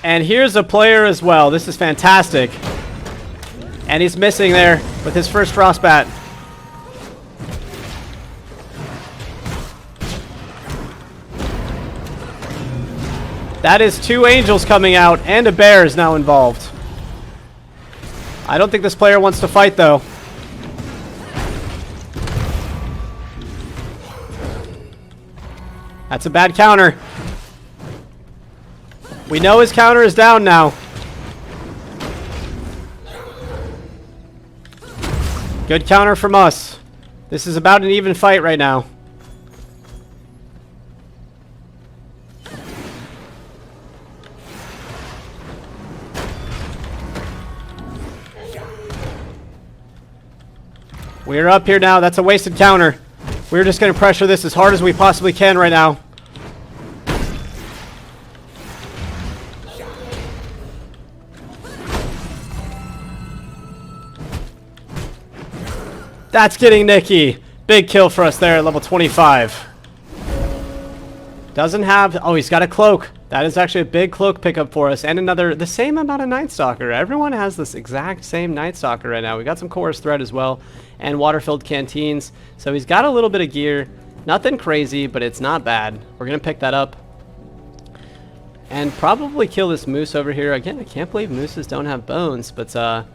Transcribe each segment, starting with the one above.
And here's a player as well. This is fantastic. And he's missing there with his first frostbat. That is 2 angels coming out, and a bear is now involved. I don't think this player wants to fight, though. That's a bad counter. We know his counter is down now. Good counter from us. This is about an even fight right now. We're up here now. That's a wasted counter. We're just going to pressure this as hard as we possibly can right now. That's getting Nicky. Big kill for us there at level 25. Doesn't have... Oh, he's got a cloak. That is actually a big cloak pickup for us. And another... The same amount of Night Stalker. Everyone has this exact same Night Stalker right now. We got some Chorus Thread as well. And water-filled canteens. So he's got a little bit of gear. Nothing crazy, but it's not bad. We're going to pick that up. And probably kill this moose over here. Again, I can't believe mooses don't have bones. But,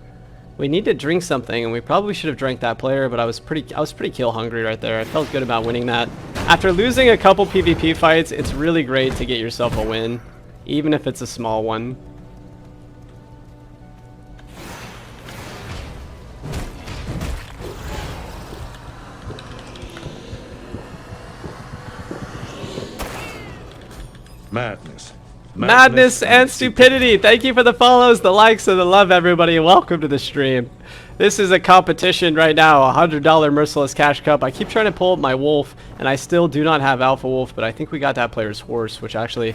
we need to drink something, and we probably should have drank that player, but I was pretty kill hungry right there. I felt good about winning that. After losing a couple PvP fights, it's really great to get yourself a win, even if it's a small one. Madness and stupidity. Thank you for the follows, the likes, and the love, everybody. Welcome to the stream. This is a competition right now, a $100 Merciless Cash Cup. I keep trying to pull up my wolf, and I still do not have Alpha Wolf, but I think we got that player's horse, which actually,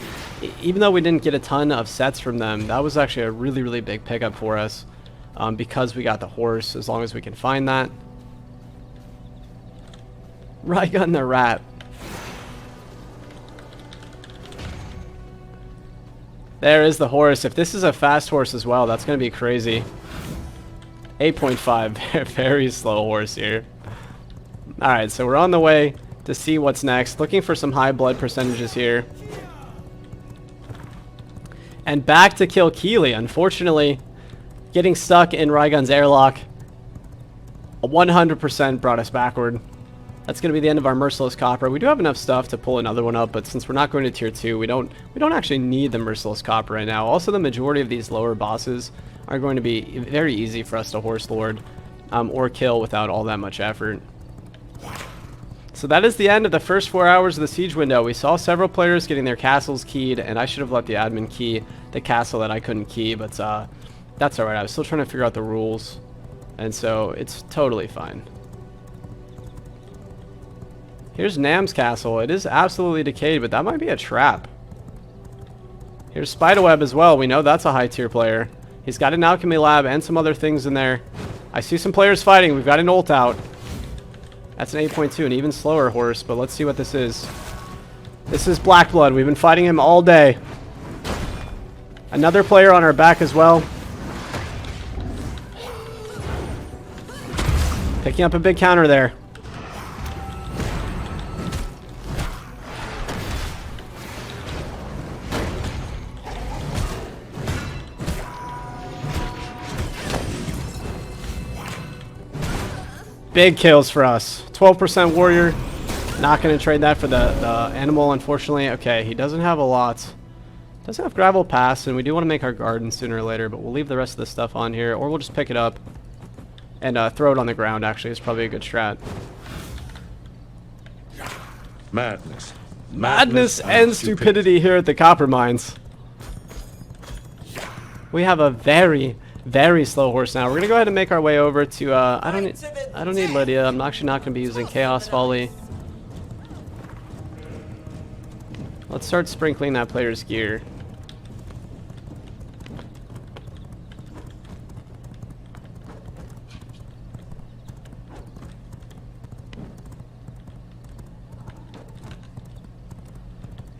even though we didn't get a ton of sets from them, that was actually a really, really big pickup for us because we got the horse, as long as we can find that. Rygun the rat. There is the horse. If this is a fast horse as well, that's going to be crazy. 8.5. Very slow horse here. Alright, so we're on the way to see what's next. Looking for some high blood percentages here. And back to kill Keeley. Unfortunately, getting stuck in Rygun's airlock 100% brought us backward. That's going to be the end of our Merciless Copper. We do have enough stuff to pull another one up, but since we're not going to tier 2, we don't actually need the Merciless Copper right now. Also, the majority of these lower bosses are going to be very easy for us to Horse Lord or kill without all that much effort. So that is the end of the first 4 hours of the siege window. We saw several players getting their castles keyed, and I should have let the admin key the castle that I couldn't key, but that's alright. I was still trying to figure out the rules, and so it's totally fine. Here's Nam's castle. It is absolutely decayed, but that might be a trap. Here's Spiderweb as well. We know that's a high tier player. He's got an alchemy lab and some other things in there. I see some players fighting. We've got an ult out. That's an 8.2, an even slower horse, but let's see what this is. This is Blackblood. We've been fighting him all day. Another player on our back as well. Picking up a big counter there. Big kills for us. 12% warrior. Not going to trade that for the animal, unfortunately. Okay, he doesn't have a lot. Doesn't have gravel pass, and we do want to make our garden sooner or later, but we'll leave the rest of the stuff on here, or we'll just pick it up and throw it on the ground, actually. It's probably a good strat. Madness and stupidity here at the copper mines. We have a very slow horse now. We're gonna go ahead and make our way over to I don't need Lydia. I'm actually not gonna be using Chaos Volley. Let's start sprinkling that player's gear.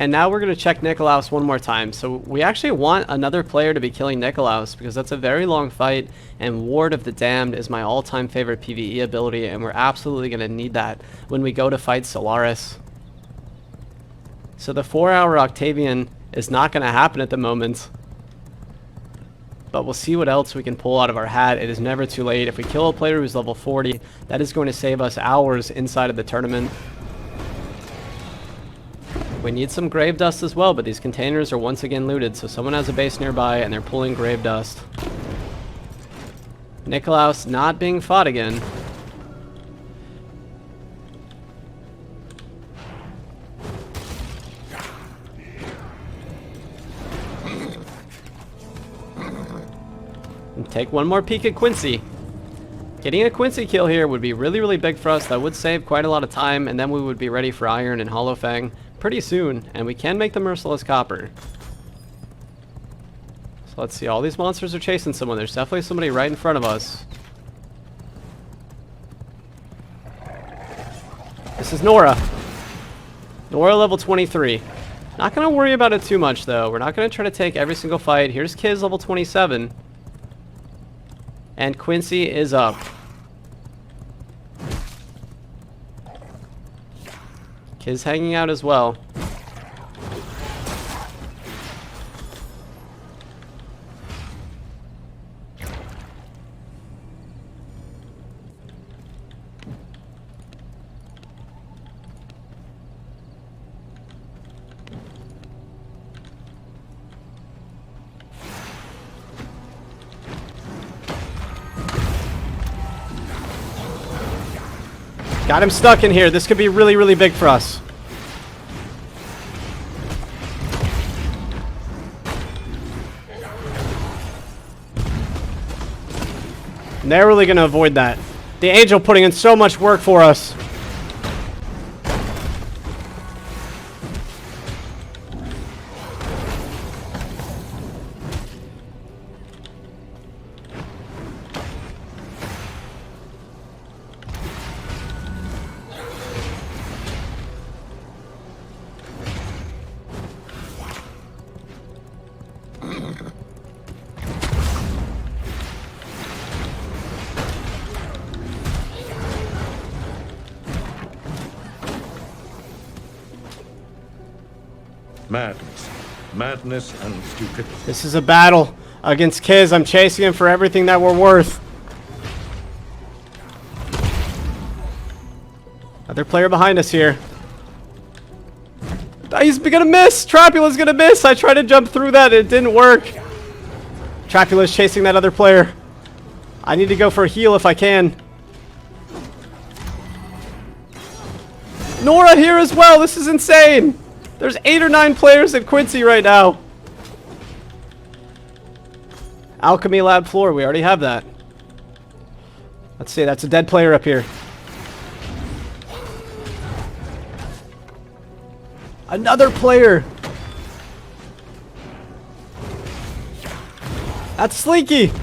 And now we're going to check Nikolaus one more time. So we actually want another player to be killing Nikolaus because that's a very long fight, and Ward of the Damned is my all-time favorite PvE ability, and we're absolutely going to need that when we go to fight Solaris. So the 4-hour Octavian is not going to happen at the moment. But we'll see what else we can pull out of our hat. It is never too late. If we kill a player who's level 40, that is going to save us hours inside of the tournament. We need some grave dust as well, but these containers are once again looted, so someone has a base nearby and they're pulling grave dust. Nikolaus not being fought again. And take one more peek at Quincy. Getting a Quincy kill here would be really, really big for us. That would save quite a lot of time, and then we would be ready for Iron and Hollow Fang pretty soon, and we can make the Merciless Copper. So let's see, all these monsters are chasing someone. There's definitely somebody right in front of us. This is Nora. Nora level 23. Not going to worry about it too much, though. We're not going to try to take every single fight. Here's Kiz level 27. And Quincy is up. Kiz hanging out as well. Got him stuck in here. This could be really, really big for us. Narrowly going to avoid that. The Angel putting in so much work for us. Madness and stupidity. This is a battle against Kiz. I'm chasing him for everything that we're worth. Another player behind us here. He's gonna miss! Trapula's gonna miss! I tried to jump through that, it didn't work. Trapula's chasing that other player. I need to go for a heal if I can. Nora here as well! This is insane! There's 8 or 9 players at Quincy right now. Alchemy Lab floor, we already have that. Let's see, that's a dead player up here. Another player. That's Sleeky.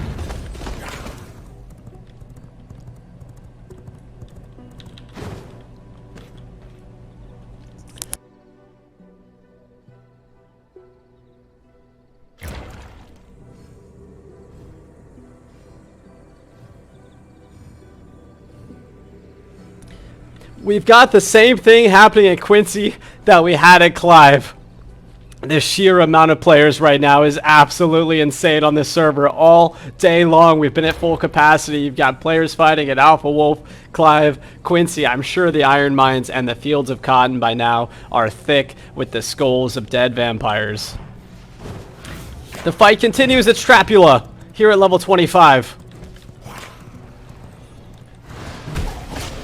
We've got the same thing happening at Quincy that we had at Clive. The sheer amount of players right now is absolutely insane on this server. All day long, we've been at full capacity. You've got players fighting at Alpha Wolf, Clive, Quincy. I'm sure the Iron Mines and the Fields of Cotton by now are thick with the skulls of dead vampires. The fight continues at Trapula, here at level 25.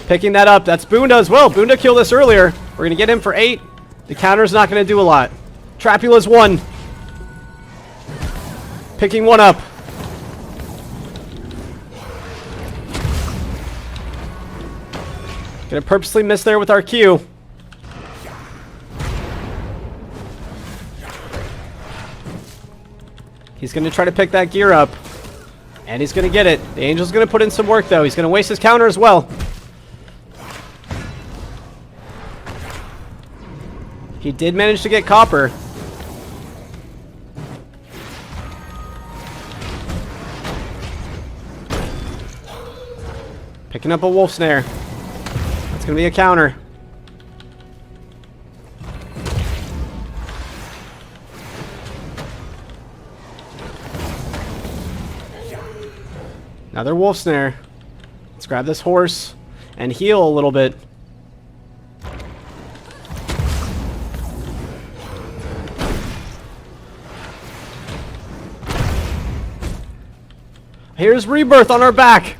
Picking that up. That's Boonda as well. Boonda killed us earlier. We're going to get him for 8. The counter's not going to do a lot. Trapula's 1. Picking one up. Going to purposely miss there with our Q. He's going to try to pick that gear up. And he's going to get it. The Angel's going to put in some work though. He's going to waste his counter as well. He did manage to get copper. Picking up a wolf snare. That's going to be a counter. Another wolf snare. Let's grab this horse and heal a little bit. Here's Rebirth on our back.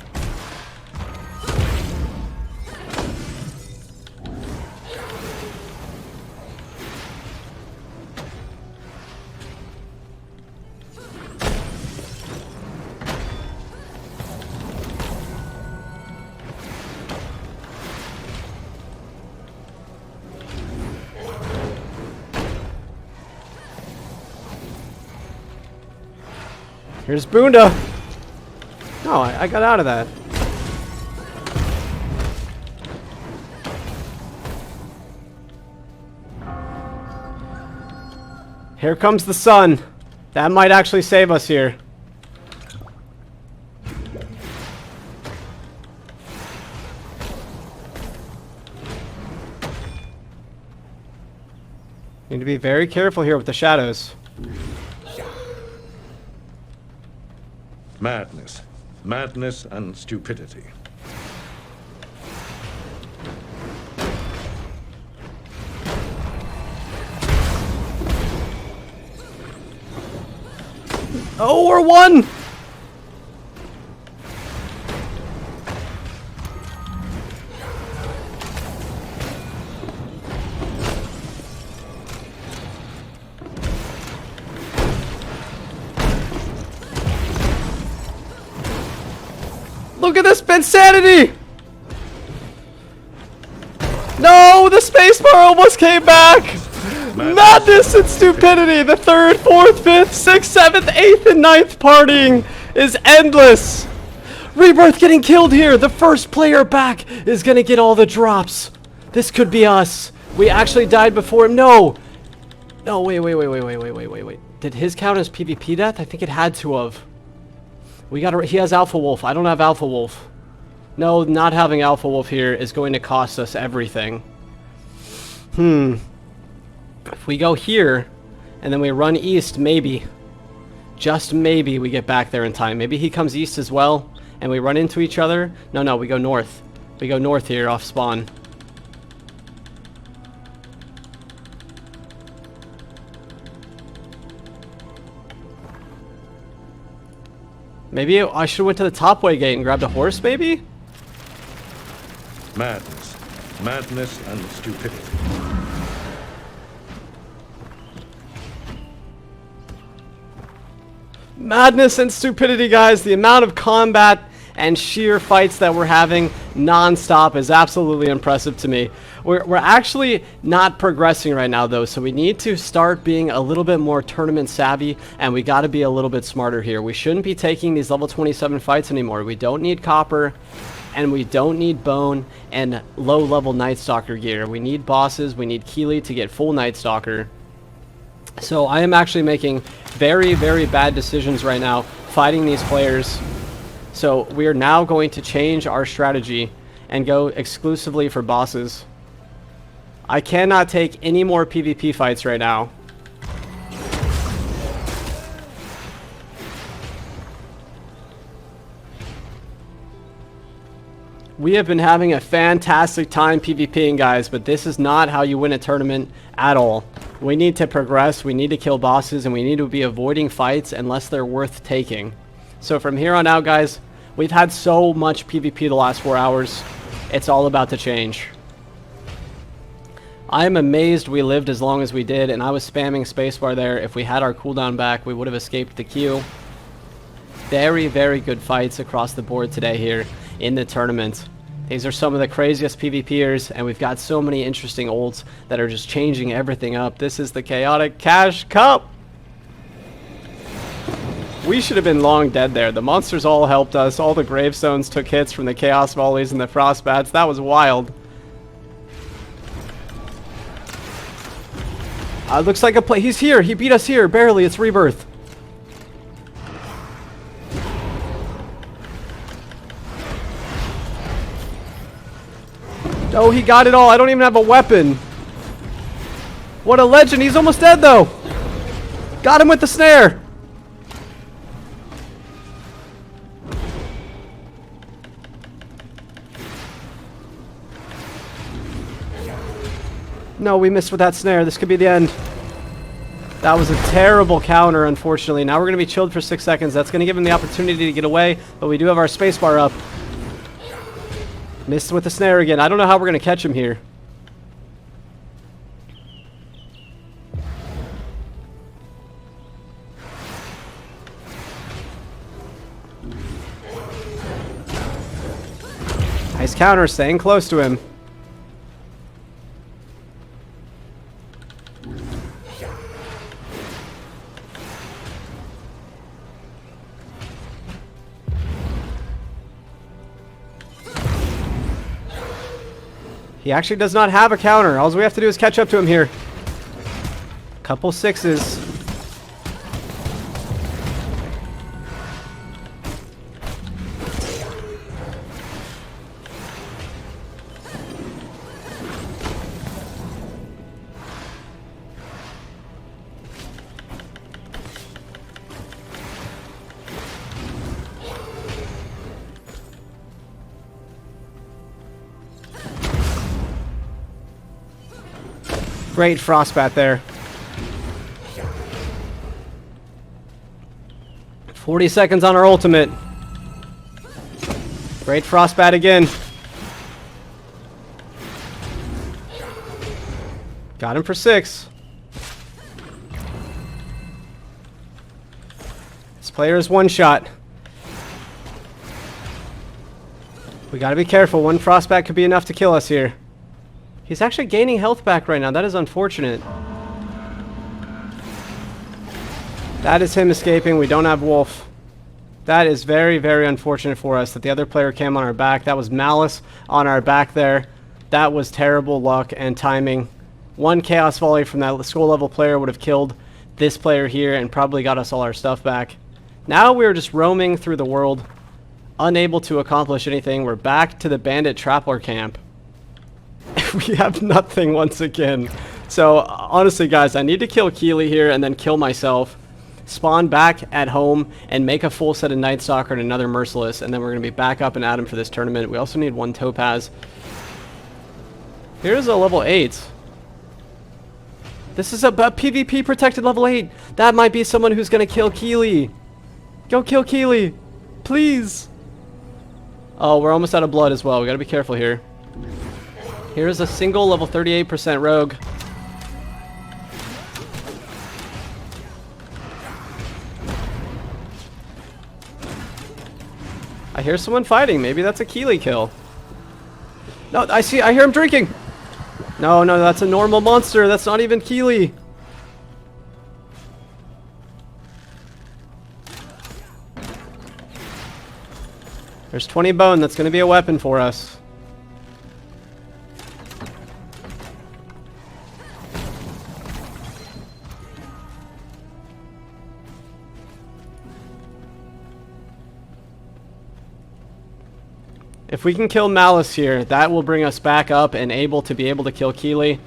Here's Boonda. Oh, I got out of that. Here comes the sun. That might actually save us here. Need to be very careful here with the shadows. Madness. Madness and stupidity. Oh, we're one! Look at this insanity! No, the spacebar almost came back! Madness and stupidity! The 3rd, 4th, 5th, 6th, 7th, 8th, and 9th partying is endless! Rebirth getting killed here! The first player back is gonna get all the drops! This could be us! We actually died before him. No! No, wait. Did his count as PvP death? I think it had to have. He has Alpha Wolf. I don't have Alpha Wolf. No, not having Alpha Wolf here is going to cost us everything. If we go here, and then we run east, maybe. Just maybe we get back there in time. Maybe he comes east as well, and we run into each other. No, we go north. We go north here off spawn. Maybe I should have went to the topway gate and grabbed a horse, maybe? Madness. Madness and stupidity. Madness and stupidity, guys. The amount of combat and sheer fights that we're having non-stop is absolutely impressive to me. We're actually not progressing right now, though, so we need to start being a little bit more tournament savvy, and we got to be a little bit smarter here. We shouldn't be taking these level 27 fights anymore. We don't need copper, and we don't need bone and low-level Night Stalker gear. We need bosses. We need Keeley to get full Night Stalker. So I am actually making very, very bad decisions right now fighting these players. So we are now going to change our strategy and go exclusively for bosses. I cannot take any more PvP fights right now. We have been having a fantastic time PvPing, guys, but this is not how you win a tournament at all. We need to progress, we need to kill bosses, and we need to be avoiding fights unless they're worth taking. So from here on out, guys, we've had so much PvP the last 4 hours. It's all about to change. I am amazed we lived as long as we did, and I was spamming spacebar there. If we had our cooldown back, we would have escaped the queue. Very, very good fights across the board today here in the tournament. These are some of the craziest PvPers, and we've got so many interesting ults that are just changing everything up. This is the Chaotic Cash Cup! We should have been long dead there. The monsters all helped us. All the gravestones took hits from the Chaos Volleys and the Frostbats. That was wild. Looks like a play. He's here. He beat us here. Barely. It's Rebirth. Oh, he got it all. I don't even have a weapon. What a legend. He's almost dead, though. Got him with the snare. No, we missed with that snare. This could be the end. That was a terrible counter, unfortunately. Now we're going to be chilled for 6 seconds. That's going to give him the opportunity to get away, but we do have our spacebar up. Missed with the snare again. I don't know how we're going to catch him here. Nice counter, staying close to him. He actually does not have a counter. All we have to do is catch up to him here. Couple sixes. Great frostbat there. 40 seconds on our ultimate. Great frostbat again. Got him for 6. This player is one shot. We gotta be careful. One frostbat could be enough to kill us here. He's actually gaining health back right now. That is unfortunate. That is him escaping. We don't have Wolf. That is very, very unfortunate for us that the other player came on our back. That was Malice on our back there. That was terrible luck and timing. One Chaos Volley from that school level player would have killed this player here and probably got us all our stuff back. Now we're just roaming through the world, unable to accomplish anything. We're back to the bandit Trappler camp. We have nothing once again. So honestly guys, I need to kill Keely here and then kill myself, spawn back at home and make a full set of Night Stalker and another Merciless, and then we're going to be back up and at him for this tournament. We also need 1 Topaz. Here's a level 8. This is a PvP protected level 8. That might be someone who's going to kill Keely. Go kill Keely, please. Oh, we're almost out of blood as well. We got to be careful here. Here's a single level 38% rogue. I hear someone fighting. Maybe that's a Keely kill. No, I hear him drinking. No, that's a normal monster. That's not even Keely. There's 20 bone. That's going to be a weapon for us. If we can kill Malice here, that will bring us back up and able to kill Keely.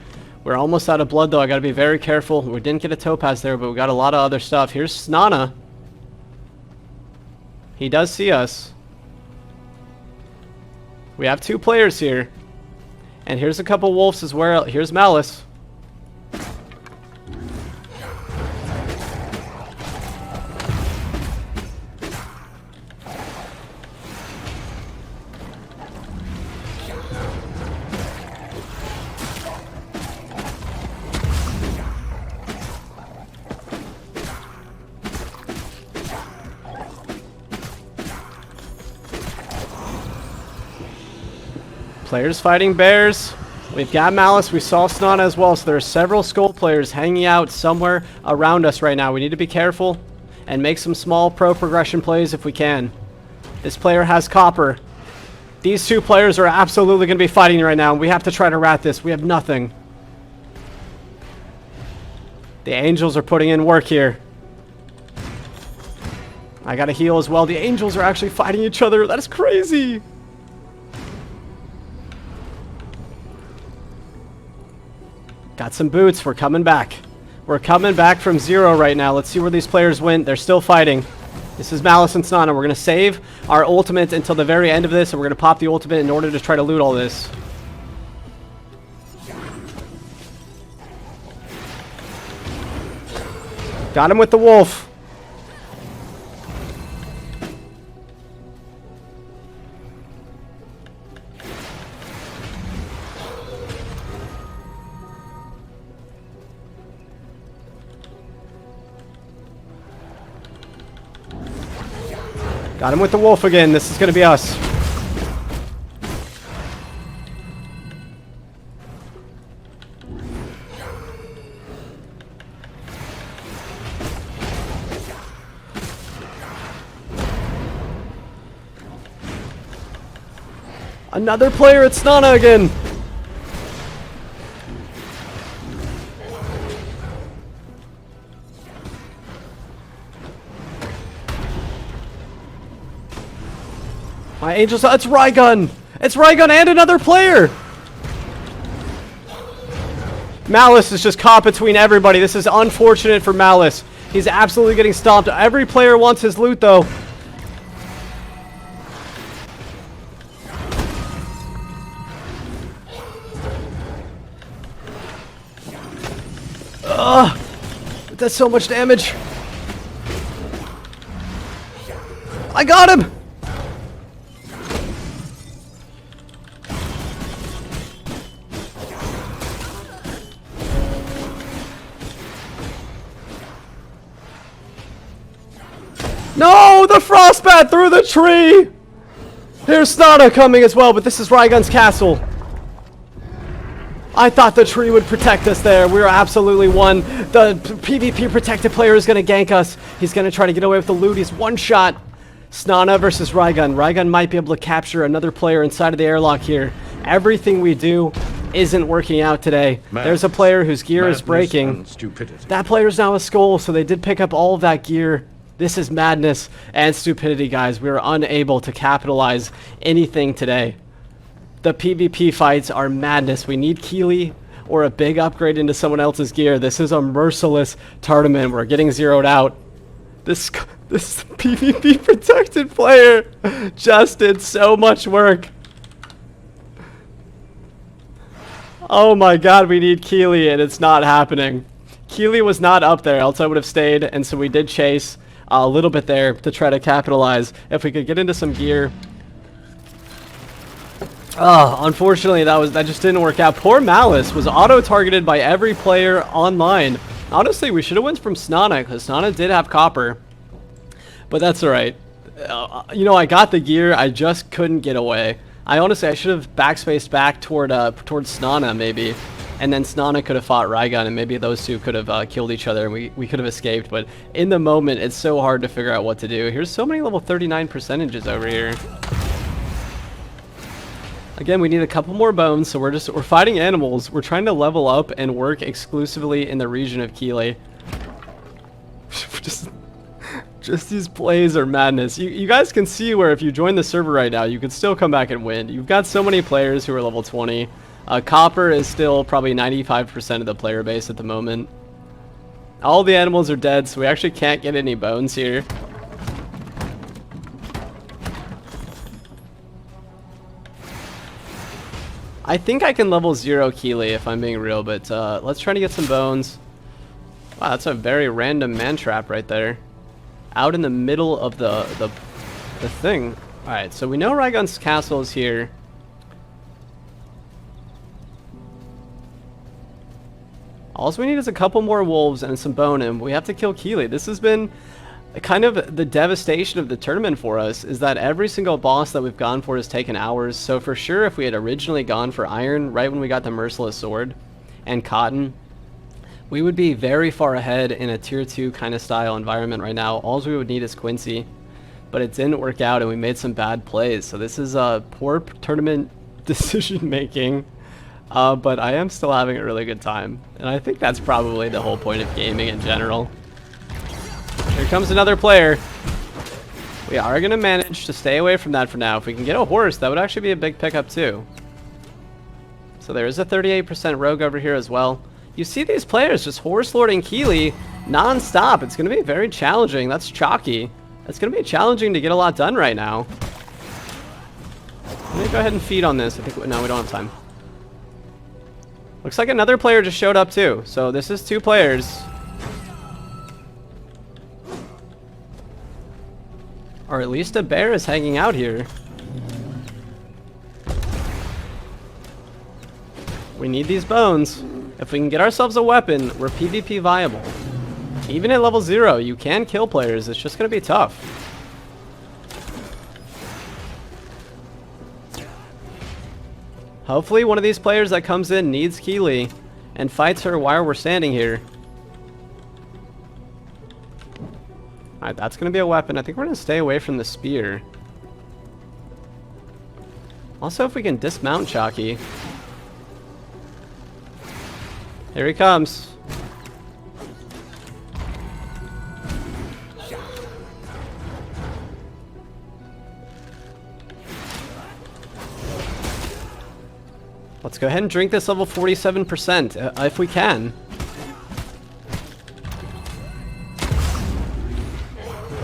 We're almost out of blood though. I gotta be very careful. We didn't get a Topaz there, but we got a lot of other stuff. Here's Snana. He does see us. We have 2 players here. And here's a couple wolves as well. Here's Malice. Players fighting bears. We've got Malice. We saw Snana as well. So there are several Skull players hanging out somewhere around us right now. We need to be careful and make some small pro progression plays if we can. This player has copper. These 2 players are absolutely going to be fighting right now. We have to try to rat this. We have nothing. The Angels are putting in work here. I gotta heal as well. The Angels are actually fighting each other. That is crazy. Got some boots. We're coming back. We're coming back from 0 right now. Let's see where these players went. They're still fighting. This is Malice and Snana. We're going to save our ultimate until the very end of this, and we're going to pop the ultimate in order to try to loot all this. Got him with the wolf. Got him with the wolf again. This is going to be us. Another player at Snana again. My Angels, it's Rygun! It's Rygun and another player! Malice is just caught between everybody. This is unfortunate for Malice. He's absolutely getting stomped. Every player wants his loot though. Ugh! It does so much damage. I got him! No! The Frostbat through the tree! Here's Snana coming as well, but this is Rygun's castle. I thought the tree would protect us there. We were absolutely won. The PvP protected player is going to gank us. He's going to try to get away with the loot. He's one shot. Snana versus Rygun. Rygun might be able to capture another player inside of the airlock here. Everything we do isn't working out today. There's a player whose gear is breaking. That player's now a skull, so they did pick up all of that gear. This is madness and stupidity, guys. We were unable to capitalize anything today. The PvP fights are madness. We need Keely or a big upgrade into someone else's gear. This is a Merciless tournament. We're getting zeroed out. This PvP protected player just did so much work. Oh my god, we need Keely and it's not happening. Keely was not up there, else I would have stayed, and so we did chase a little bit there to try to capitalize. If we could get into some gear. Unfortunately, that just didn't work out. Poor Malice was auto-targeted by every player online. Honestly, we should have went from Snana, because Snana did have copper. But that's alright. You know, I got the gear, I just couldn't get away. I should have backspaced back towards Snana, maybe. And then Snana could have fought Rygun, and maybe those two could have killed each other, and we could have escaped. But in the moment, it's so hard to figure out what to do. Here's so many level 39 percentages over here. Again, we need a couple more bones, so we're fighting animals. We're trying to level up and work exclusively in the region of Keely. Just these plays are madness. You guys can see where if you join the server right now, you could still come back and win. You've got so many players who are level 20. Copper is still probably 95% of the player base at the moment. All the animals are dead, so we actually can't get any bones here. I think I can level 0 Keely if I'm being real, but let's try to get some bones. Wow, that's a very random man trap right there. Out in the middle of the thing. Alright, so we know Rygun's castle is here. All we need is a couple more wolves and some bone, and we have to kill Keely. This has been kind of the devastation of the tournament for us, is that every single boss that we've gone for has taken hours. So for sure, if we had originally gone for iron right when we got the Merciless sword and cotton, we would be very far ahead in a tier 2 kind of style environment right now. All we would need is Quincy, but it didn't work out and we made some bad plays. So this is a poor tournament decision making. But I am still having a really good time. And I think that's probably the whole point of gaming in general. Here comes another player. We are going to manage to stay away from that for now. If we can get a horse, that would actually be a big pickup too. So there is a 38% rogue over here as well. You see these players just horse lording Keeley non-stop. It's going to be very challenging. That's chalky. It's going to be challenging to get a lot done right now. Let me go ahead and feed on this. I think no, we don't have time. Looks like another player just showed up too. So this is 2 players. Or at least a bear is hanging out here. We need these bones. If we can get ourselves a weapon, we're PvP viable. Even at level 0, you can kill players. It's just going to be tough. Hopefully one of these players that comes in needs Keeley and fights her while we're standing here. Alright, that's going to be a weapon. I think we're going to stay away from the spear. Also, if we can dismount Chalky. Here he comes. Let's go ahead and drink this level 47% if we can.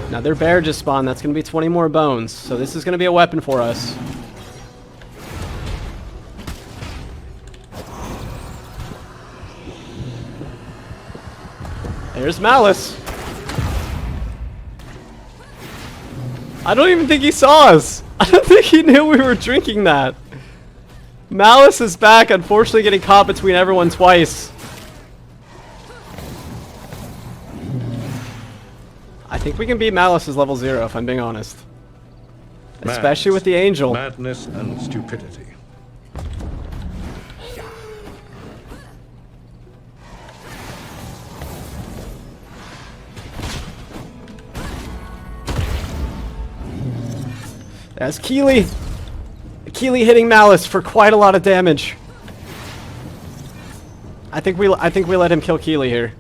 Another bear just spawned. That's going to be 20 more bones. So this is going to be a weapon for us. There's Malice. I don't even think he saw us. I don't think he knew we were drinking that. Malice is back, unfortunately getting caught between everyone twice. I think we can beat Malice's level 0 if I'm being honest. Especially with the angel. Madness and stupidity. That's Keeley. Keeley hitting Malice for quite a lot of damage. I think we let him kill Keeley here.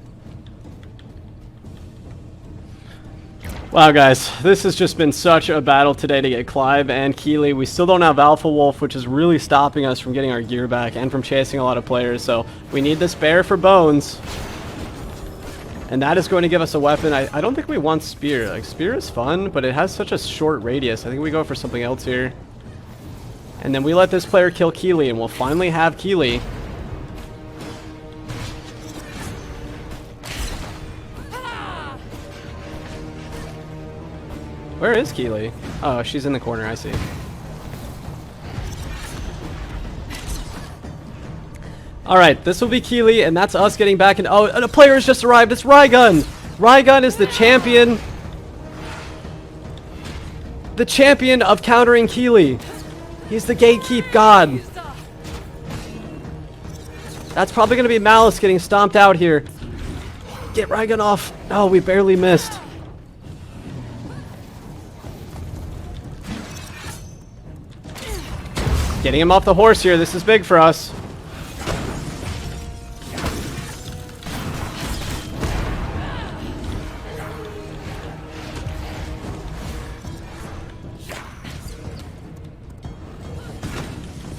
Wow, guys, this has just been such a battle today to get Clive and Keeley. We still don't have Alpha Wolf, which is really stopping us from getting our gear back and from chasing a lot of players. So we need this bear for bones. And that is going to give us a weapon. I don't think we want Spear. Like, Spear is fun, but it has such a short radius. I think we go for something else here. And then we let this player kill Keeley, and we'll finally have Keeley. Where is Keeley? Oh, she's in the corner. I see. Alright, this will be Keeley, and that's us getting back in. Oh, and a player has just arrived. It's Rygun. Rygun is the champion. The champion of countering Keeley. He's the gatekeep god. That's probably going to be Malice getting stomped out here. Get Rygun off. Oh, we barely missed. Getting him off the horse here. This is big for us.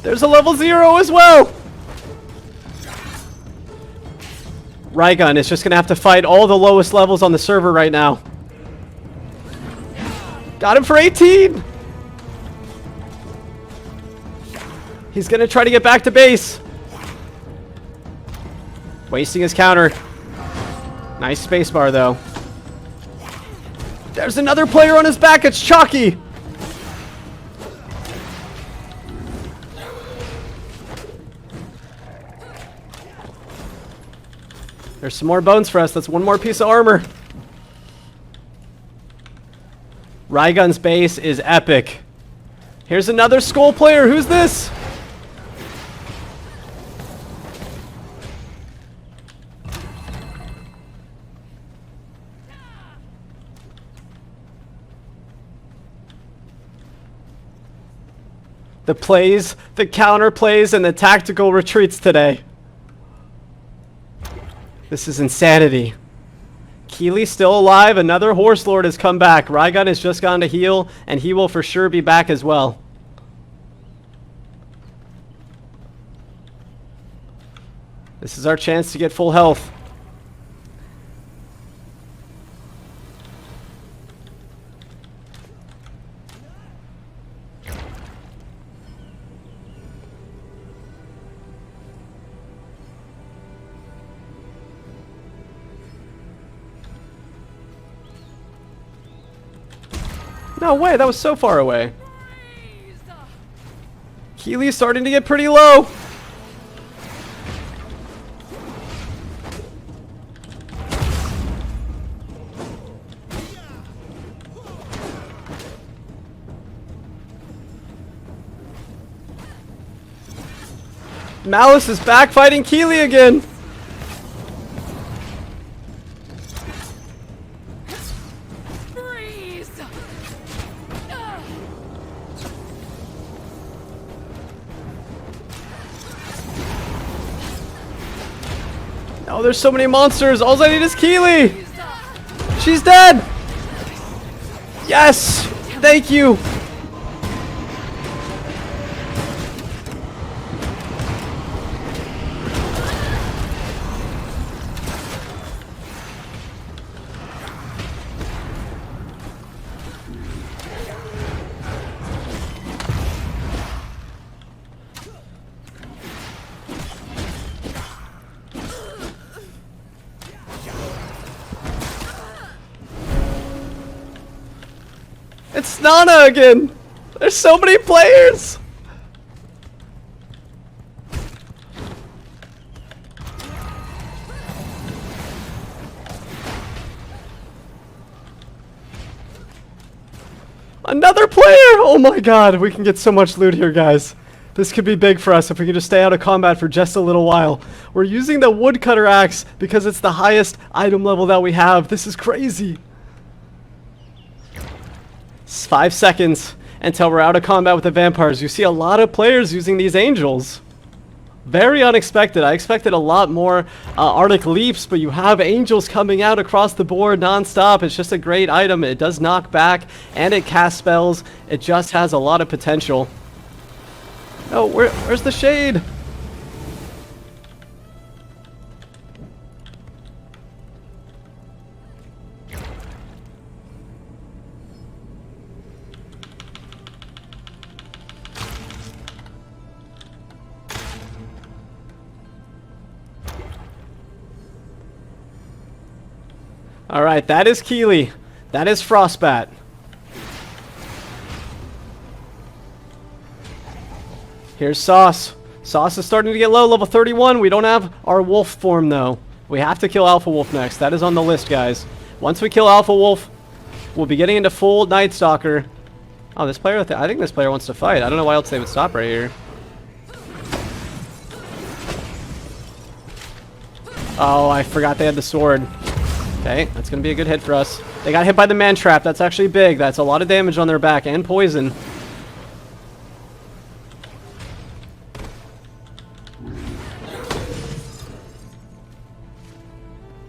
There's a level 0 as well! Rygun is just going to have to fight all the lowest levels on the server right now. Got him for 18! He's going to try to get back to base. Wasting his counter. Nice spacebar though. There's another player on his back. It's Chalky. There's some more bones for us. That's one more piece of armor. Rygun's base is epic. Here's another skull player. Who's this? The plays, the counter plays, and the tactical retreats today. This is insanity. Keely's still alive. Another Horse Lord has come back. Rygun has just gone to heal, and he will for sure be back as well. This is our chance to get full health. No way, that was so far away. Keely's starting to get pretty low. Malice is back fighting Keely again. Oh, there's so many monsters. All I need is Keely. She's dead. Yes. Thank you. It's Nana again! There's so many players! Another player! Oh my god, we can get so much loot here, guys. This could be big for us if we can just stay out of combat for just a little while. We're using the woodcutter axe because it's the highest item level that we have. This is crazy. 5 seconds until we're out of combat with the vampires. You see a lot of players using these angels. Very unexpected. I expected a lot more Arctic Leaps, but you have angels coming out across the board non-stop. It's just a great item. It does knock back and it casts spells. It just has a lot of potential. Oh, where's the shade? Alright, that is Keely. That is Frostbat. Here's Sauce. Sauce is starting to get low, level 31. We don't have our wolf form though. We have to kill Alpha Wolf next. That is on the list, guys. Once we kill Alpha Wolf, we'll be getting into full Night Stalker. Oh, this player, I think this player wants to fight. I don't know why else they would stop right here. Oh, I forgot they had the sword. Okay, that's going to be a good hit for us. They got hit by the man trap. That's actually big. That's a lot of damage on their back and poison.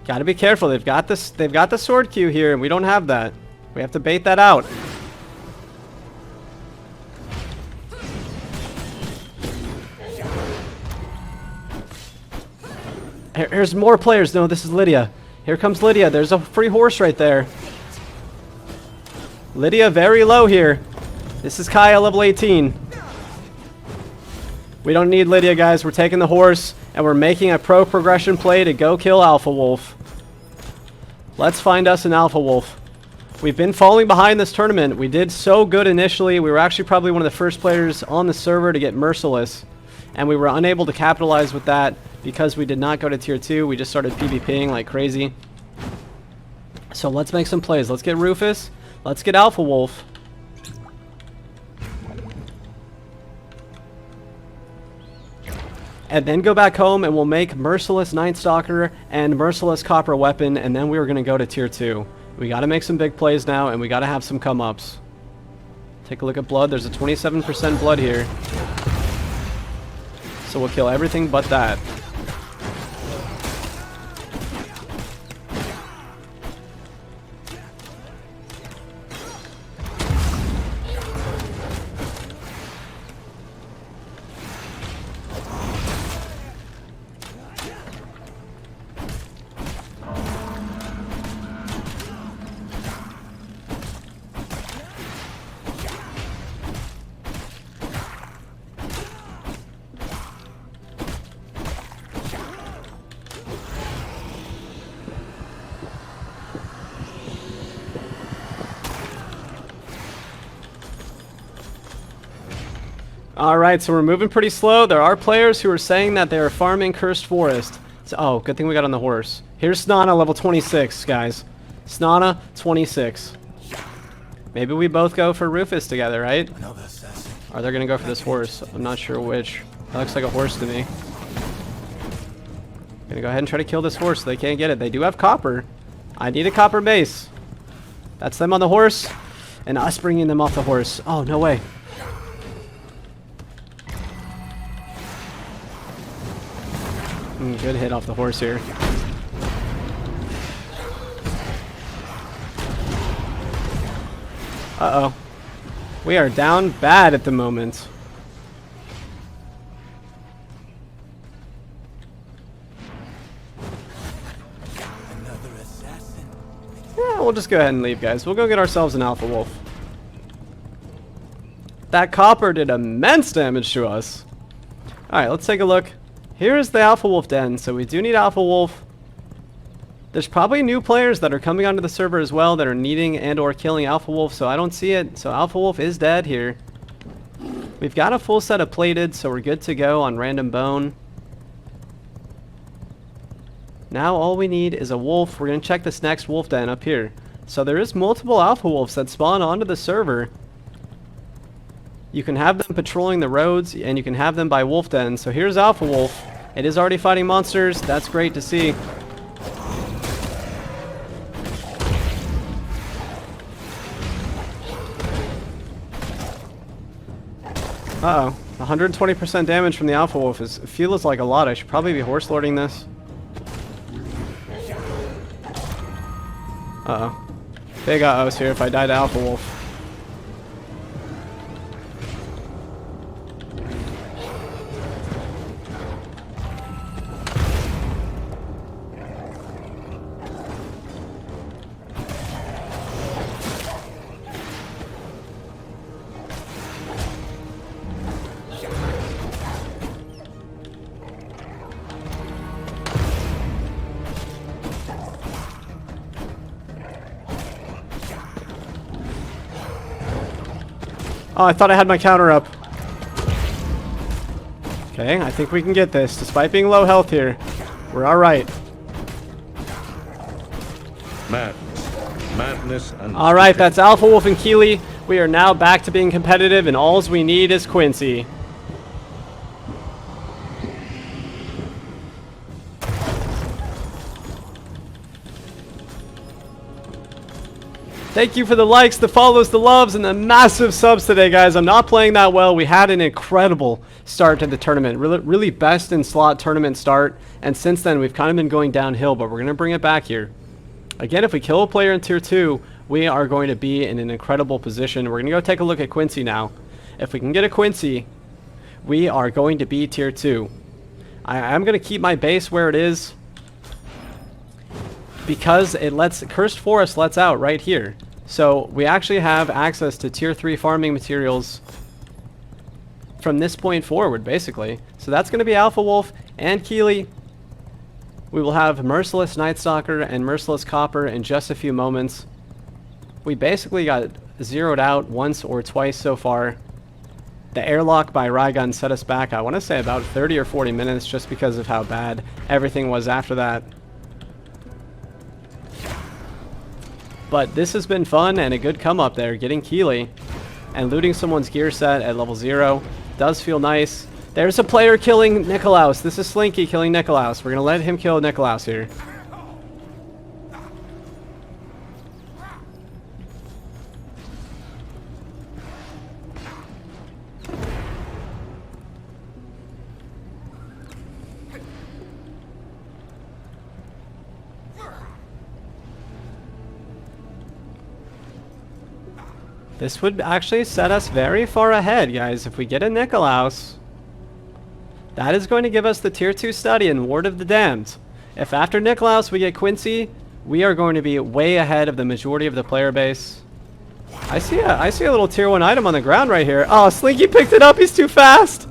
Got to be careful. They've got this. They've got the sword queue here, and we don't have that. We have to bait that out. Here's more players. No, this is Lydia. Here comes Lydia. There's a free horse right there. Lydia very low here. This is Kaya, level 18. We don't need Lydia, guys. We're taking the horse, and we're making a pro progression play to go kill Alpha Wolf. Let's find us an Alpha Wolf. We've been falling behind this tournament. We did so good initially. We were actually probably one of the first players on the server to get Merciless, and we were unable to capitalize with that because we did not go to tier 2. We just started PvPing like crazy. So let's make some plays. Let's get Rufus. Let's get Alpha Wolf. And then go back home and we'll make Merciless Night Stalker and Merciless Copper Weapon, and then we were going to go to tier 2. We got to make some big plays now, and we got to have some come-ups. Take a look at blood. There's a 27% blood here. So we'll kill everything but that. Alright, so we're moving pretty slow. There are players who are saying that they are farming Cursed Forest. So, oh, good thing we got on the horse. Here's Snana, level 26, guys. Snana, 26. Maybe we both go for Rufus together, right? Or they're going to go for this horse. I'm not sure which. That looks like a horse to me. Gonna go ahead and try to kill this horse so they can't get it. They do have copper. I need a copper base. That's them on the horse. And us bringing them off the horse. Oh, no way. Good hit off the horse here. Uh-oh. We are down bad at the moment. Another assassin. Yeah, we'll just go ahead and leave, guys. We'll go get ourselves an Alpha Wolf. That copper did immense damage to us. Alright, let's take a look. Here's the Alpha Wolf den, so we do need Alpha Wolf. There's probably new players that are coming onto the server as well that are needing and or killing Alpha Wolf, so I don't see it. So Alpha Wolf is dead here. We've got a full set of plated, so we're good to go on random bone. Now all we need is a wolf. We're going to check this next wolf den up here. So there is multiple Alpha Wolves that spawn onto the server. You can have them patrolling the roads, and you can have them by wolf den. So here's Alpha Wolf. It is already fighting monsters. That's great to see. Uh-oh. 120% damage from the Alpha Wolf feels like a lot. I should probably be horse lording this. Uh-oh. Big uh-ohs here if I die to Alpha Wolf. Oh, I thought I had my counter up. Okay, I think we can get this. Despite being low health here, we're alright. Madness and Alright, that's Alpha Wolf and Keely. We are now back to being competitive, and all we need is Quincy. Thank you for the likes, the follows, the loves, and the massive subs today, guys. I'm not playing that well. We had an incredible start to the tournament. Really best in slot tournament start. And since then, we've kind of been going downhill, but we're going to bring it back here. Again, if we kill a player in Tier 2, we are going to be in an incredible position. We're going to go take a look at Quincy now. If we can get a Quincy, we are going to be Tier 2. I'm going to keep my base where it is, because it lets Cursed Forest lets out right here. So we actually have access to Tier 3 farming materials from this point forward, basically. So that's going to be Alpha Wolf and Keely. We will have Merciless Night Stalker and Merciless Copper in just a few moments. We basically got zeroed out once or twice so far. The airlock by Rygun set us back, I want to say, about 30 or 40 minutes just because of how bad everything was after that. But this has been fun and a good come up there, getting Keely and looting someone's gear set at level 0. Does feel nice. There's a player killing Nikolaus. This is Slinky killing Nikolaus. We're going to let him kill Nikolaus here. This would actually set us very far ahead, guys. If we get a Nikolaus, that is going to give us the tier 2 study in Ward of the Damned. If after Nikolaus we get Quincy, we are going to be way ahead of the majority of the player base. I see a little tier 1 item on the ground right here. Oh, Slinky picked it up. He's too fast.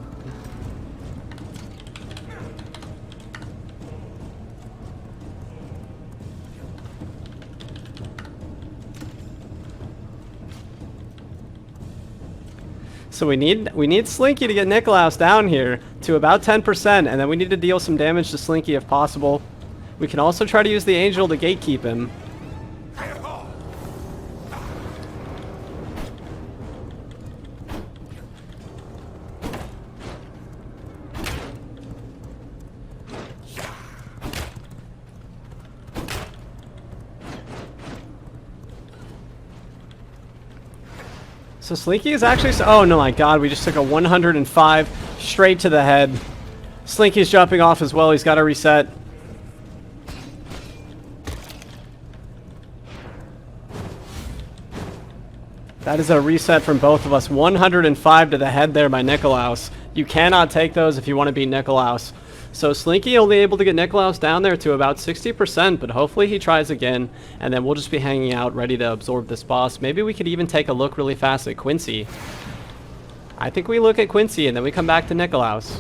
So we need Slinky to get Nikolaus down here to about 10%, and then we need to deal some damage to Slinky if possible. We can also try to use the Angel to gatekeep him. So Slinky is actually... Oh, no, my God. We just took a 105 straight to the head. Slinky's jumping off as well. He's got to reset. That is a reset from both of us. 105 to the head there by Nikolaus. You cannot take those if you want to beat Nikolaus. So Slinky only able to get Nikolaus down there to about 60%, but hopefully he tries again, and then we'll just be hanging out ready to absorb this boss. Maybe we could even take a look really fast at Quincy. I think we look at Quincy and then we come back to Nikolaus.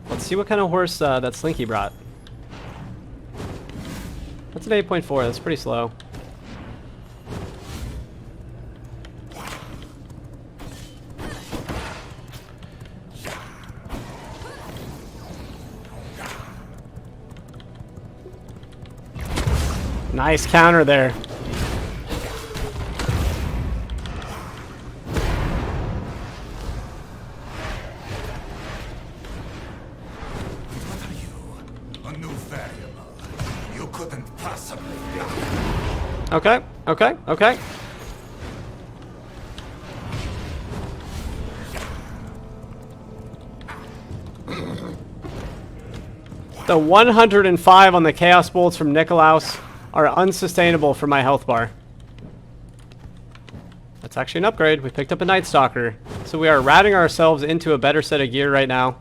Let's see what kind of horse that Slinky brought. That's an 8.4. That's pretty slow. Nice counter there. Okay, okay, okay. The 105 on the Chaos Bolts from Nikolaus are unsustainable for my health bar. That's actually an upgrade. We picked up a Night Stalker. So we are routing ourselves into a better set of gear right now.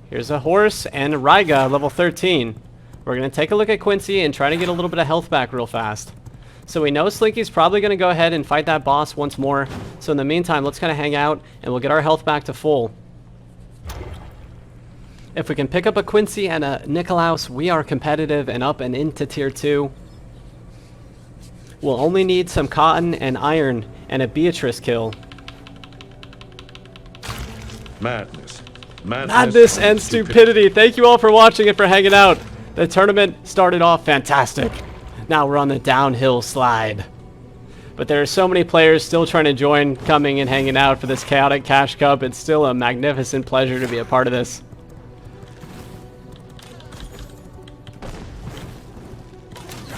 Here's a horse and a Ryga, level 13. We're going to take a look at Quincy and try to get a little bit of health back real fast. So we know Slinky's probably going to go ahead and fight that boss once more. So in the meantime, let's kind of hang out and we'll get our health back to full. If we can pick up a Quincy and a Nikolaus, we are competitive and up and into tier 2. We'll only need some cotton and iron and a Beatrice kill. Madness. Madness and stupidity. Thank you all for watching and for hanging out. The tournament started off fantastic. Now we're on the downhill slide. But there are so many players still trying to join, coming and hanging out for this chaotic Cash Cup. It's still a magnificent pleasure to be a part of this.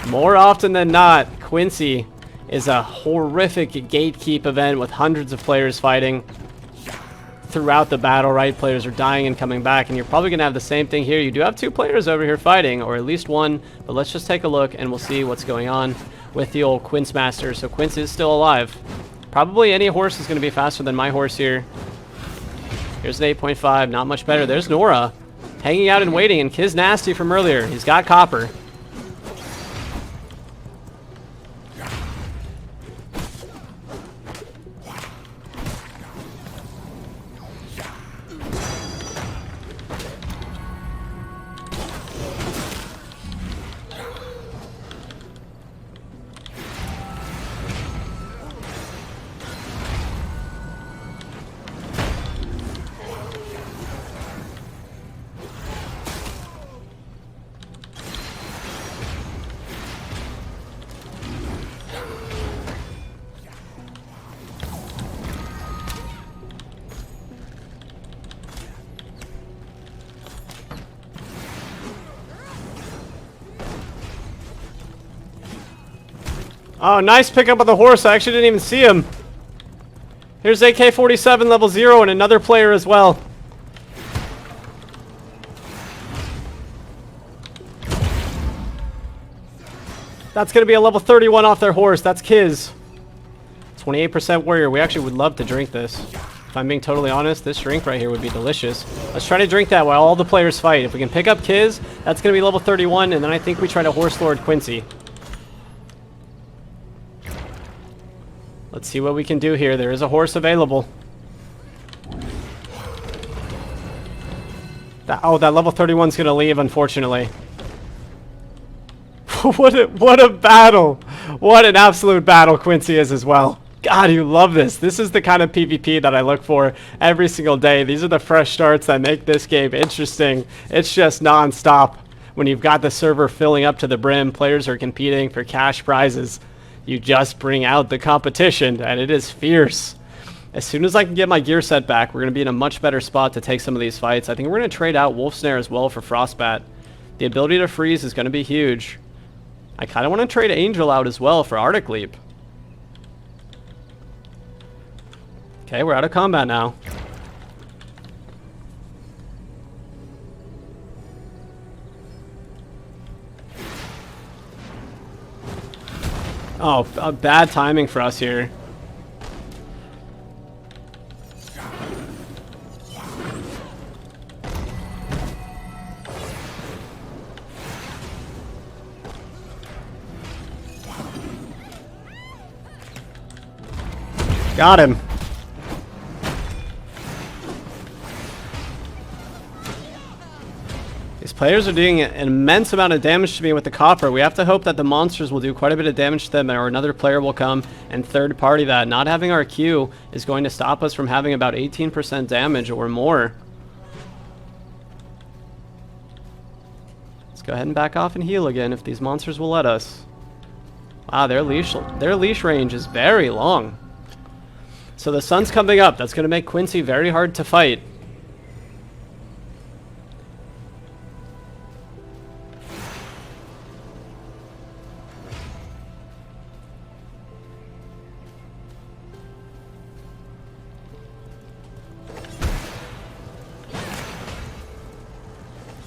More often than not, Quincy is a horrific gatekeep event with hundreds of players fighting throughout the battle, right? Players are dying and coming back, and you're probably going to have the same thing here. You do have 2 players over here fighting, or at least 1, but let's just take a look and we'll see what's going on with the old Quince Master. So Quince is still alive. Probably any horse is going to be faster than my horse here. Here's an 8.5, not much better. There's Nora hanging out and waiting, and Kiz Nasty from earlier. He's got copper. Oh, nice pickup of the horse. I actually didn't even see him. Here's AK-47 level 0 and another player as well. That's going to be a level 31 off their horse. That's Kiz. 28% warrior. We actually would love to drink this. If I'm being totally honest, this drink right here would be delicious. Let's try to drink that while all the players fight. If we can pick up Kiz, that's going to be level 31, and then I think we try to horse lord Quincy. Let's see what we can do here. There is a horse available. That level 31's going to leave, unfortunately. What a battle. What an absolute battle Quincy is as well. God, you love this. This is the kind of PvP that I look for every single day. These are the fresh starts that make this game interesting. It's just non-stop. When you've got the server filling up to the brim, players are competing for cash prizes. You just bring out the competition, and it is fierce. As soon as I can get my gear set back, we're going to be in a much better spot to take some of these fights. I think we're going to trade out Wolf Snare as well for Frostbat. The ability to freeze is going to be huge. I kind of want to trade Angel out as well for Arctic Leap. Okay, we're out of combat now. Oh, bad timing for us here. Got him. These players are doing an immense amount of damage to me with the copper. We have to hope that the monsters will do quite a bit of damage to them, or another player will come and third party that. Not having our Q is going to stop us from having about 18% damage or more. Let's go ahead and back off and heal again if these monsters will let us. Wow, their leash range is very long. So the sun's coming up. That's going to make Quincy very hard to fight.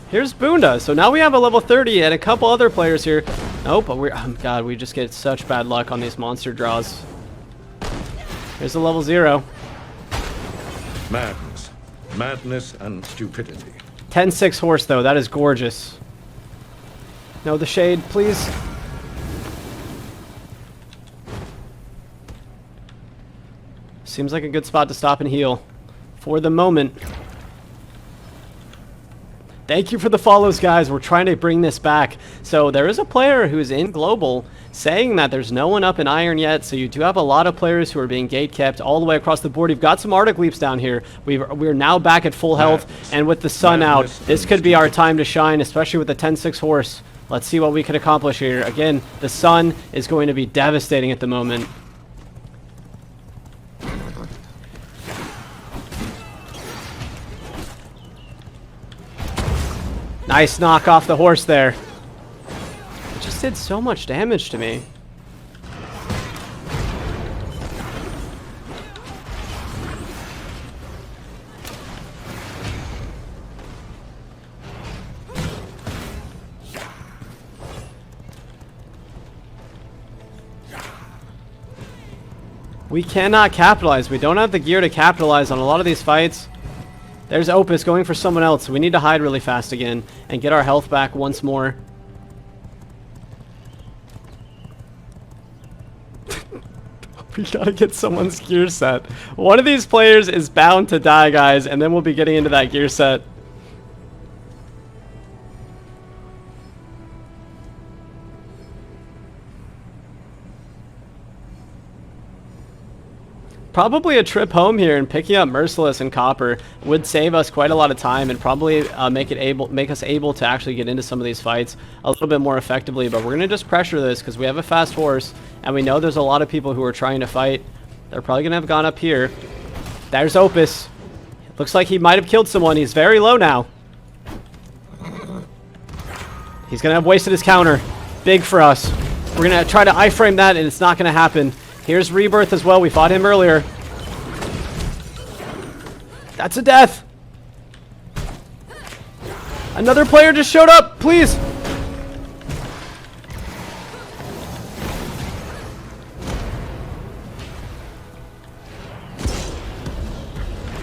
Here's Boonda. So now we have a level 30 and a couple other players here. Nope, but oh God, we just get such bad luck on these monster draws. Here's a level 0. Madness. Madness and stupidity. 10-6 horse, though. That is gorgeous. No, the shade, please. Seems like a good spot to stop and heal. For the moment. Thank you for the follows, guys. We're trying to bring this back. So there is a player who's in Global saying that there's no one up in Iron yet. So you do have a lot of players who are being gate-kept all the way across the board. You've got some Arctic Leaps down here. We're now back at full health. And with the sun out, this could be our time to shine, especially with the 10-6 horse. Let's see what we can accomplish here. Again, the sun is going to be devastating at the moment. Nice knock off the horse there. It just did so much damage to me. We cannot capitalize. We don't have the gear to capitalize on a lot of these fights. There's Opus going for someone else. We need to hide really fast again and get our health back once more. We gotta get someone's gear set. One of these players is bound to die, guys, and then we'll be getting into that gear set. Probably a trip home here and picking up Merciless and Copper would save us quite a lot of time and probably make us able to actually get into some of these fights a little bit more effectively. But we're going to just pressure this because we have a fast horse and we know there's a lot of people who are trying to fight. They're probably going to have gone up here. There's Opus. Looks like he might have killed someone. He's very low now. He's going to have wasted his counter. Big for us. We're going to try to iframe that and it's not going to happen. Here's Rebirth as well. We fought him earlier. That's a death. Another player just showed up, please.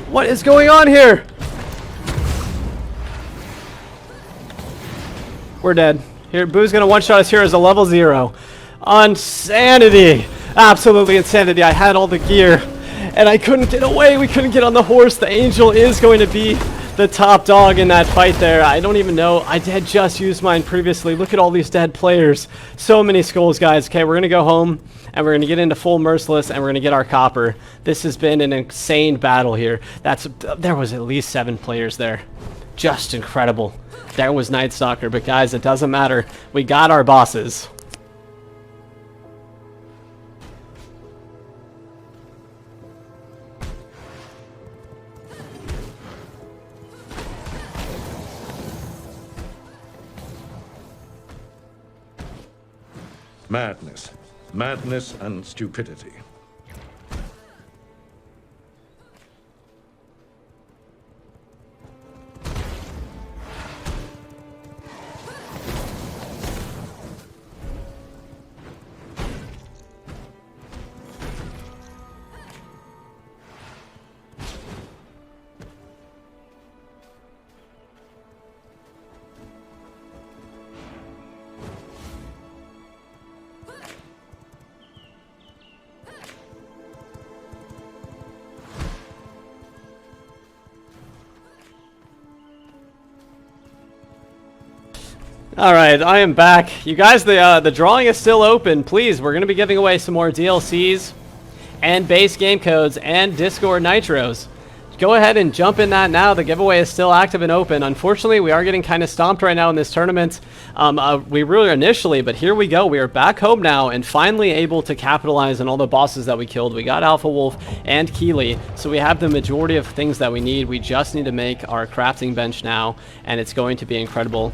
What is going on here? We're dead. Here, Boo's gonna one-shot us here as a level 0. Insanity. Absolutely insanity. I had all the gear and I couldn't get away. We couldn't get on the horse. The Angel is going to be the top dog in that fight there. I don't even know. I had just used mine previously. Look at all these dead players. So many skulls, guys. Okay, we're gonna go home and we're going to get into full Merciless, and we're going to get our copper. This has been an insane battle here. There was at least 7 players there. Just incredible. There was Night Stalker, but guys, it doesn't matter. We got our bosses. Madness. Madness and stupidity. Alright, I am back. You guys, the drawing is still open. Please, we're going to be giving away some more DLCs and base game codes and Discord Nitros. Go ahead and jump in that now. The giveaway is still active and open. Unfortunately, we are getting kind of stomped right now in this tournament. We were initially, but here we go. We are back home now and finally able to capitalize on all the bosses that we killed. We got Alpha Wolf and Keeley, so we have the majority of things that we need. We just need to make our crafting bench now, and it's going to be incredible.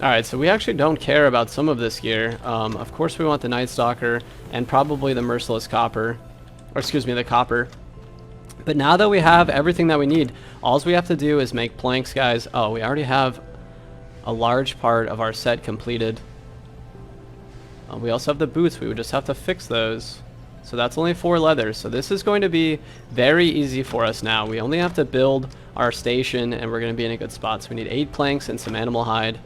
Alright, so we actually don't care about some of this gear. Of course we want the Night Stalker and probably the Merciless Copper. Or excuse me, the Copper. But now that we have everything that we need, all we have to do is make planks, guys. Oh, we already have a large part of our set completed. We also have the boots. We would just have to fix those. So that's only 4 leathers. So this is going to be very easy for us now. We only have to build our station and we're going to be in a good spot. So we need 8 planks and some animal hide.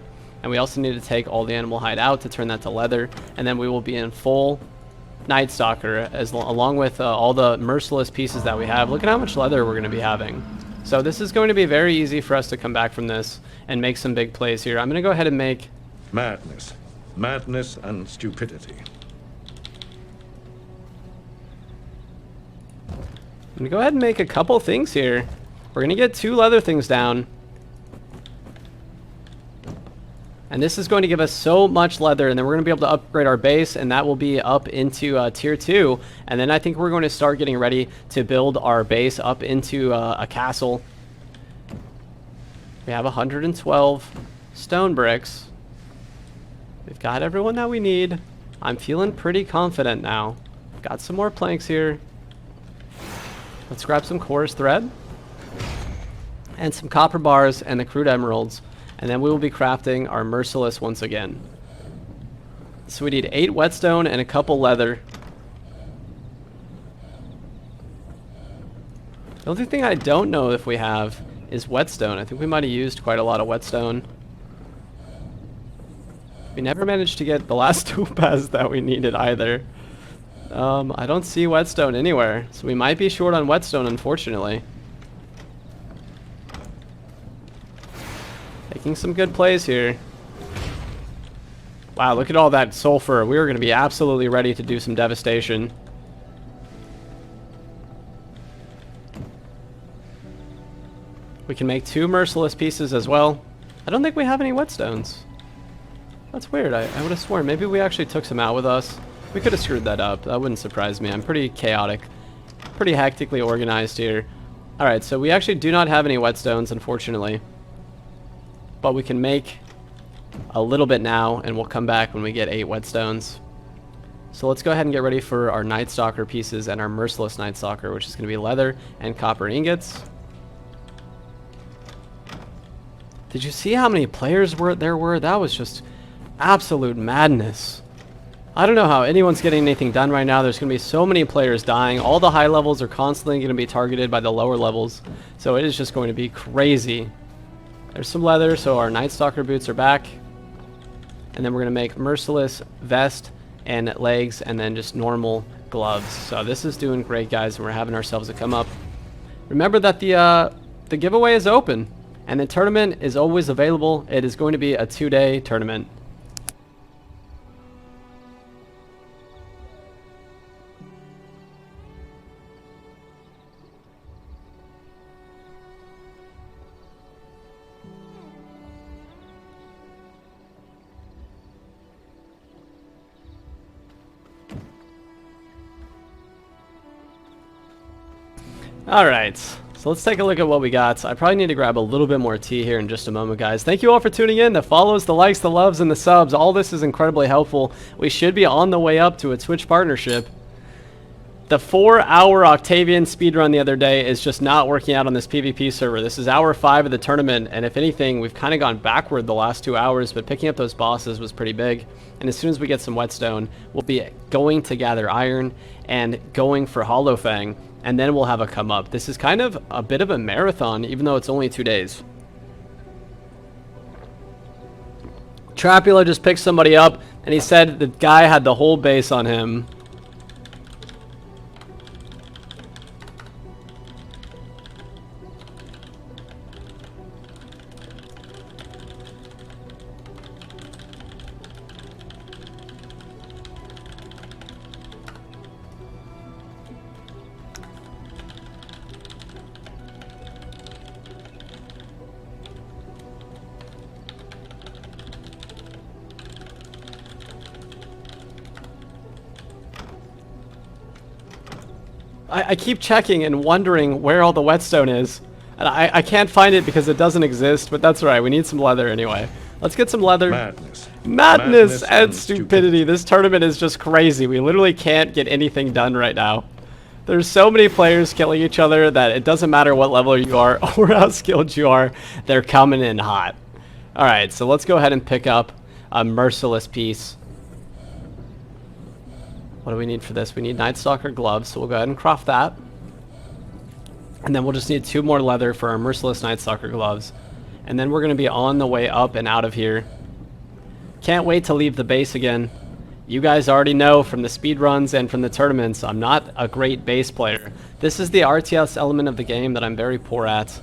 And we also need to take all the animal hide out to turn that to leather. And then we will be in full Night Stalker along with all the Merciless pieces that we have. Look at how much leather we're going to be having. So this is going to be very easy for us to come back from this and make some big plays here. I'm going to go ahead and make... Madness. Madness and stupidity. I'm going to go ahead and make a couple things here. We're going to get 2 leather things down. And this is going to give us so much leather, and then we're going to be able to upgrade our base, and that will be up into tier 2. And then I think we're going to start getting ready to build our base up into a castle. We have 112 stone bricks. We've got everyone that we need. I'm feeling pretty confident now. Got some more planks here. Let's grab some chorus thread and some copper bars and the crude emeralds. And then we will be crafting our Merciless once again. So we need 8 whetstone and a couple leather. The only thing I don't know if we have is whetstone. I think we might have used quite a lot of whetstone. We never managed to get the last topaz that we needed either. I don't see whetstone anywhere. So we might be short on whetstone, unfortunately. Making some good plays here. Wow, look at all that sulfur. We are going to be absolutely ready to do some devastation. We can make 2 Merciless pieces as well. I don't think we have any whetstones. That's weird. I would have sworn maybe we actually took some out with us. We could have screwed that up. That wouldn't surprise me. I'm pretty chaotic. Pretty hectically organized here. Alright, so we actually do not have any whetstones, unfortunately. but we can make a little bit now, and we'll come back when we get 8 whetstones. So let's go ahead and get ready for our Night Stalker pieces and our Merciless Night Stalker, which is going to be leather and copper ingots. Did you see how many players there were? That was just absolute madness. I don't know how anyone's getting anything done right now. There's going to be so many players dying. All the high levels are constantly going to be targeted by the lower levels. So it is just going to be crazy. There's some leather, so our Night Stalker boots are back. And then we're going to make Merciless vest and legs, and then just normal gloves. So this is doing great, guys, and we're having ourselves a come up. Remember that the giveaway is open, and the tournament is always available. It is going to be a 2-day tournament. Alright, so let's take a look at what we got. I probably need to grab a little bit more tea here in just a moment, guys. Thank you all for tuning in. The follows, the likes, the loves, and the subs. All this is incredibly helpful. We should be on the way up to a Twitch partnership. The 4-hour Octavian speedrun the other day is just not working out on this PvP server. This is hour 5 of the tournament, and if anything, we've kind of gone backward the last 2 hours, but picking up those bosses was pretty big. And as soon as we get some whetstone, we'll be going to gather iron and going for Hollow Fang, and then we'll have a come up. This is kind of a bit of a marathon, even though it's only 2 days. Trapula just picked somebody up, and he said the guy had the whole base on him. I keep checking and wondering where all the whetstone is. And I can't find it because it doesn't exist, but that's right. We need some leather anyway. Let's get some leather. Madness and stupidity. This tournament is just crazy. We literally can't get anything done right now. There's so many players killing each other that it doesn't matter what level you are or how skilled you are. They're coming in hot. Alright, so let's go ahead and pick up a Merciless piece. What do we need for this? We need Night Stalker gloves, so we'll go ahead and craft that. And then we'll just need 2 more leather for our Merciless Night Stalker gloves. And then we're going to be on the way up and out of here. Can't wait to leave the base again. You guys already know from the speedruns and from the tournaments, I'm not a great base player. This is the RTS element of the game that I'm very poor at.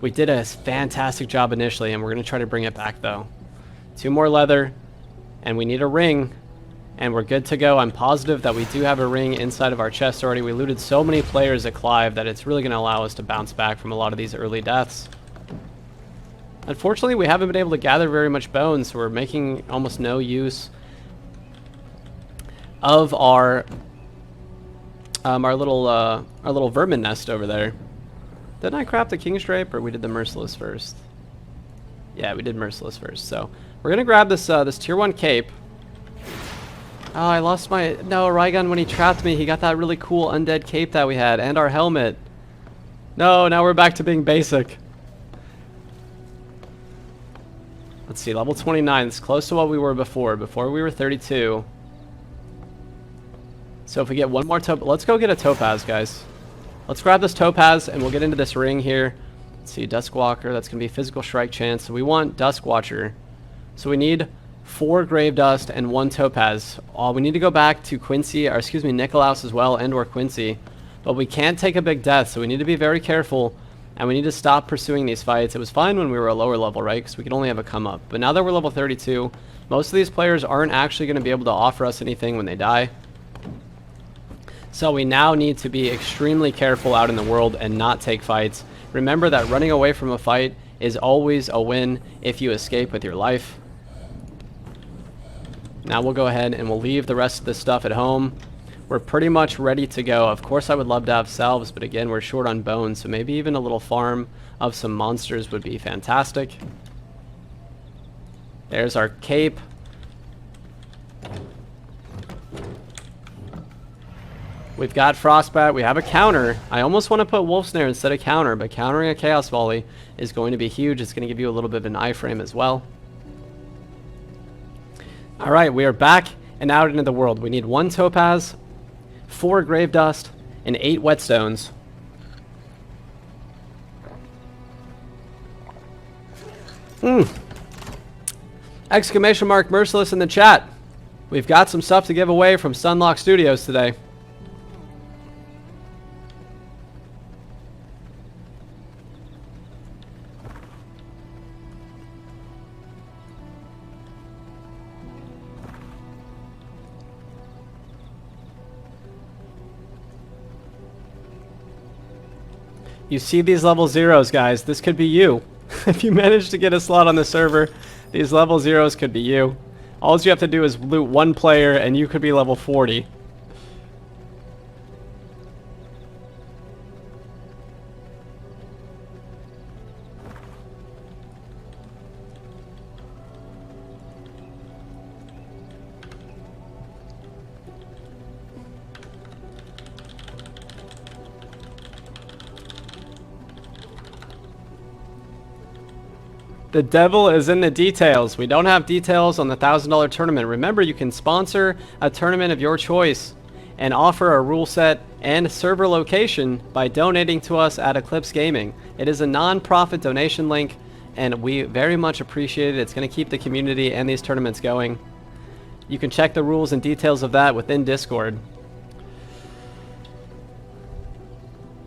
We did a fantastic job initially, and we're going to try to bring it back though. 2 more leather, and we need a ring. And we're good to go. I'm positive that we do have a ring inside of our chest already. We looted so many players at Clive that it's really going to allow us to bounce back from a lot of these early deaths. Unfortunately, we haven't been able to gather very much bones, so we're making almost no use of our little vermin nest over there. Didn't I craft the King's Drape, or we did the Merciless first? Yeah, we did Merciless first. So we're going to grab this this tier 1 cape. Oh, I lost my... No, Raigun, when he trapped me, he got that really cool undead cape that we had, and our helmet. No, now we're back to being basic. Let's see, level 29. It's close to what we were before. Before we were 32. So if we get one more topaz... Let's go get a topaz, guys. Let's grab this topaz, and we'll get into this ring here. Let's see, Duskwalker. That's going to be physical strike chance. So we want Duskwatcher. So we need 4 grave dust and 1 topaz. We need to go back to Quincy, or excuse me, Nikolaus as well, and or Quincy. But we can't take a big death, so we need to be very careful, and we need to stop pursuing these fights. It was fine when we were a lower level, right? Because we could only have a come up. But now that we're level 32, most of these players aren't actually going to be able to offer us anything when they die. So we now need to be extremely careful out in the world and not take fights. Remember that running away from a fight is always a win if you escape with your life. Now we'll go ahead and we'll leave the rest of this stuff at home. We're pretty much ready to go. Of course, I would love to have salves, but again, we're short on bones, so maybe even a little farm of some monsters would be fantastic. There's our cape. We've got Frostbat. We have a counter. I almost want to put Wolf Snare instead of counter, but countering a Chaos Volley is going to be huge. It's going to give you a little bit of an iframe as well. All right, we are back and out into the world. We need 1 Topaz, 4 Grave Dust, and 8 Whetstones. Exclamation mark Merciless in the chat. We've got some stuff to give away from Sunlock Studios today. You see these level 0s, guys. This could be you. If you manage to get a slot on the server, these level 0s could be you. All you have to do is loot 1 player and you could be level 40. The devil is in the details. We don't have details on the $1,000 tournament. Remember, you can sponsor a tournament of your choice and offer a rule set and server location by donating to us at Eclipse Gaming. It is a non-profit donation link, and we very much appreciate it. It's going to keep the community and these tournaments going. You can check the rules and details of that within Discord.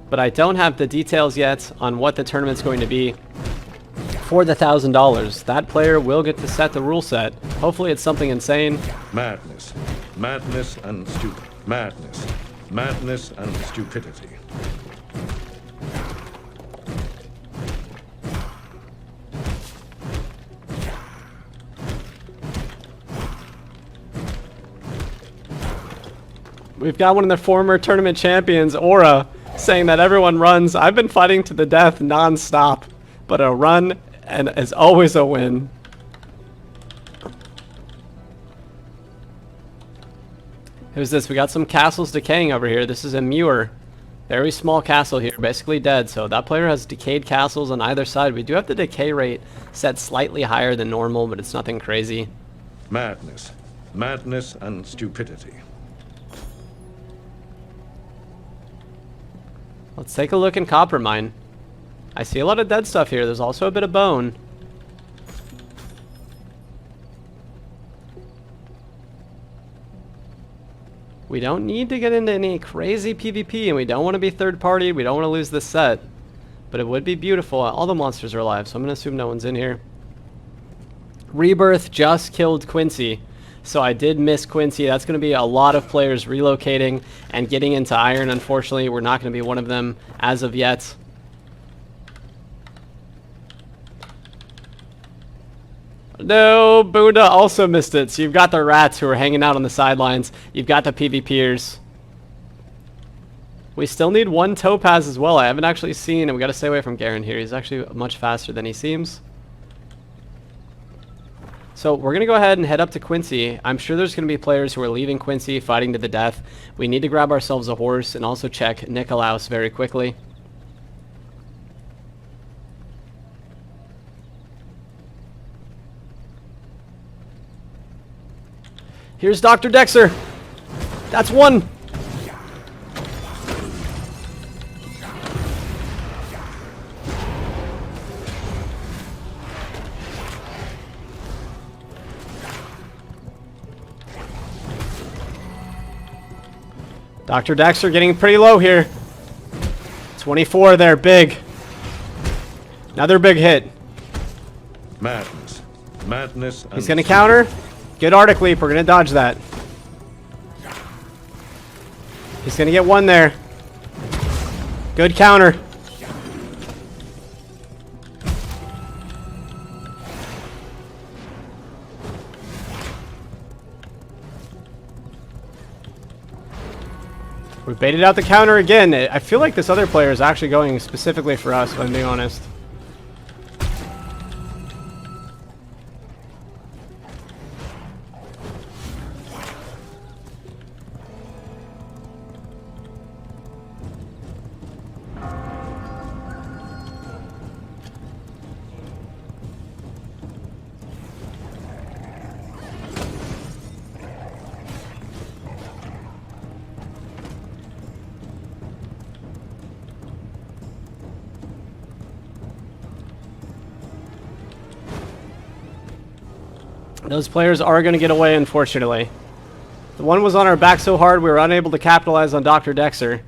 But I don't have the details yet on what the tournament's going to be. For the $1,000, that player will get to set the rule set. Hopefully it's something insane. Madness. Madness and stupid. Madness. Madness and stupidity. We've got one of the former tournament champions, Aura, saying that everyone runs. I've been fighting to the death non-stop, but a run and is always a win. Who's this? We got some castles decaying over here. This is a Muir. Very small castle here, basically dead. So that player has decayed castles on either side. We do have the decay rate set slightly higher than normal, but it's nothing crazy. Madness. Madness and stupidity. Let's take a look in Copper Mine. I see a lot of dead stuff here. There's also a bit of bone. We don't need to get into any crazy PvP, and we don't want to be third party. We don't want to lose this set. But it would be beautiful. All the monsters are alive, so I'm going to assume no one's in here. Rebirth just killed Quincy. So I did miss Quincy. That's going to be a lot of players relocating and getting into Iron. Unfortunately, we're not going to be one of them as of yet. No, Buddha also missed it. So you've got the rats who are hanging out on the sidelines. You've got the PvPers. We still need 1 Topaz as well. I haven't actually seen, and we got to stay away from Garen here. He's actually much faster than he seems. So we're going to go ahead and head up to Quincy. I'm sure there's going to be players who are leaving Quincy, fighting to the death. We need to grab ourselves a horse and also check Nikolaus very quickly. Here's Dr. Dexter. That's 1. Dr. Dexter getting pretty low here. 24 there, big. Another big hit. Madness. Madness and He's going to counter. Good Arctic Leap. We're going to dodge that. He's going to get 1 there. Good counter. We baited out the counter again. I feel like this other player is actually going specifically for us, if I'm being honest. Those players are going to get away, unfortunately. The one was on our back so hard we were unable to capitalize on Dr. Dexter.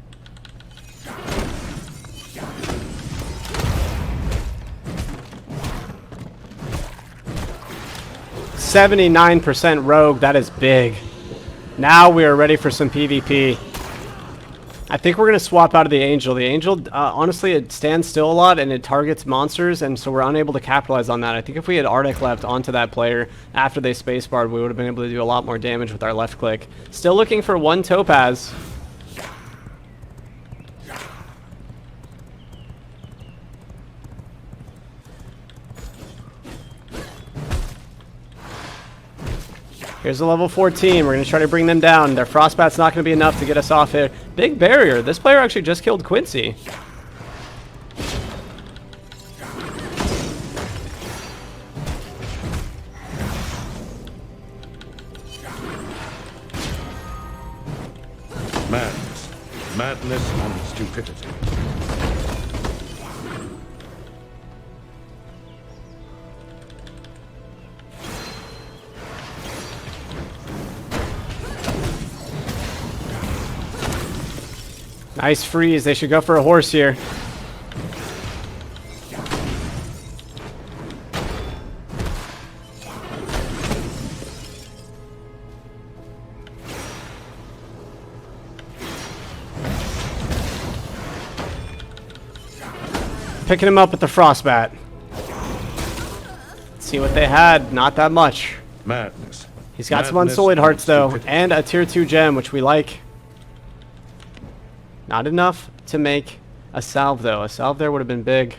"79% rogue," that is big. Now we are ready for some PvP. I think we're going to swap out of the Angel. The Angel, honestly, it stands still a lot and it targets monsters, and so we're unable to capitalize on that. I think if we had Arctic left onto that player after they spacebarred, we would have been able to do a lot more damage with our left click. Still looking for one Topaz. Here's a level 14. We're going to try to bring them down. Their Frostbat's not going to be enough to get us off here. Big barrier. This player actually just killed Quincy. Madness. Madness and stupidity. Nice freeze. They should go for a horse here. Picking him up with the Frostbat. Let's see what they had. Not that much. Madness. He's got some Madness Unsullied and Hearts, though, stupidity. and a tier 2 gem, which we like. Not enough to make a salve, though. A salve there would have been big.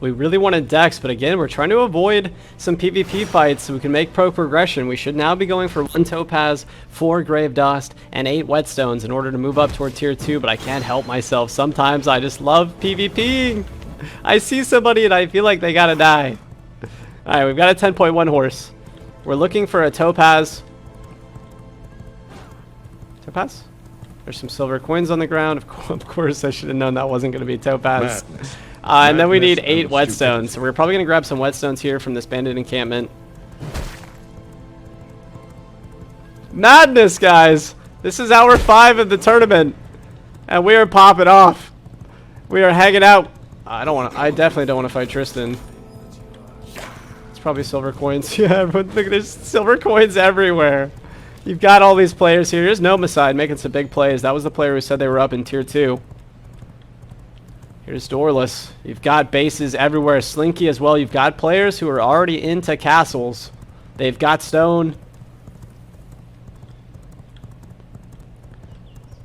We really wanted Dex, but again, we're trying to avoid some PvP fights so we can make pro progression. We should now be going for 1 Topaz, 4 Grave Dust, and 8 Whetstones in order to move up toward tier 2, but I can't help myself. Sometimes I just love PvPing. I see somebody and I feel like they gotta die. Alright, we've got a 10.1 horse. We're looking for a Topaz. Topaz? There's some silver coins on the ground. Of course, I should have known that wasn't going to be Topaz. Madness. And then we need Madness 8 and Whetstones. stupidity. So we're probably going to grab some Whetstones here from this bandit encampment. Madness, guys! This is hour 5 of the tournament. And we are popping off. We are hanging out. I definitely don't want to fight Tristan. It's probably silver coins. Yeah, everyone, look, there's silver coins everywhere. You've got all these players here. Here's Nomicide making some big plays. That was the player who said they were up in tier 2. Here's Doorless. You've got bases everywhere. Slinky as well. You've got players who are already into castles. They've got stone.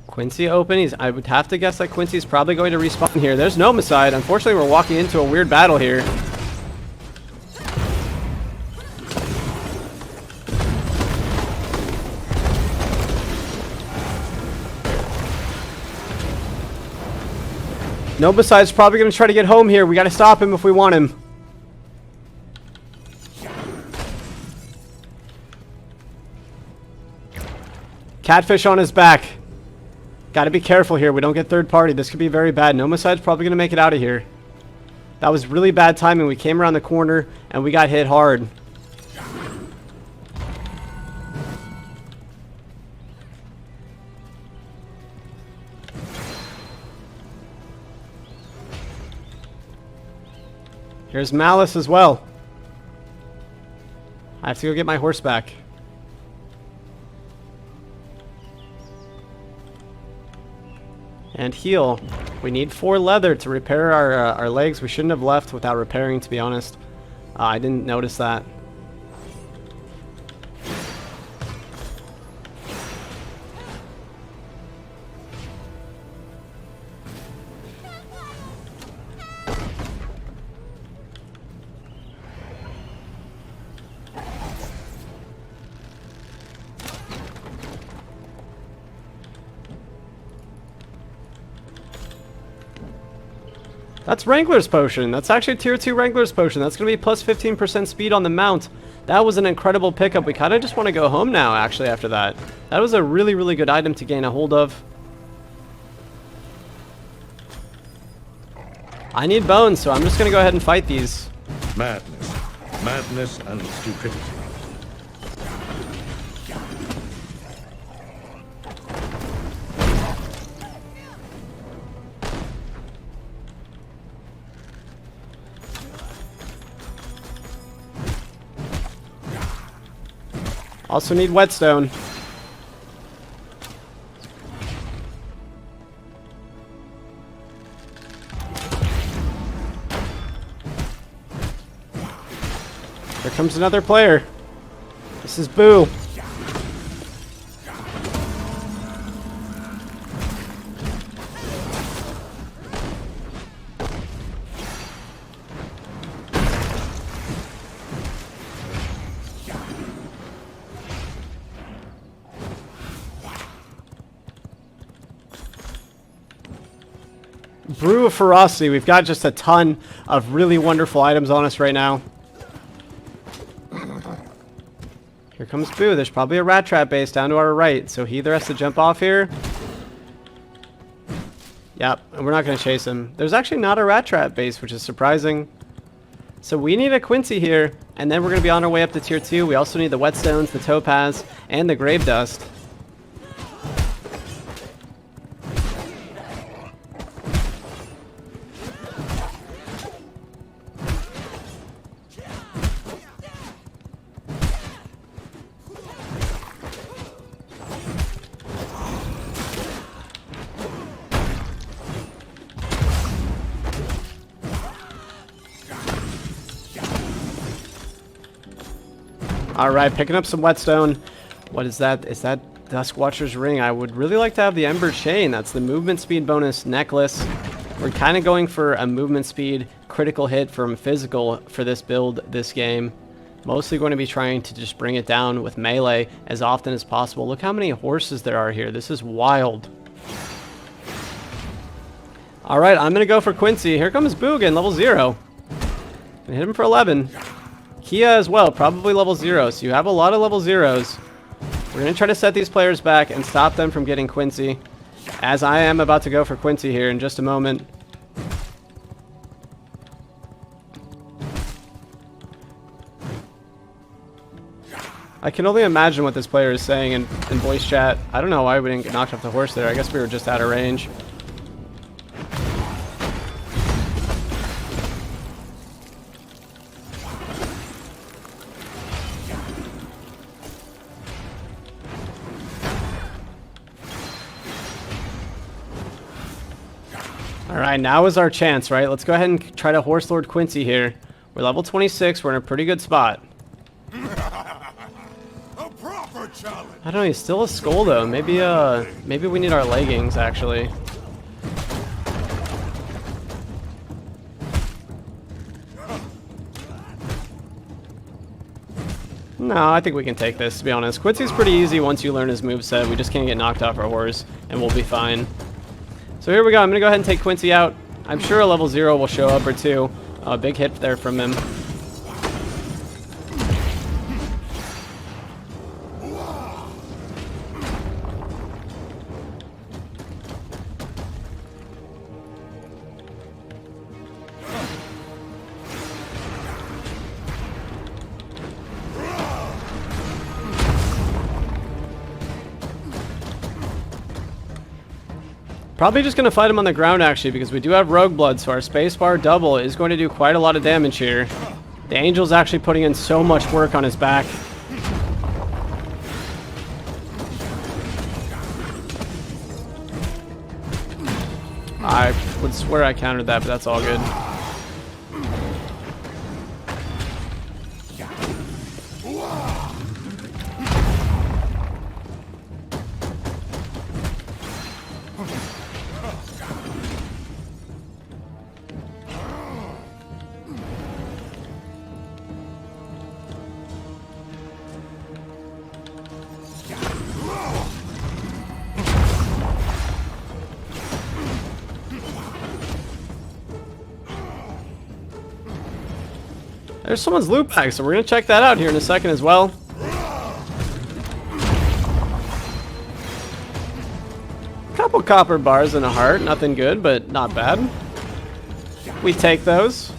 Quincy open. I would have to guess that Quincy's probably going to respawn here. There's Nomicide. Unfortunately, we're walking into a weird battle here. Nomicide's probably going to try to get home here. We got to stop him if we want him. Catfish on his back. Got to be careful here. We don't get third party. This could be very bad. Nomicide's probably going to make it out of here. That was really bad timing. We came around the corner and we got hit hard. Here's Malice as well. I have to go get my horse back. And heal. We need 4 leather to repair our legs. We shouldn't have left without repairing, to be honest. I didn't notice that. That's Wrangler's Potion. That's actually tier 2 Wrangler's Potion. That's going to be plus 15% speed on the mount. That was an incredible pickup. We kind of just want to go home now, actually, after that. That was a really, really good item to gain a hold of. I need bones, so I'm just going to go ahead and fight these. Madness. Madness and stupidity. Also need whetstone. Here comes another player. This is Boo. Brew of Ferocity. We've got just a ton of really wonderful items on us right now. Here comes Boo. There's probably a rat trap base down to our right, so he either has to jump off here. Yep, and we're not going to chase him. There's actually not a rat trap base, which is surprising. So we need a Quincy here, and then we're going to be on our way up to tier 2. We also need the whetstones, the topaz, and the grave dust. Alright, picking up some whetstone. What is that? Is that Duskwatcher's ring? I would really like to have the Ember chain. That's the movement speed bonus necklace. We're kind of going for a movement speed critical hit from physical for this build, this game. Mostly going to be trying to just bring it down with melee as often as possible. Look how many horses there are here. This is wild. Alright, I'm going to go for Quincy. Here comes Boogan, level 0. Hit him for 11. Kia as well, probably level 0, so you have a lot of level 0s. We're going to try to set these players back and stop them from getting Quincy, as I am about to go for Quincy here in just a moment. I can only imagine what this player is saying in voice chat. I don't know why we didn't get knocked off the horse there. I guess we were just out of range. Alright, now is our chance, right? Let's go ahead and try to Horse Lord Quincy here. We're level 26, we're in a pretty good spot. A proper challenge. I don't know, he's still a skull though. Maybe we need our leggings actually. No, I think we can take this, to be honest. Quincy's pretty easy once you learn his moveset. We just can't get knocked off our horse, and we'll be fine. So here we go. I'm going to go ahead and take Quincy out. I'm sure a level 0 will show up or two. A big hit there from him. Probably just going to fight him on the ground, actually, because we do have Rogue Blood, so our spacebar double is going to do quite a lot of damage here. The Angel's actually putting in so much work on his back. I would swear I countered that, but that's all good. There's someone's loot bag, so we're going to check that out here in a second as well. Couple copper bars and a heart. Nothing good, but not bad. We take those.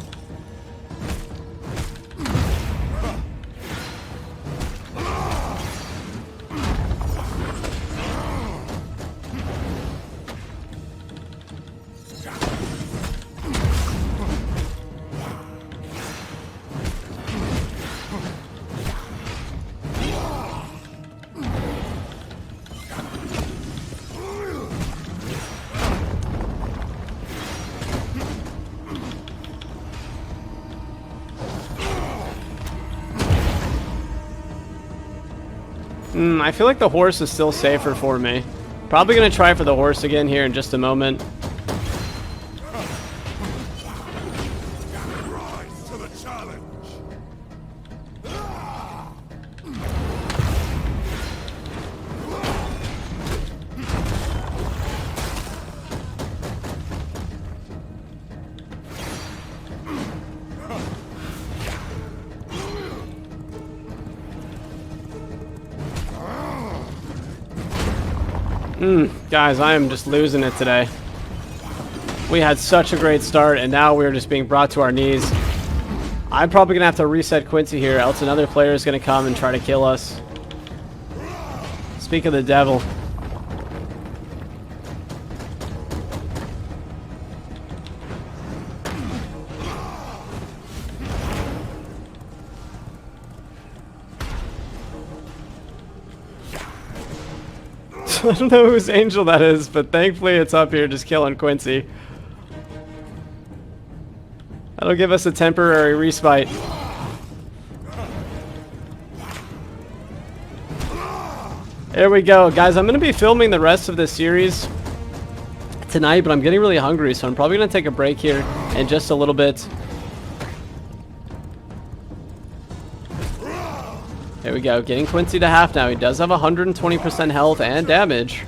I feel like the horse is still safer for me. Probably going to try for the horse again here in just a moment. Rise to the challenge. Guys, I am just losing it today. We had such a great start, and now we're just being brought to our knees. I'm probably going to have to reset Quincy here, else another player is going to come and try to kill us. Speak of the devil. I don't know whose angel that is, but thankfully it's up here just killing Quincy. That'll give us a temporary respite. There we go. Guys, I'm going to be filming the rest of this series tonight, but I'm getting really hungry, so I'm probably going to take a break here in just a little bit. There we go, getting Quincy to half now. He does have 120% health and damage.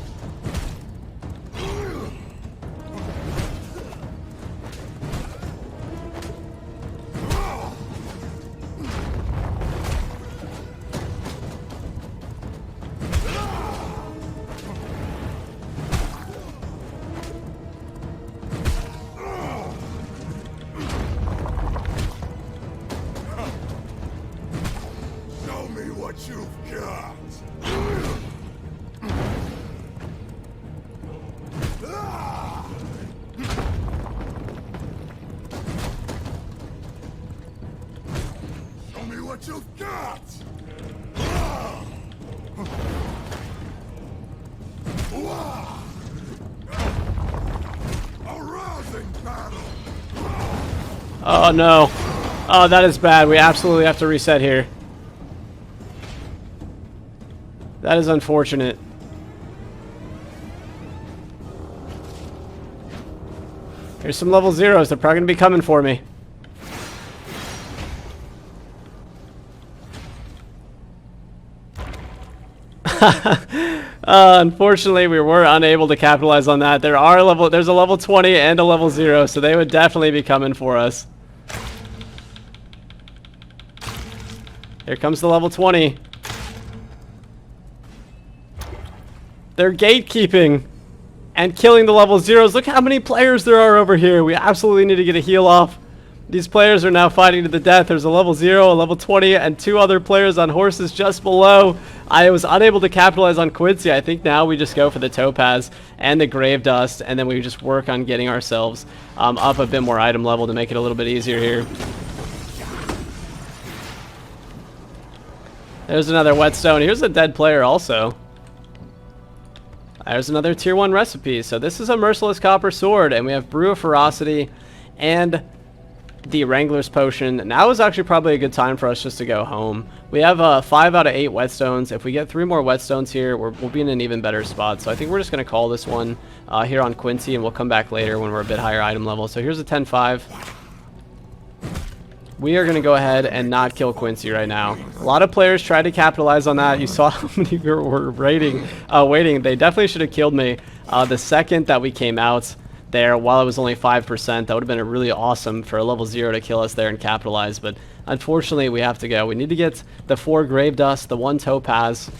You've got. Show me what you've got. A rousing battle. Oh no. Oh, that is bad. We absolutely have to reset here. That is unfortunate. Here's some level zeros. They're probably going to be coming for me. Unfortunately, we were unable to capitalize on that. There's a level 20 and a level 0, so they would definitely be coming for us. Here comes the level 20. They're gatekeeping and killing the level 0s. Look how many players there are over here. We absolutely need to get a heal off. These players are now fighting to the death. There's a level 0, a level 20, and 2 other players on horses just below. I was unable to capitalize on Quincy. I think now we just go for the topaz and the grave dust, and then we just work on getting ourselves up a bit more item level to make it a little bit easier here. There's another whetstone. Here's a dead player also. There's another tier 1 recipe. So this is a Merciless copper sword, and we have Brew of Ferocity and the Wrangler's Potion. Now is actually probably a good time for us just to go home. We have 5 out of 8 whetstones. If we get 3 more whetstones here, we'll be in an even better spot. So I think we're just going to call this one here on Quincy, and we'll come back later when we're a bit higher item level. So here's a 10-5. We are going to go ahead and not kill Quincy right now. A lot of players tried to capitalize on that. You saw how many were waiting. They definitely should have killed me the second that we came out there while it was only 5%. That would have been a really awesome for a level 0 to kill us there and capitalize. But unfortunately, we have to go. We need to get the 4 grave dust, the 1 topaz,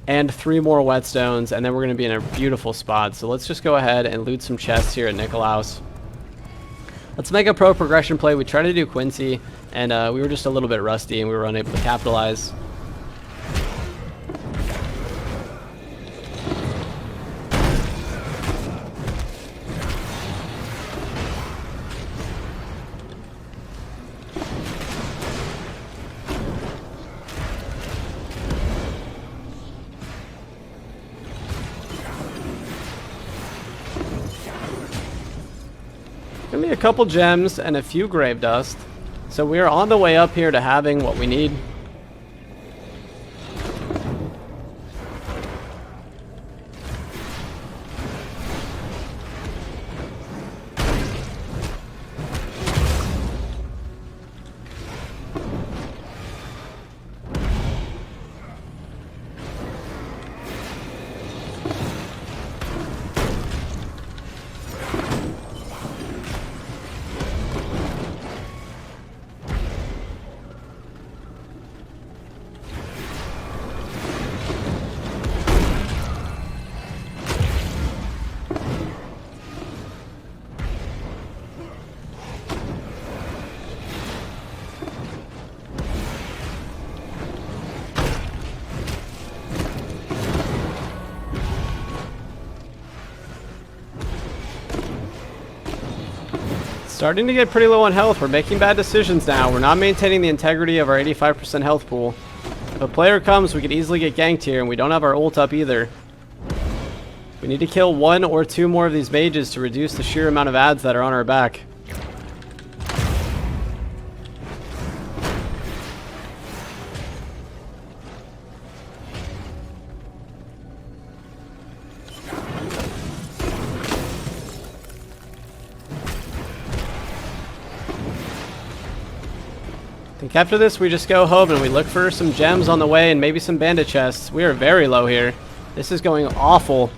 and 3 more whetstones, and then we're going to be in a beautiful spot. So let's just go ahead and loot some chests here at Nikolaus. Let's make a pro progression play. We tried to do Quincy, and we were just a little bit rusty, and we were unable to capitalize. Give me a couple gems and a few grave dust. So we are on the way up here to having what we need. Starting to get pretty low on health. We're making bad decisions now. We're not maintaining the integrity of our 85% health pool. If a player comes, we could easily get ganked here, and we don't have our ult up either. We need to kill 1 or 2 more of these mages to reduce the sheer amount of ads that are on our back. I think after this we just go home and we look for some gems on the way and maybe some bandit chests. We are very low here. This is going awful.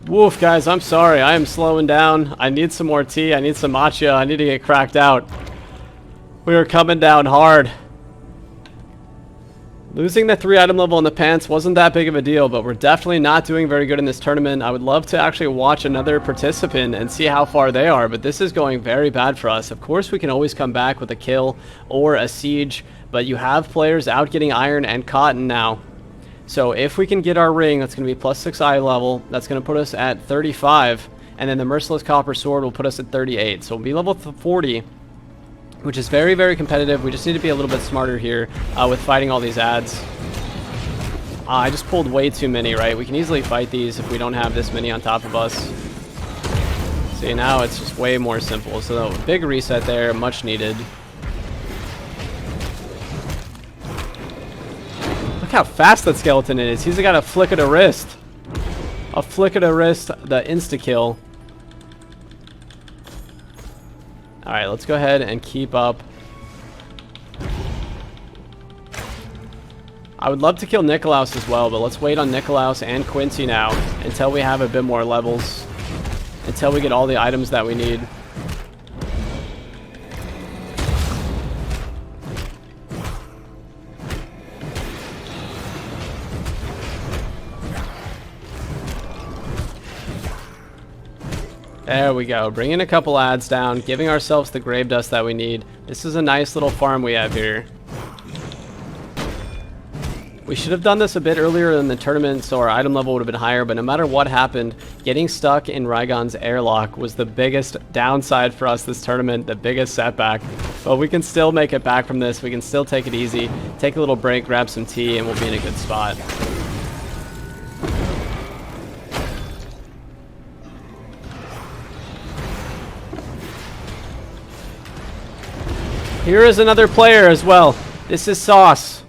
Woof, guys, I'm sorry. I am slowing down. I need some more tea. I need some matcha. I need to get cracked out. We are coming down hard. Losing the 3 item level in the pants wasn't that big of a deal, but we're definitely not doing very good in this tournament. I would love to actually watch another participant and see how far they are, but this is going very bad for us. Of course, we can always come back with a kill or a siege, but you have players out getting iron and cotton now. So if we can get our ring, that's going to be plus 6 eye level. That's going to put us at 35, and then the Merciless Copper Sword will put us at 38. So we'll be level 40. Which is very, very competitive. We just need to be a little bit smarter here with fighting all these ads. I just pulled way too many, right? We can easily fight these if we don't have this many on top of us. See, now it's just way more simple. So big reset there, much needed. Look how fast that skeleton is. He's got a flick of the wrist. A flick of the wrist, the insta-kill. Alright, let's go ahead and keep up. I would love to kill Nikolaus as well, but let's wait on Nikolaus and Quincy now until we have a bit more levels. Until we get all the items that we need. There we go, bringing a couple ads down, giving ourselves the grave dust that we need. This is a nice little farm we have here. We should have done this a bit earlier in the tournament so our item level would have been higher, but no matter what happened, getting stuck in Rygon's airlock was the biggest downside for us this tournament, the biggest setback. But we can still make it back from this, we can still take it easy, take a little break, grab some tea, and we'll be in a good spot. Here is another player as well. This is Sauce.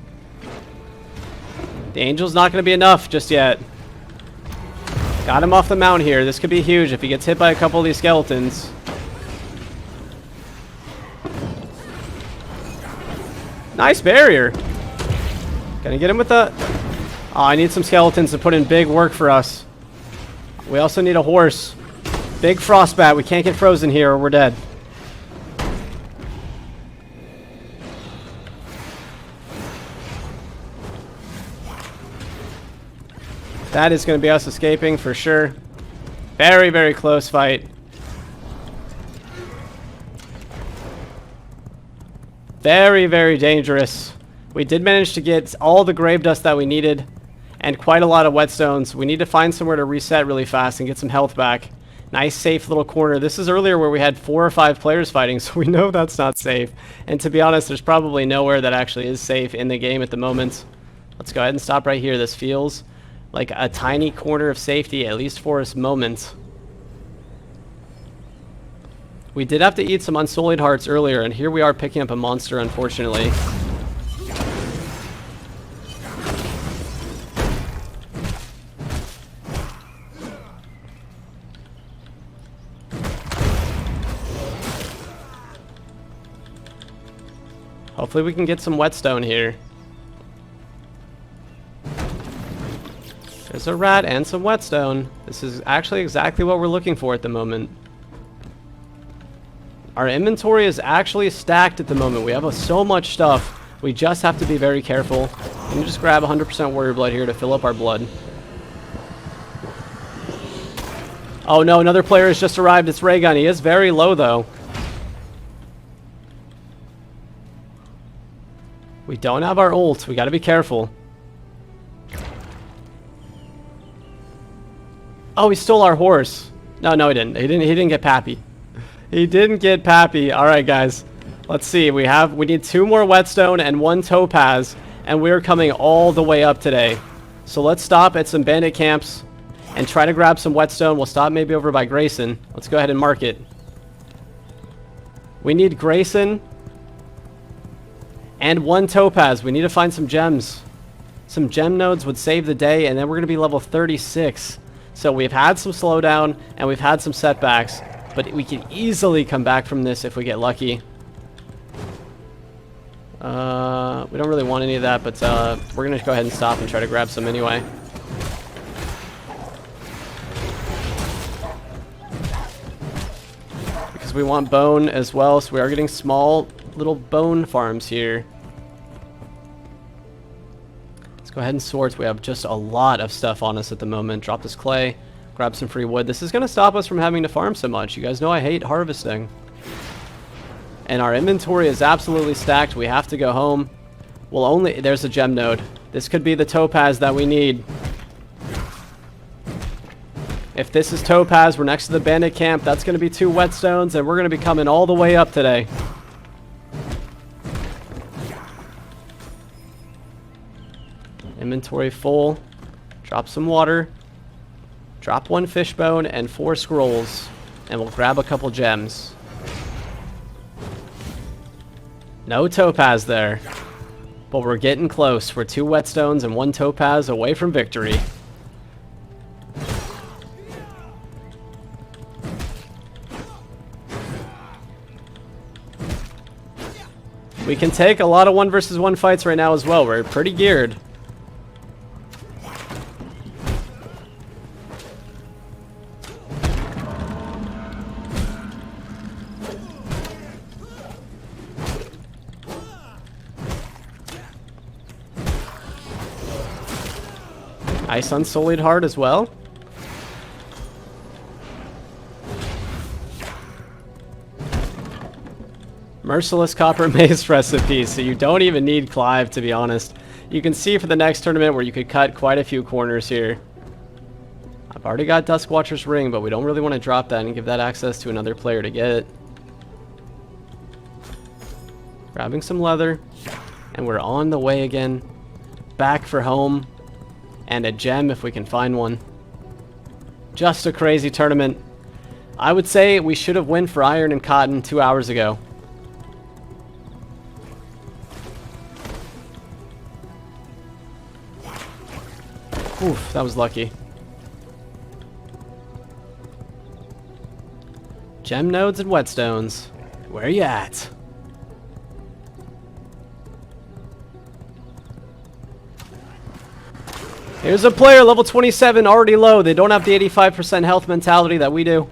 The Angel's not going to be enough just yet. Got him off the mount here. This could be huge if he gets hit by a couple of these skeletons. Nice barrier. Gonna get him with the... Oh, I need some skeletons to put in big work for us. We also need a horse. Big frostbat. We can't get frozen here or we're dead. That is going to be us escaping for sure. Very, very close fight. Very, very dangerous. We did manage to get all the grave dust that we needed and quite a lot of whetstones. We need to find somewhere to reset really fast and get some health back. Nice, safe little corner. This is earlier where we had 4 or 5 players fighting, so we know that's not safe. And to be honest, there's probably nowhere that actually is safe in the game at the moment. Let's go ahead and stop right here. This feels like a tiny corner of safety, at least for this moment. We did have to eat some unsullied hearts earlier, and here we are picking up a monster, unfortunately. Hopefully we can get some whetstone here. There's a rat and some whetstone. This is actually exactly what we're looking for at the moment. Our inventory is actually stacked at the moment. We have so much stuff. We just have to be very careful. Let me just grab 100% warrior blood here to fill up our blood. Oh no, another player has just arrived. It's Raygun. He is very low though. We don't have our ult. We got to be careful. Oh, he stole our horse. No, he didn't. He didn't get Pappy. He didn't get Pappy. All right, guys. Let's see. We need 2 more whetstone and 1 topaz, and we're coming all the way up today. So let's stop at some bandit camps and try to grab some whetstone. We'll stop maybe over by Grayson. Let's go ahead and mark it. We need Grayson and 1 topaz. We need to find some gems. Some gem nodes would save the day, and then we're going to be level 36. So we've had some slowdown, and we've had some setbacks, but we can easily come back from this if we get lucky. We don't really want any of that, but we're going to go ahead and stop and try to grab some anyway. Because we want bone as well, so we are getting small little bone farms here. Let's go ahead and sort. We have just a lot of stuff on us at the moment. Drop this clay, grab some free wood. This is going to stop us from having to farm so much. You guys know I hate harvesting. And our inventory is absolutely stacked. We have to go home. There's a gem node. This could be the topaz that we need. If this is topaz, we're next to the bandit camp. That's going to be 2 whetstones, and we're going to be coming all the way up today. Inventory full. Drop some water. Drop 1 fishbone and 4 scrolls. And we'll grab a couple gems. No topaz there. But we're getting close. We're 2 whetstones and 1 topaz away from victory. We can take a lot of 1 versus 1 fights right now as well. We're pretty geared. Nice unsullied heart as well. Merciless copper mace recipe, so you don't even need Clive, to be honest. You can see for the next tournament where you could cut quite a few corners here. I've already got Duskwatcher's ring, but we don't really want to drop that and give that access to another player to get it. Grabbing some leather, and we're on the way again. Back for home, and a gem if we can find one. Just a crazy tournament. I would say we should have went for iron and cotton 2 hours ago. Oof, that was lucky. Gem nodes and whetstones. Where are you at? Here's a player, level 27, already low. They don't have the 85% health mentality that we do.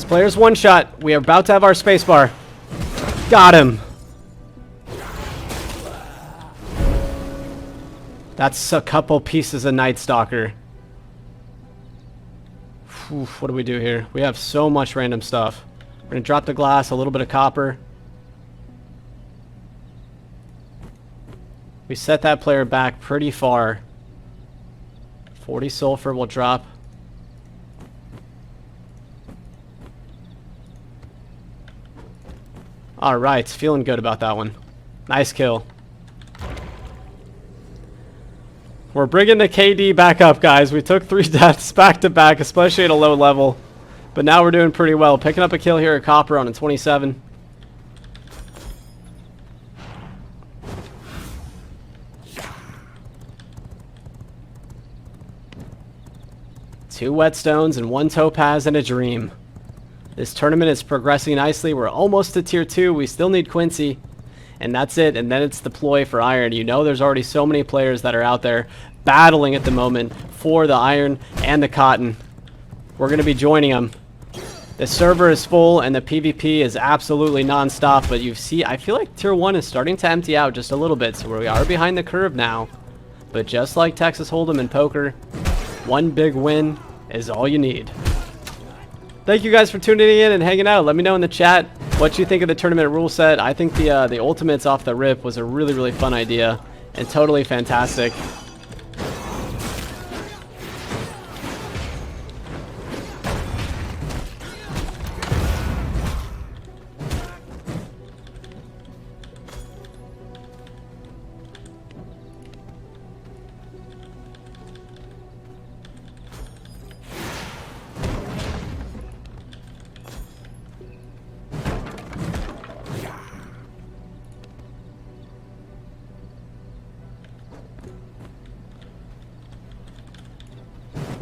This player's one shot. We are about to have our spacebar. Got him. That's a couple pieces of Night Stalker. What do we do here? We have so much random stuff. We're going to drop the glass, a little bit of copper. We set that player back pretty far. 40 sulfur will drop. Alright, feeling good about that one. Nice kill. We're bringing the KD back up, guys. We took 3 deaths back to back, especially at a low level. But now we're doing pretty well. Picking up a kill here at Copper on a 27. Two whetstones and 1 topaz and a dream. This tournament is progressing nicely. We're almost to tier 2. We still need Quincy. And that's it. And then it's the ploy for iron. You know there's already so many players that are out there battling at the moment for the iron and the cotton. We're going to be joining them. The server is full and the PvP is absolutely non-stop. But you see, I feel like tier 1 is starting to empty out just a little bit. So we are behind the curve now. But just like Texas Hold'em and poker, one big win is all you need. Thank you guys for tuning in and hanging out. Let me know in the chat what you think of the tournament rule set. I think the ultimates off the rip was a really, really fun idea and totally fantastic.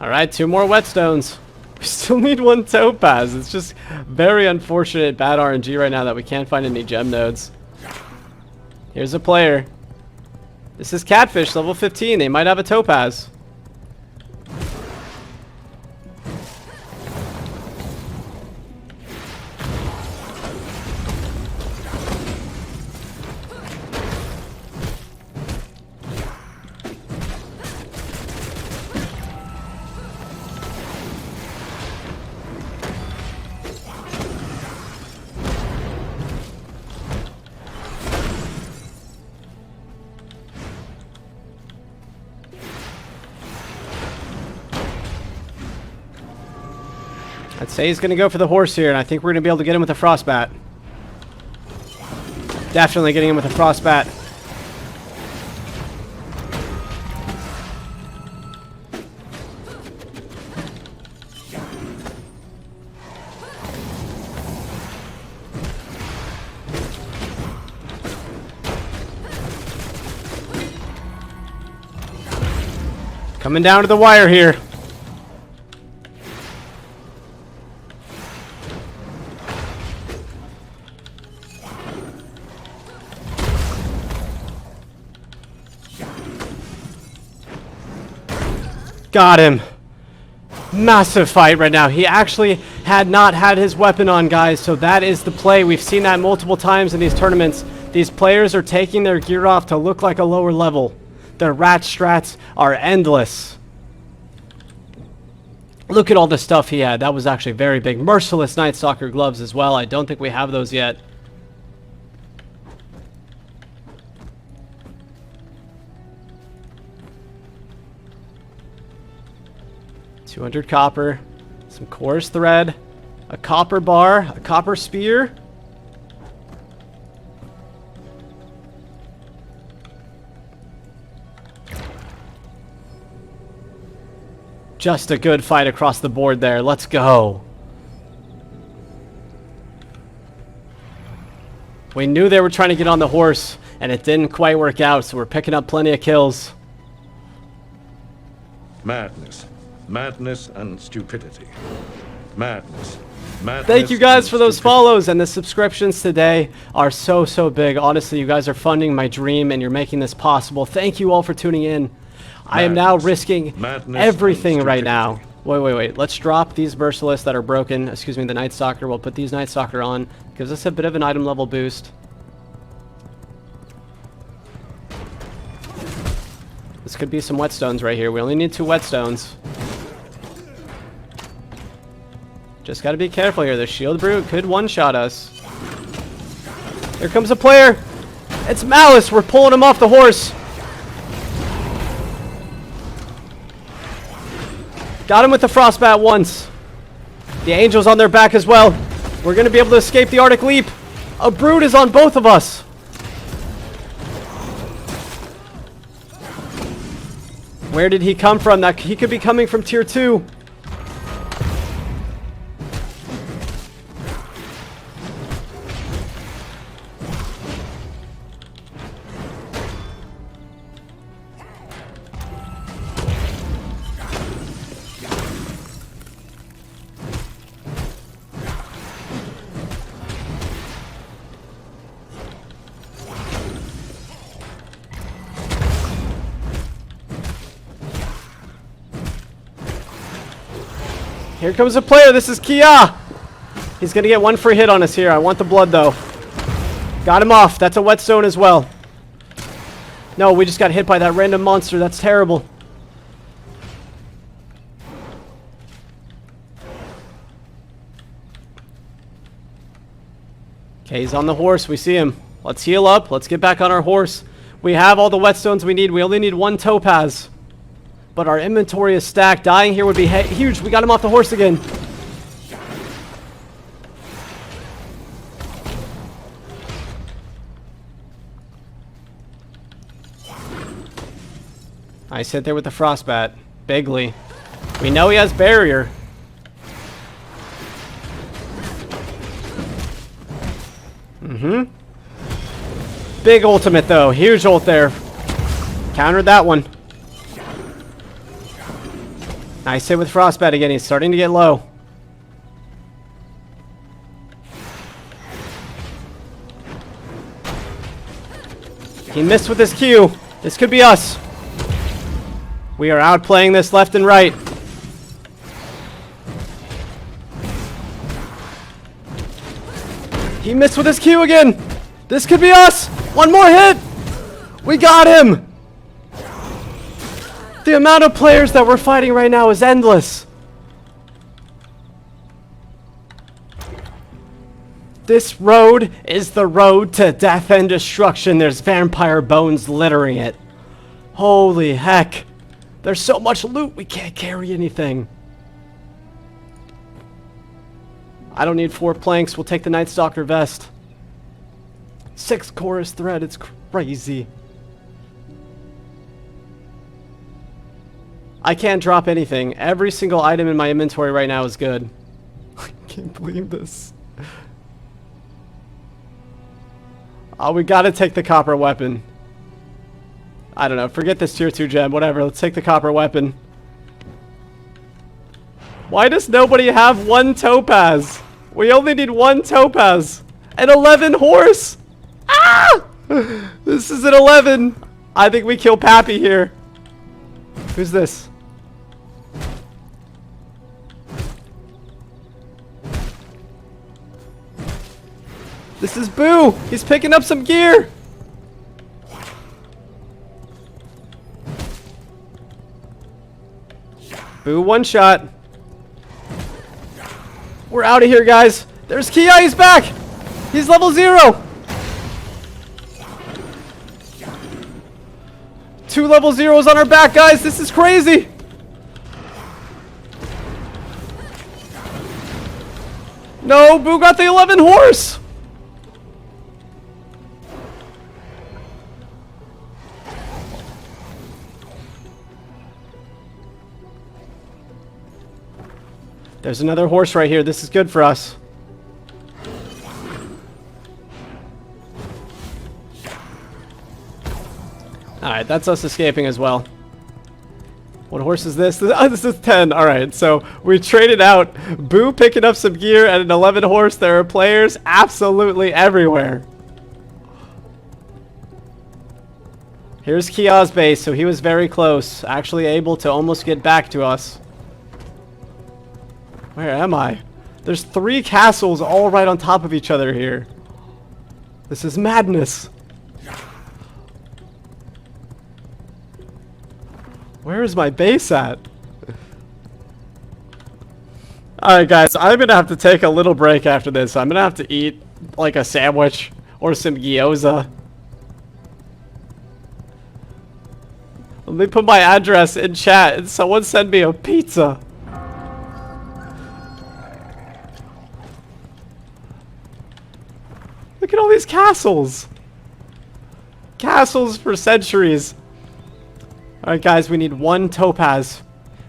Alright, 2 more whetstones. We still need 1 topaz. It's just very unfortunate bad RNG right now that we can't find any gem nodes. Here's a player. This is Catfish, level 15. They might have a topaz. I'd say he's going to go for the horse here, and I think we're going to be able to get him with a frostbat. Definitely getting him with a frostbat. Coming down to the wire here. Got him. Massive fight right now. He actually had not had his weapon on, guys, so that is the play. We've seen that multiple times in these tournaments. These players are taking their gear off to look like a lower level. Their rat strats are endless. Look at all the stuff he had. That was actually very big. Merciless Night Stalker gloves as well. I don't think we have those yet. $200 copper, some coarse thread, a copper bar, a copper spear. Just a good fight across the board there. Let's go. We knew they were trying to get on the horse, and it didn't quite work out, so we're picking up plenty of kills. Madness. Madness and stupidity. Madness. Madness. Thank you guys for those stupidity. follows, and the subscriptions today are so big. Honestly, you guys are funding my dream and you're making this possible. Thank you all for tuning in. I am now risking everything right now. Wait. Let's drop these Merciless that are broken. Excuse me, the Night Stalker. We'll put these Night Stalker on. Gives us a bit of an item level boost. This could be some whetstones right here. We only need 2 whetstones. Just gotta be careful here. The Shield Brute could one-shot us. Here comes a player. It's Malice. We're pulling him off the horse. Got him with the Frostbat once. The Angel's on their back as well. We're going to be able to escape the Arctic Leap. A Brute is on both of us. Where did he come from? That he could be coming from tier 2. Here comes a player. This is Kia. He's going to get 1 free hit on us here. I want the blood, though. Got him off. That's a whetstone as well. No, we just got hit by that random monster. That's terrible. Okay, he's on the horse. We see him. Let's heal up. Let's get back on our horse. We have all the whetstones we need. We only need 1 topaz. But our inventory is stacked. Dying here would be huge. We got him off the horse again. Nice hit there with the Frostbat. Bigly. We know he has barrier. Big ultimate though. Huge ult there. Countered that one. Nice hit with Frostbat again. He's starting to get low. He missed with his Q. This could be us. We are outplaying this left and right. He missed with his Q again. This could be us. 1 more hit. We got him. The amount of players that we're fighting right now is endless. This road is the road to death and destruction. There's vampire bones littering it. Holy heck. There's so much loot, we can't carry anything. I don't need 4 planks. We'll take the Night Stalker vest. 6 chorus thread. It's crazy. I can't drop anything. Every single item in my inventory right now is good. I can't believe this. Oh, we gotta take the copper weapon. I don't know. Forget this tier 2 gem. Whatever. Let's take the copper weapon. Why does nobody have 1 topaz? We only need 1 topaz. An 11 horse. Ah! This is an 11. I think we kill Pappy here. Who's this? This is Boo! He's picking up some gear! Boo, 1 shot. We're out of here, guys. There's Kia, he's back! He's level 0! 2 level 0s on our back, guys! This is crazy! No, Boo got the 11 horse! There's another horse right here. This is good for us. Alright, that's us escaping as well. What horse is this? This is 10. Alright, so we traded out Boo picking up some gear and an 11 horse. There are players absolutely everywhere. Here's Kia's base, so he was very close. Actually able to almost get back to us. Where am I? There's 3 castles all right on top of each other here. This is madness. Where is my base at? Alright guys, I'm gonna have to take a little break after this. I'm gonna have to eat like a sandwich or some gyoza. Let me put my address in chat and someone send me a pizza. Look at all these castles. Castles for centuries. Alright guys, we need 1 topaz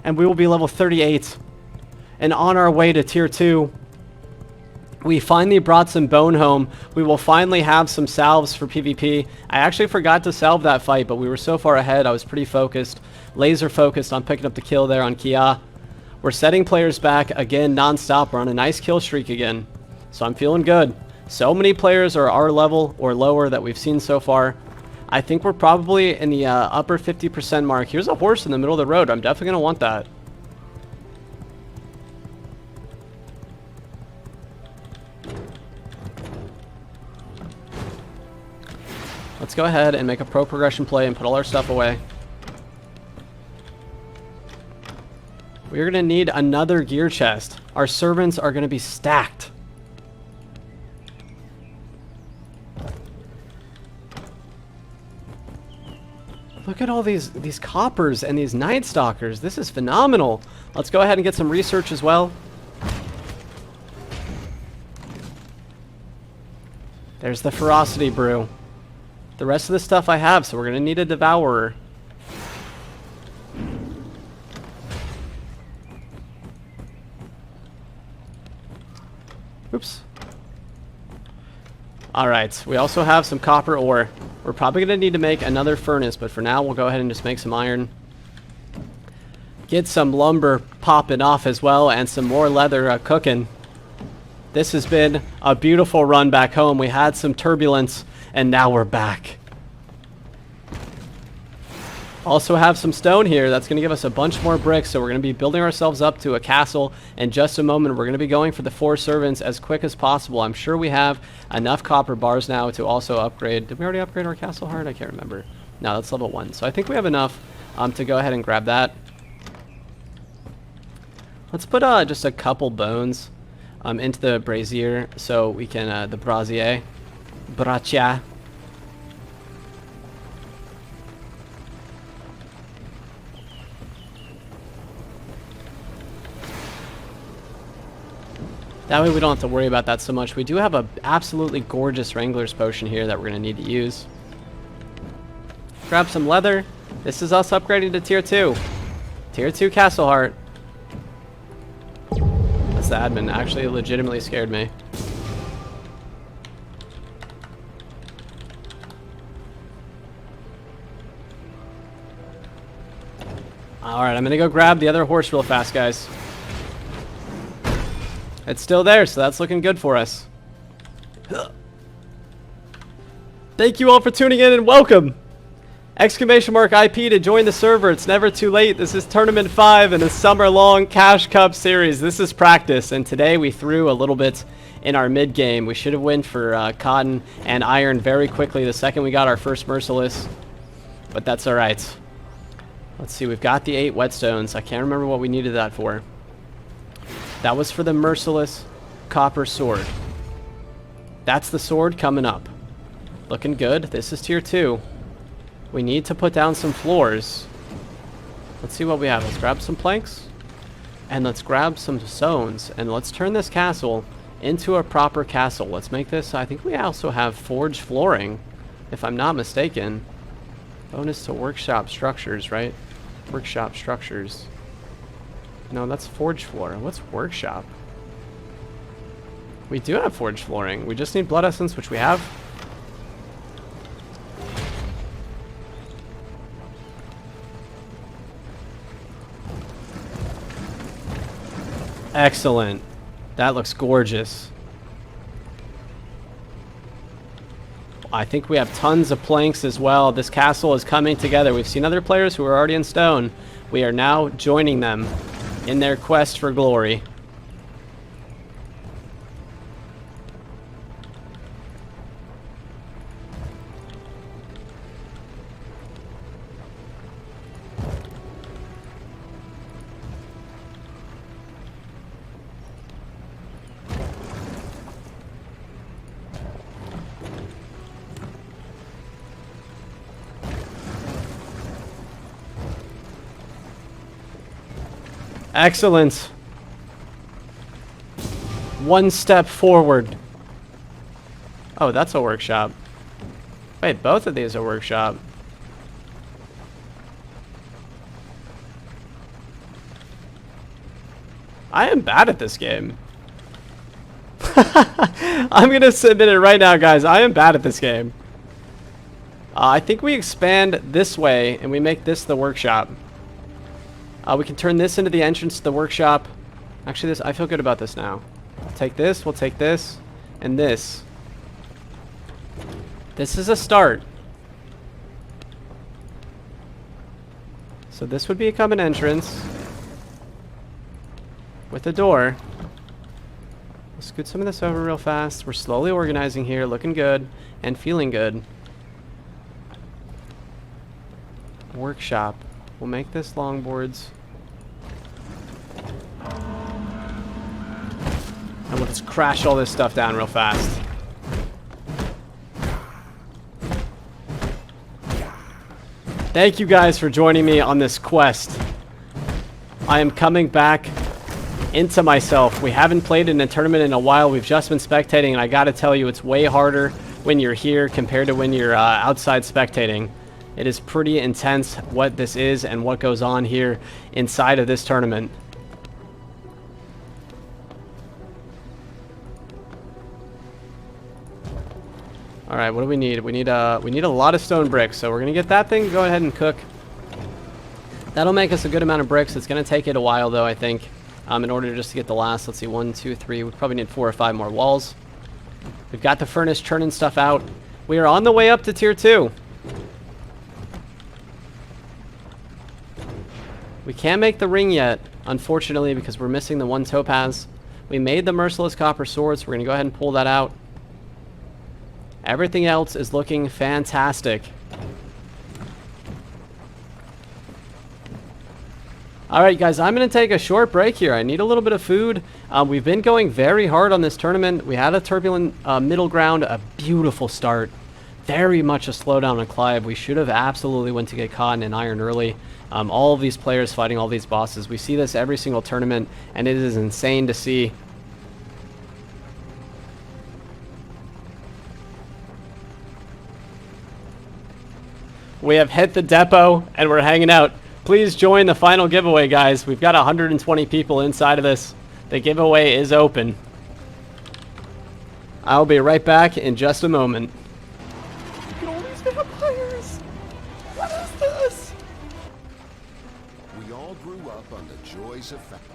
and we will be level 38 and on our way to tier 2. We finally brought some bone home. We will finally have some salves for PvP. I actually forgot to salve that fight, but we were so far ahead. I was pretty focused, laser focused on picking up the kill there on Kia. We're setting players back again non-stop. We're on a nice kill streak again. So I'm feeling good. So many players are our level or lower that we've seen so far. I think we're probably in the upper 50% mark. Here's a horse in the middle of the road. I'm definitely going to want that. Let's go ahead and make a pro progression play and put all our stuff away. We're going to need another gear chest. Our servants are going to be stacked. Look at all these coppers and these night stalkers. This is phenomenal. Let's go ahead and get some research as well. There's the ferocity brew. The rest of the stuff I have, so we're going to need a devourer. Oops. Alright, we also have some copper ore. We're probably going to need to make another furnace, but for now we'll go ahead and just make some iron. Get some lumber popping off as well, and some more leather cooking. This has been a beautiful run back home. We had some turbulence, and now we're back. Also have some stone here. That's going to give us a bunch more bricks, so we're going to be building ourselves up to a castle in just a moment. We're going to be going for the 4 servants as quick as possible. I'm sure we have enough copper bars now to also upgrade. Did we already upgrade our castle heart? I can't remember. No, that's level 1. So I think we have enough to go ahead and grab that. Let's put just a couple bones into the brazier so we can, the brazier. Braccia. That way we don't have to worry about that so much. We do have an absolutely gorgeous Wrangler's Potion here that we're going to need to use. Grab some leather. This is us upgrading to tier 2. Tier 2 Castle Heart. That's the admin. Actually legitimately scared me. Alright, I'm going to go grab the other horse real fast, guys. It's still there, so that's looking good for us. Thank you all for tuning in and welcome! Exclamation mark IP to join the server. It's never too late. This is Tournament 5 in the Summerlong Cash Cup Series. This is practice, and today we threw a little bit in our mid-game. We should have went for cotton and iron very quickly the second we got our first Merciless. But that's alright. Let's see, we've got the 8 whetstones. I can't remember what we needed that for. That was for the Merciless copper sword. That's the sword coming up. Looking good. This is tier 2. We need to put down some floors. Let's see what we have. Let's grab some planks. And let's grab some stones. And let's turn this castle into a proper castle. Let's make this... I think we also have forged flooring, if I'm not mistaken. Bonus to workshop structures, right? Workshop structures. No, that's forged floor. What's workshop? We do have forged flooring. We just need blood essence, which we have. Excellent. That looks gorgeous. I think we have tons of planks as well. This castle is coming together. We've seen other players who are already in stone. We are now joining them in their quest for glory. Excellent. One step forward. Oh, that's a workshop. Wait, both of these are workshop. I am bad at this game. I'm going to submit it right now, guys. I am bad at this game. I think we expand this way and we make this the workshop. We can turn this into the entrance to the workshop. Actually, I feel good about this now. We'll take this, and this. This is a start. So this would become an entrance with a door. We'll scoot some of this over real fast. We're slowly organizing here, looking good and feeling good. Workshop. We'll make this longboards. And we'll just crash all this stuff down real fast. Thank you guys for joining me on this quest. I am coming back into myself. We haven't played in a tournament in a while. We've just been spectating, and I gotta tell you, it's way harder when you're here compared to when you're outside spectating. It is pretty intense what this is and what goes on here inside of this tournament. All right, what do we need? We need a lot of stone bricks, so we're gonna get that thing. Go ahead and cook. That'll make us a good amount of bricks. It's gonna take it a while, though. I think, in order just to get the last. Let's see, 1, 2, 3. We probably need 4 or 5 more walls. We've got the furnace churning stuff out. We are on the way up to tier 2. We can't make the ring yet, unfortunately, because we're missing the 1 topaz. We made the Merciless copper sword, so we're gonna go ahead and pull that out. Everything else is looking fantastic. Alright guys, I'm going to take a short break here. I need a little bit of food. We've been going very hard on this tournament. We had a turbulent middle ground, a beautiful start. Very much a slowdown on Clive. We should have absolutely went to get caught in an iron early. All of these players fighting all these bosses. We see this every single tournament, and it is insane to see. We have hit the depot, and we're hanging out. Please join the final giveaway, guys. We've got 120 people inside of this. The giveaway is open. I'll be right back in just a moment. Look at all these vampires. What is this? We all grew up on the joys of family.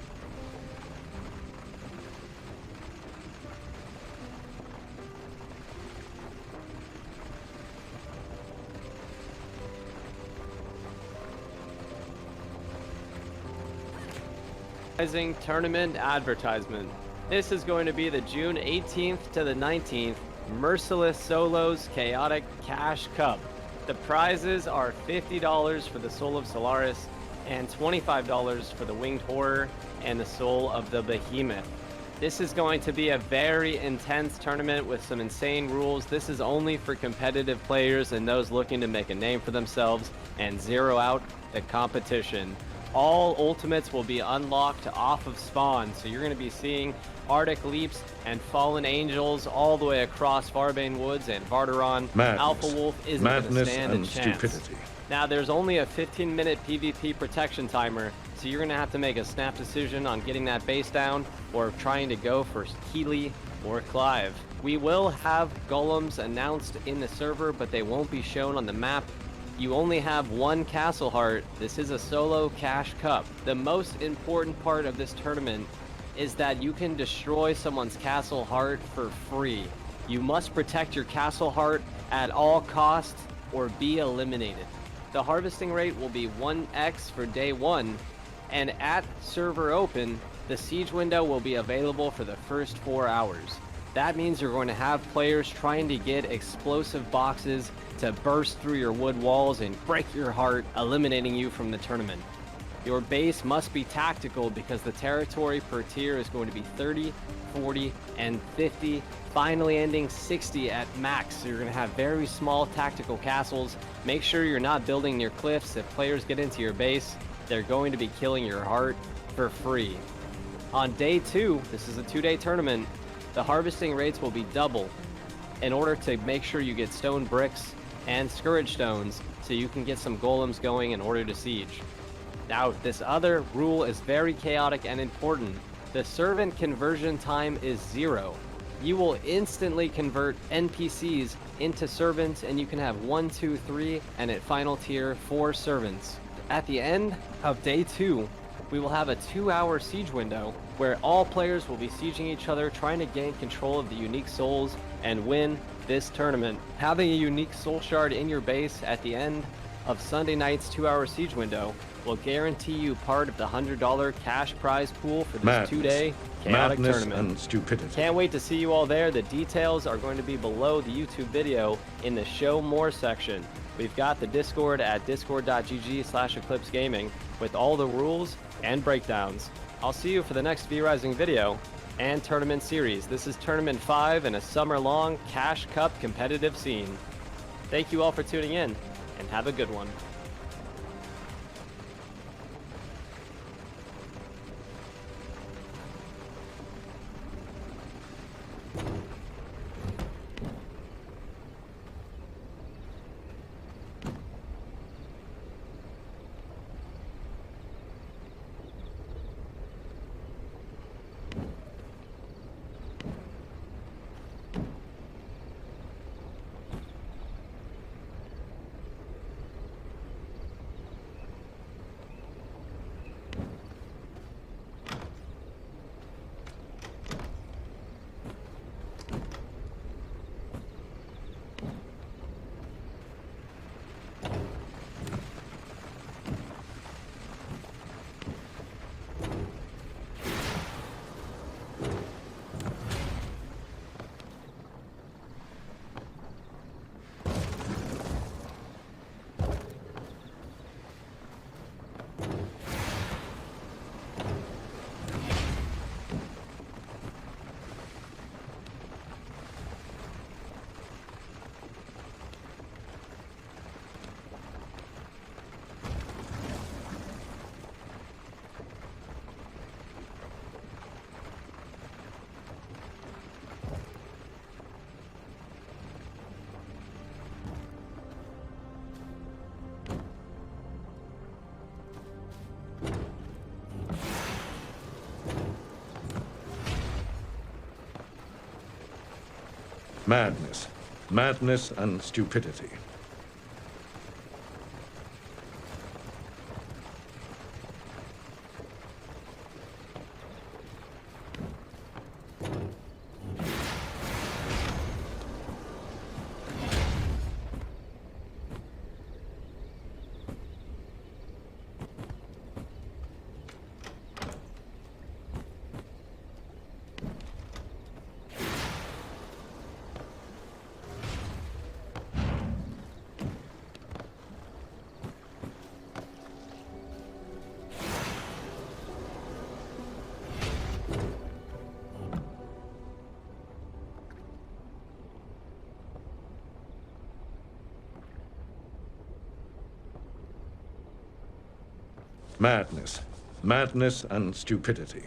Tournament advertisement. This is going to be the June 18th to the 19th Merciless Solos Chaotic Cash Cup. The prizes are $50 for the Soul of Solaris and $25 for the Winged Horror and the Soul of the Behemoth. This is going to be a very intense tournament with some insane rules. This is only for competitive players and those looking to make a name for themselves and zero out the competition. All ultimates will be unlocked off of spawn, so you're going to be seeing Arctic Leaps and Fallen Angels all the way across Farbane Woods and Varderon. Madness. Alpha Wolf isn't going to stand a and chance. stupidity. Now, there's only a 15-minute PvP protection timer, so you're going to have to make a snap decision on getting that base down or trying to go for Keely or Clive. We will have golems announced in the server, but they won't be shown on the map. You only have 1 castle heart. This is a solo cash cup. The most important part of this tournament is that you can destroy someone's castle heart for free. You must protect your castle heart at all costs or be eliminated. The harvesting rate will be 1x for day 1, and at server open, the siege window will be available for the first 4 hours. That means you're going to have players trying to get explosive boxes to burst through your wood walls and break your heart, eliminating you from the tournament. Your base must be tactical because the territory per tier is going to be 30, 40, and 50, finally ending 60 at max. So you're going to have very small tactical castles. Make sure you're not building near cliffs. If players get into your base, they're going to be killing your heart. for free. On day 2, this is a 2-day tournament, the harvesting rates will be double in order to make sure you get stone bricks and scourge stones so you can get some golems going in order to siege. Now, this other rule is very chaotic and important. The servant conversion time is 0. You will instantly convert NPCs into servants, and you can have 1, 2, 3, and at final tier, 4 servants. At the end of day 2, we will have a 2-hour siege window where all players will be sieging each other, trying to gain control of the unique souls and win this tournament. Having a unique soul shard in your base at the end of Sunday night's 2-hour siege window will guarantee you part of the $100 cash prize pool for this 2-day chaotic tournament. And stupidity. Can't wait to see you all there. The details are going to be below the YouTube video in the Show More section. We've got the Discord at discord.gg/eclipsegaming with all the rules and breakdowns. I'll see you for the next V-Rising video and tournament series. This is Tournament 5 in a summer-long Cash Cup competitive scene. Thank you all for tuning in, and have a good one. Madness. Madness and stupidity. Madness. Madness and stupidity.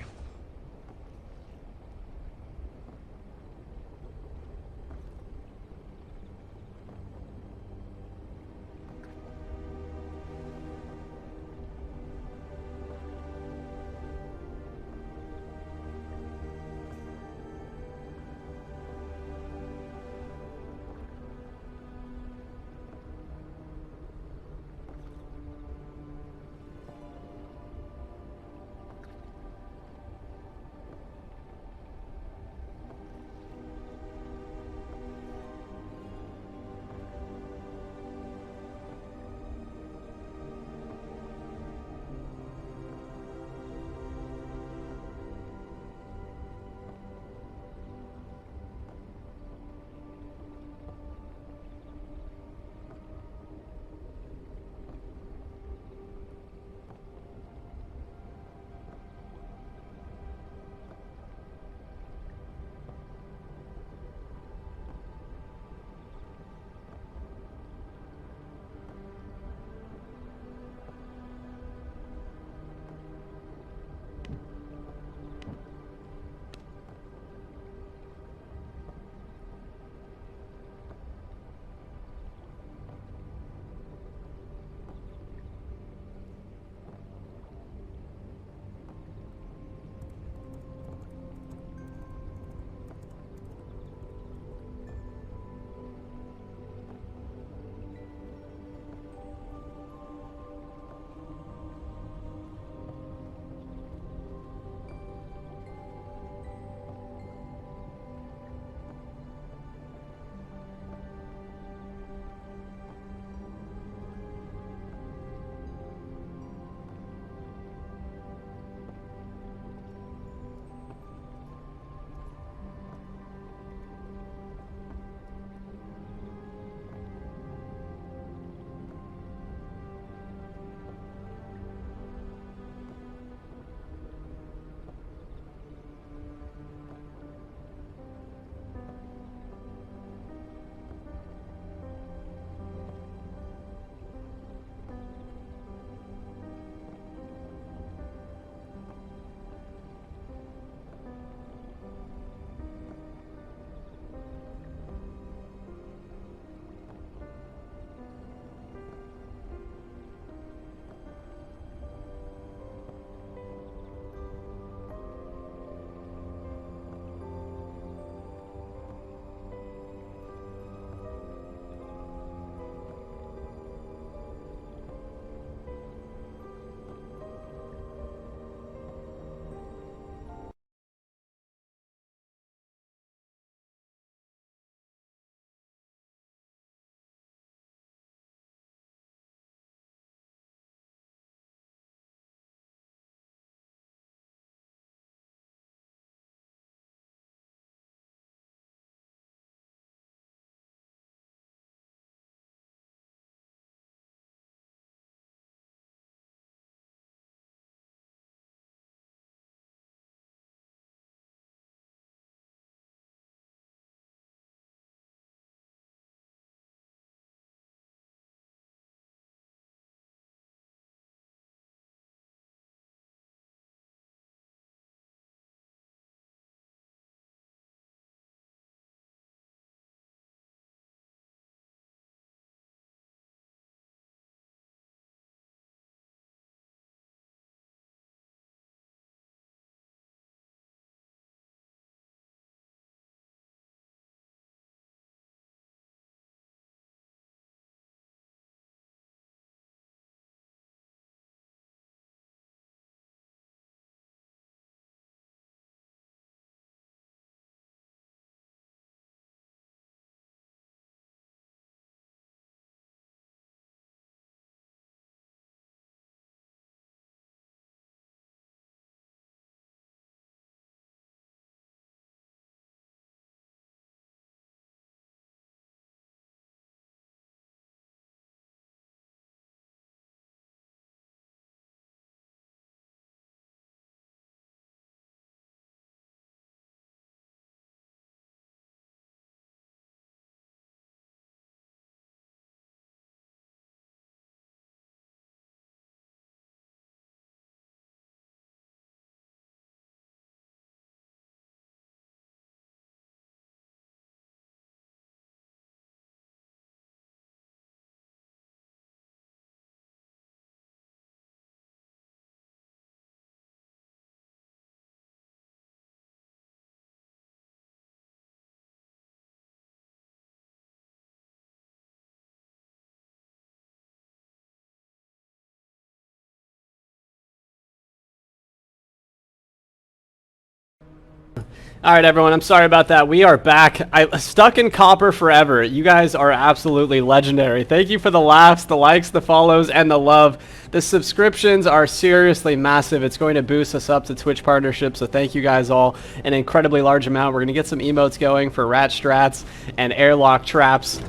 All right, everyone, I'm sorry about that. We are back. I stuck in copper forever. You guys are absolutely legendary. Thank you for the laughs, the likes, the follows, and the love. The subscriptions are seriously massive. It's going to boost us up to Twitch partnerships, so thank you guys all. An incredibly large amount. We're going to get some emotes going for rat strats and airlock traps.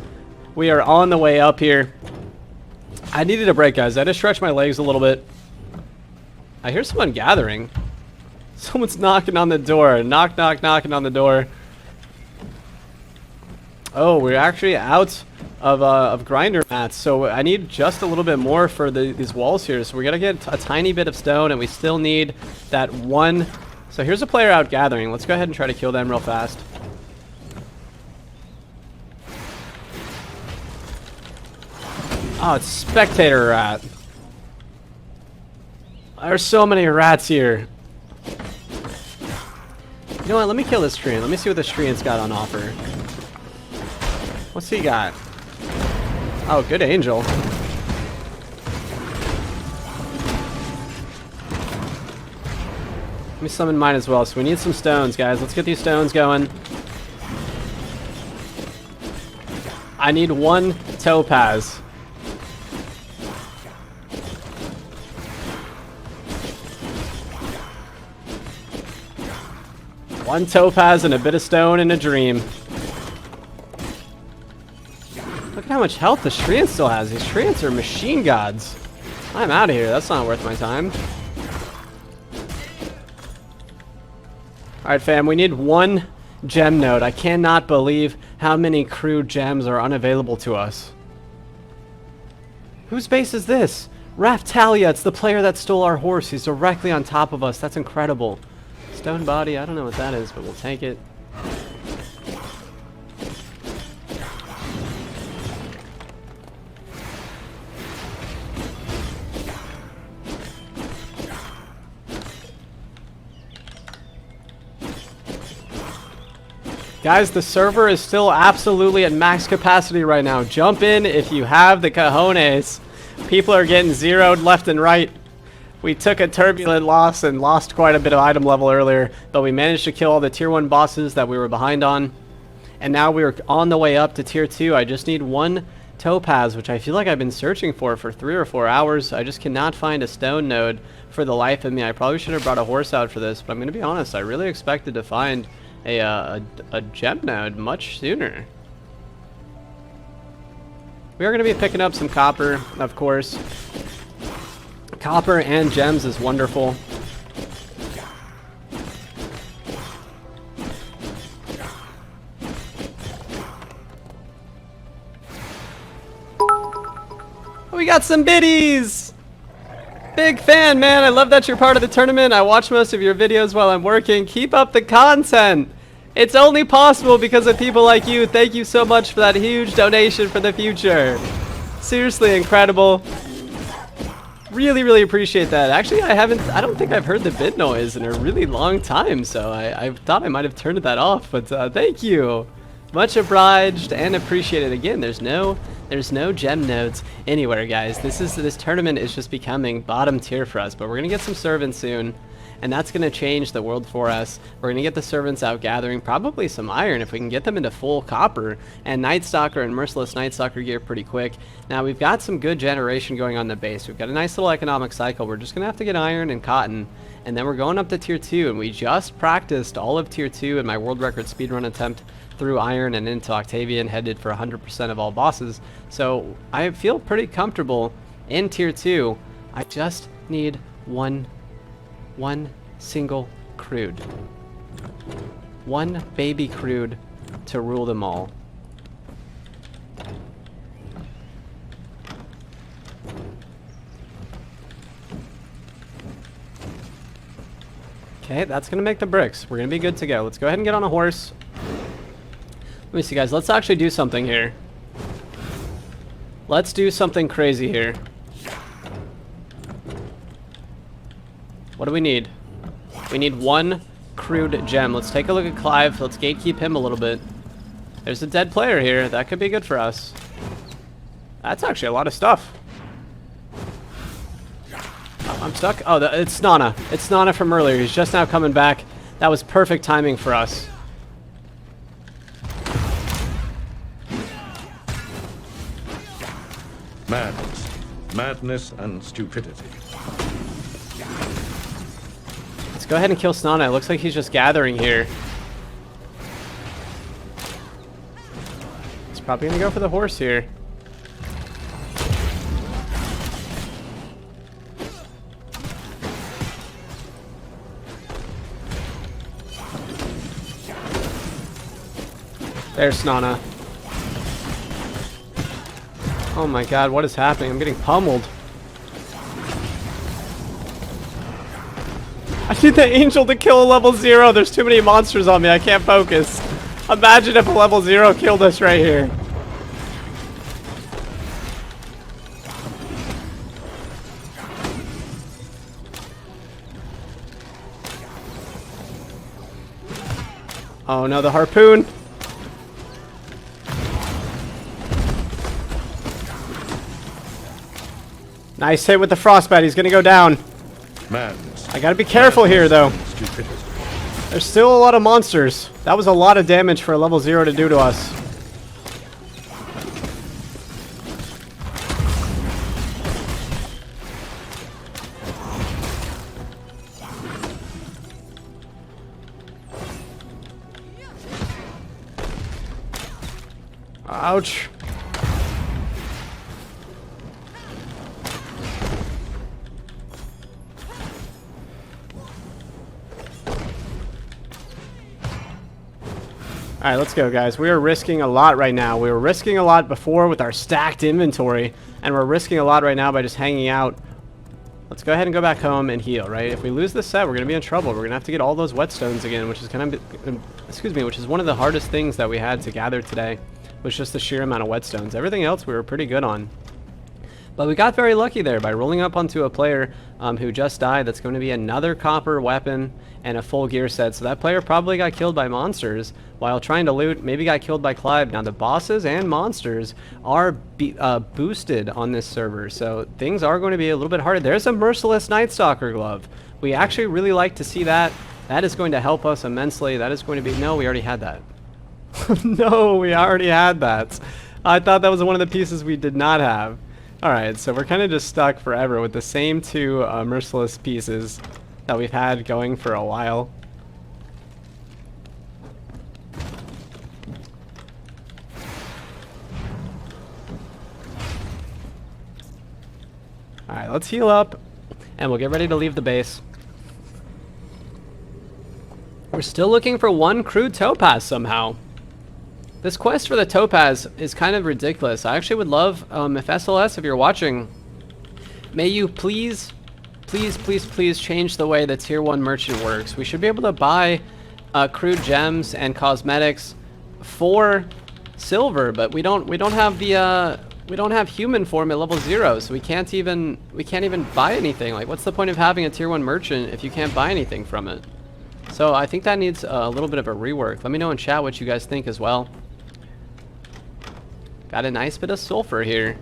We are on the way up here. I needed a break, guys. I had to stretch my legs a little bit. I hear someone gathering. Someone's knocking on the door. Knock, knock, knocking on the door. Oh, we're actually out of grinder mats, so I need just a little bit more for these walls here. So we're gonna get a tiny bit of stone, and we still need that one. So here's a player out gathering. Let's go ahead and try to kill them real fast. Oh, it's spectator rat. There's so many rats here. You know what, let me kill this treant. Let me see what this treant's got on offer. What's he got? Oh, good angel. Let me summon mine as well. So we need some stones, guys. Let's get these stones going. I need one topaz. One topaz and a bit of stone and a dream. Look at how much health the treant still has. These treants are machine gods. I'm out of here. That's not worth my time. Alright, fam. We need one gem node. I cannot believe how many crude gems are unavailable to us. Whose base is this? Raftalia. It's the player that stole our horse. He's directly on top of us. That's incredible. Stone body, I don't know what that is, but we'll take it. Guys, the server is still absolutely at max capacity right now. Jump in if you have the cojones. People are getting zeroed left and right. We took a turbulent loss and lost quite a bit of item level earlier, but we managed to kill all the tier 1 bosses that we were behind on. And now we're on the way up to tier 2. I just need one topaz, which I feel like I've been searching for 3 or 4 hours. I just cannot find a stone node for the life of me. I probably should have brought a horse out for this, but I'm going to be honest, I really expected to find a gem node much sooner. We are going to be picking up some copper, of course. Copper and gems is wonderful. We got some biddies! Big fan, man. I love that you're part of the tournament. I watch most of your videos while I'm working. Keep up the content. It's only possible because of people like you. Thank you so much for that huge donation for the future. Seriously incredible. Really, really appreciate that. Actually, I don't think I've heard the bit noise in a really long time, so I thought I might have turned that off, but thank you. Much obliged and appreciated. Again, there's no gem nodes anywhere, guys. This tournament is just becoming bottom tier for us, but we're gonna get some servants soon, and that's gonna change the world for us. We're gonna get the servants out gathering probably some iron if we can get them into full copper and Night Stalker and Merciless Night Stalker gear pretty quick. Now we've got some good generation going on the base. We've got a nice little economic cycle. We're just gonna have to get iron and cotton, and then we're going up to tier 2, and we just practiced all of tier 2 in my world record speedrun attempt through iron and into Octavian, headed for 100% of all bosses. So I feel pretty comfortable in tier 2. I just need one single crude. One baby crude to rule them all. Okay, that's gonna make the bricks. We're gonna be good to go. Let's go ahead and get on a horse. Let me see, guys. Let's actually do something here. Let's do something crazy here. What do we need? We need one crude gem. Let's take a look at Clive. Let's gatekeep him a little bit. There's a dead player here. That could be good for us. That's actually a lot of stuff. Oh, I'm stuck. Oh, it's Nana. It's Nana from earlier. He's just now coming back. That was perfect timing for us. Madness. Madness and stupidity. Let's go ahead and kill Snana. It looks like he's just gathering here. He's probably gonna go for the horse here. There's Snana. Oh my god, what is happening? I'm getting pummeled. I need the angel to kill a level 0. There's too many monsters on me. I can't focus. Imagine if a level 0 killed us right here. Oh no, the harpoon. Nice hit with the frostbite. He's gonna go down. Madness. I gotta be careful here, though. Stupidity. There's still a lot of monsters. That was a lot of damage for a level 0 to do to us. Ouch. Alright, let's go, guys. We are risking a lot right now. We were risking a lot before with our stacked inventory, and we're risking a lot right now by just hanging out. Let's go ahead and go back home and heal, right? If we lose this set, we're going to be in trouble. We're going to have to get all those whetstones again, which is kind of, which is one of the hardest things that we had to gather today, was just the sheer amount of whetstones. Everything else we were pretty good on. But we got very lucky there by rolling up onto a player who just died. That's going to be another copper weapon and a full gear set. So that player probably got killed by monsters while trying to loot. Maybe got killed by Clive. Now the bosses and monsters are boosted on this server. So things are going to be a little bit harder. There's a Merciless Night Stalker glove. We actually really like to see that. That is going to help us immensely. That is going to be... No, we already had that. No, we already had that. I thought that was one of the pieces we did not have. Alright, so we're kind of just stuck forever with the same two Merciless pieces that we've had going for a while. Alright, let's heal up, and we'll get ready to leave the base. We're still looking for one crude topaz somehow. This quest for the topaz is kind of ridiculous. I actually would love, if SLS, if you're watching, may you please change the way the tier 1 merchant works. We should be able to buy crude gems and cosmetics for silver, but we don't have the we don't have human form at level 0, so we can't even buy anything. Like, what's the point of having a tier 1 merchant if you can't buy anything from it? So I think that needs a little bit of a rework. Let me know in chat what you guys think as well. Got a nice bit of sulfur here.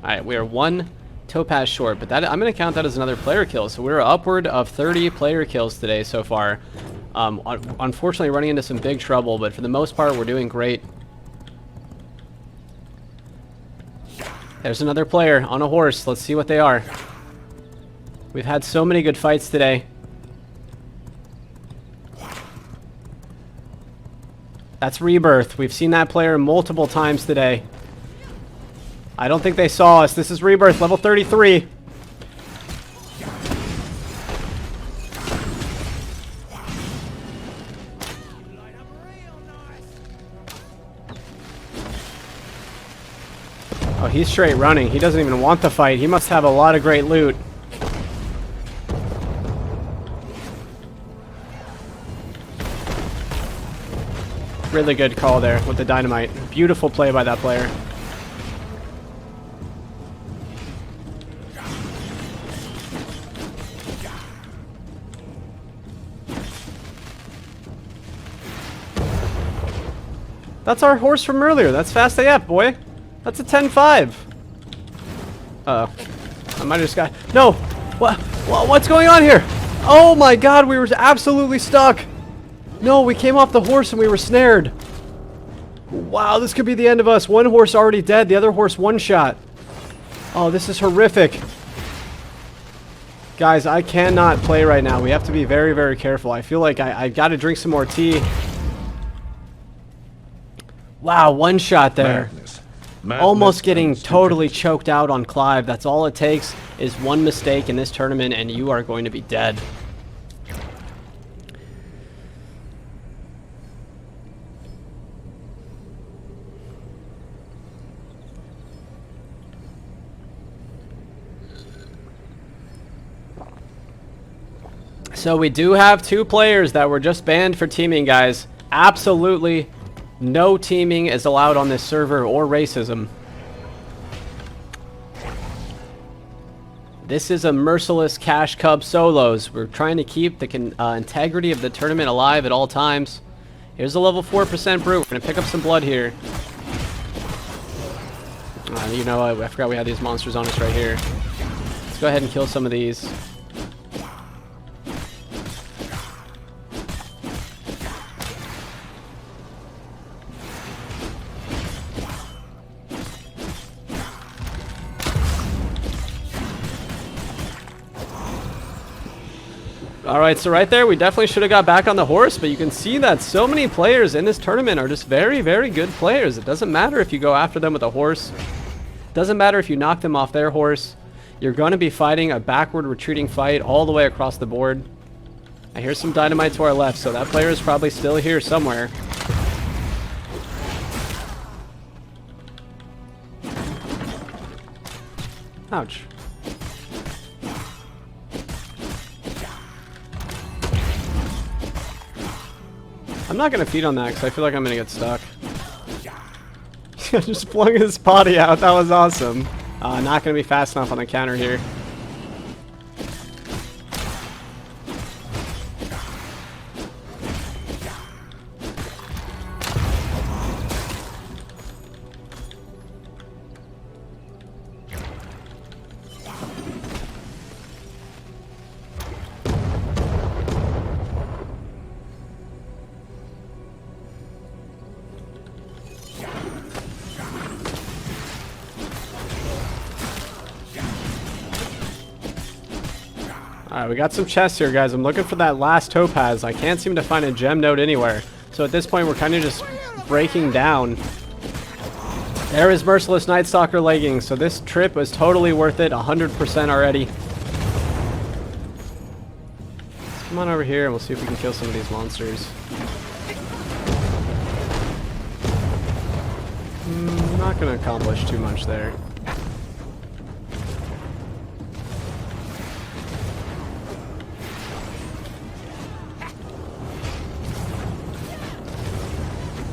Alright, we are 1 topaz short, but that I'm going to count that as another player kill. So we're upward of 30 player kills today so far. Unfortunately running into some big trouble, but for the most part we're doing great. There's another player on a horse. Let's see what they are. We've had so many good fights today. That's Rebirth. We've seen that player multiple times today. I don't think they saw us. This is Rebirth, level 33. Oh, he's straight running. He doesn't even want the fight. He must have a lot of great loot. Really good call there with the dynamite. Beautiful play by that player. That's our horse from earlier. That's fast AF, boy. That's a 10-5. Uh-oh. I might have just got... No! What's going on here? Oh my god, we were absolutely stuck. No, we came off the horse and we were snared. Wow, this could be the end of us. One horse already dead, the other horse one shot. Oh, this is horrific. Guys, I cannot play right now. We have to be very, very careful. I feel like I got to drink some more tea. Wow, one shot there. Madness. Almost getting and totally stupidity. choked out on Clive. That's all it takes is one mistake in this tournament and you are going to be dead. So we do have 2 players that were just banned for teaming, guys. Absolutely no teaming is allowed on this server or racism. This is a Merciless Cash Cup Solos. We're trying to keep the integrity of the tournament alive at all times. Here's a level 4% brute. We're going to pick up some blood here. You know, I forgot we had these monsters on us right here. Let's go ahead and kill some of these. Alright, so right there, we definitely should have got back on the horse, but you can see that so many players in this tournament are just very, very good players. It doesn't matter if you go after them with a horse. It doesn't matter if you knock them off their horse. You're going to be fighting a backward retreating fight all the way across the board. I hear some dynamite to our left, so that player is probably still here somewhere. Ouch. I'm not going to feed on that because I feel like I'm going to get stuck. Just flung his body out. That was awesome. Not going to be fast enough on the counter here. Alright, we got some chests here, guys. I'm looking for that last topaz. I can't seem to find a gem node anywhere. So at this point, we're kind of just breaking down. There is Merciless Night Stalker leggings. So this trip was totally worth it. 100% already. Let's come on over here and we'll see if we can kill some of these monsters. Not going to accomplish too much there.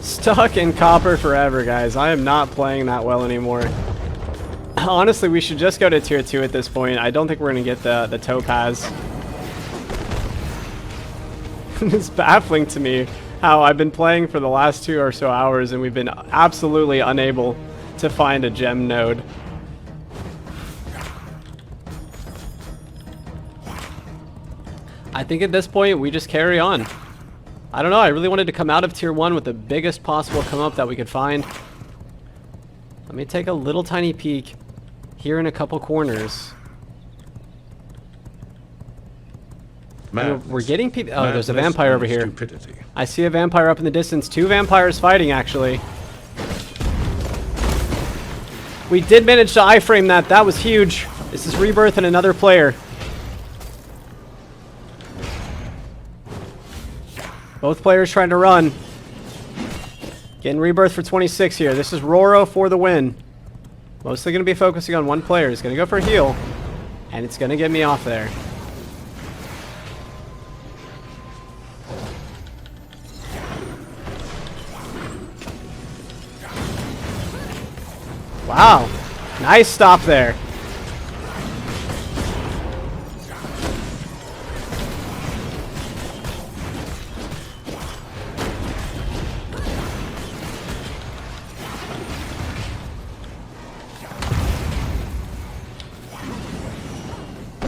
Stuck in copper forever, guys. I am not playing that well anymore. Honestly, we should just go to tier 2 at this point. I don't think we're going to get the topaz. It's baffling to me how I've been playing for the last 2 or so hours and we've been absolutely unable to find a gem node. I think at this point we just carry on. I don't know, I really wanted to come out of tier 1 with the biggest possible come up that we could find. Let me take a little tiny peek here in a couple corners. We're getting people. Oh, there's a vampire over here. Stupidity. I see a vampire up in the distance. 2 vampires fighting, actually. We did manage to iframe that. That was huge. This is Rebirth and another player. Both players trying to run. Getting Rebirth for 26 here. This is Roro for the win. Mostly going to be focusing on one player. He's going to go for a heal. And it's going to get me off there. Wow. Nice stop there.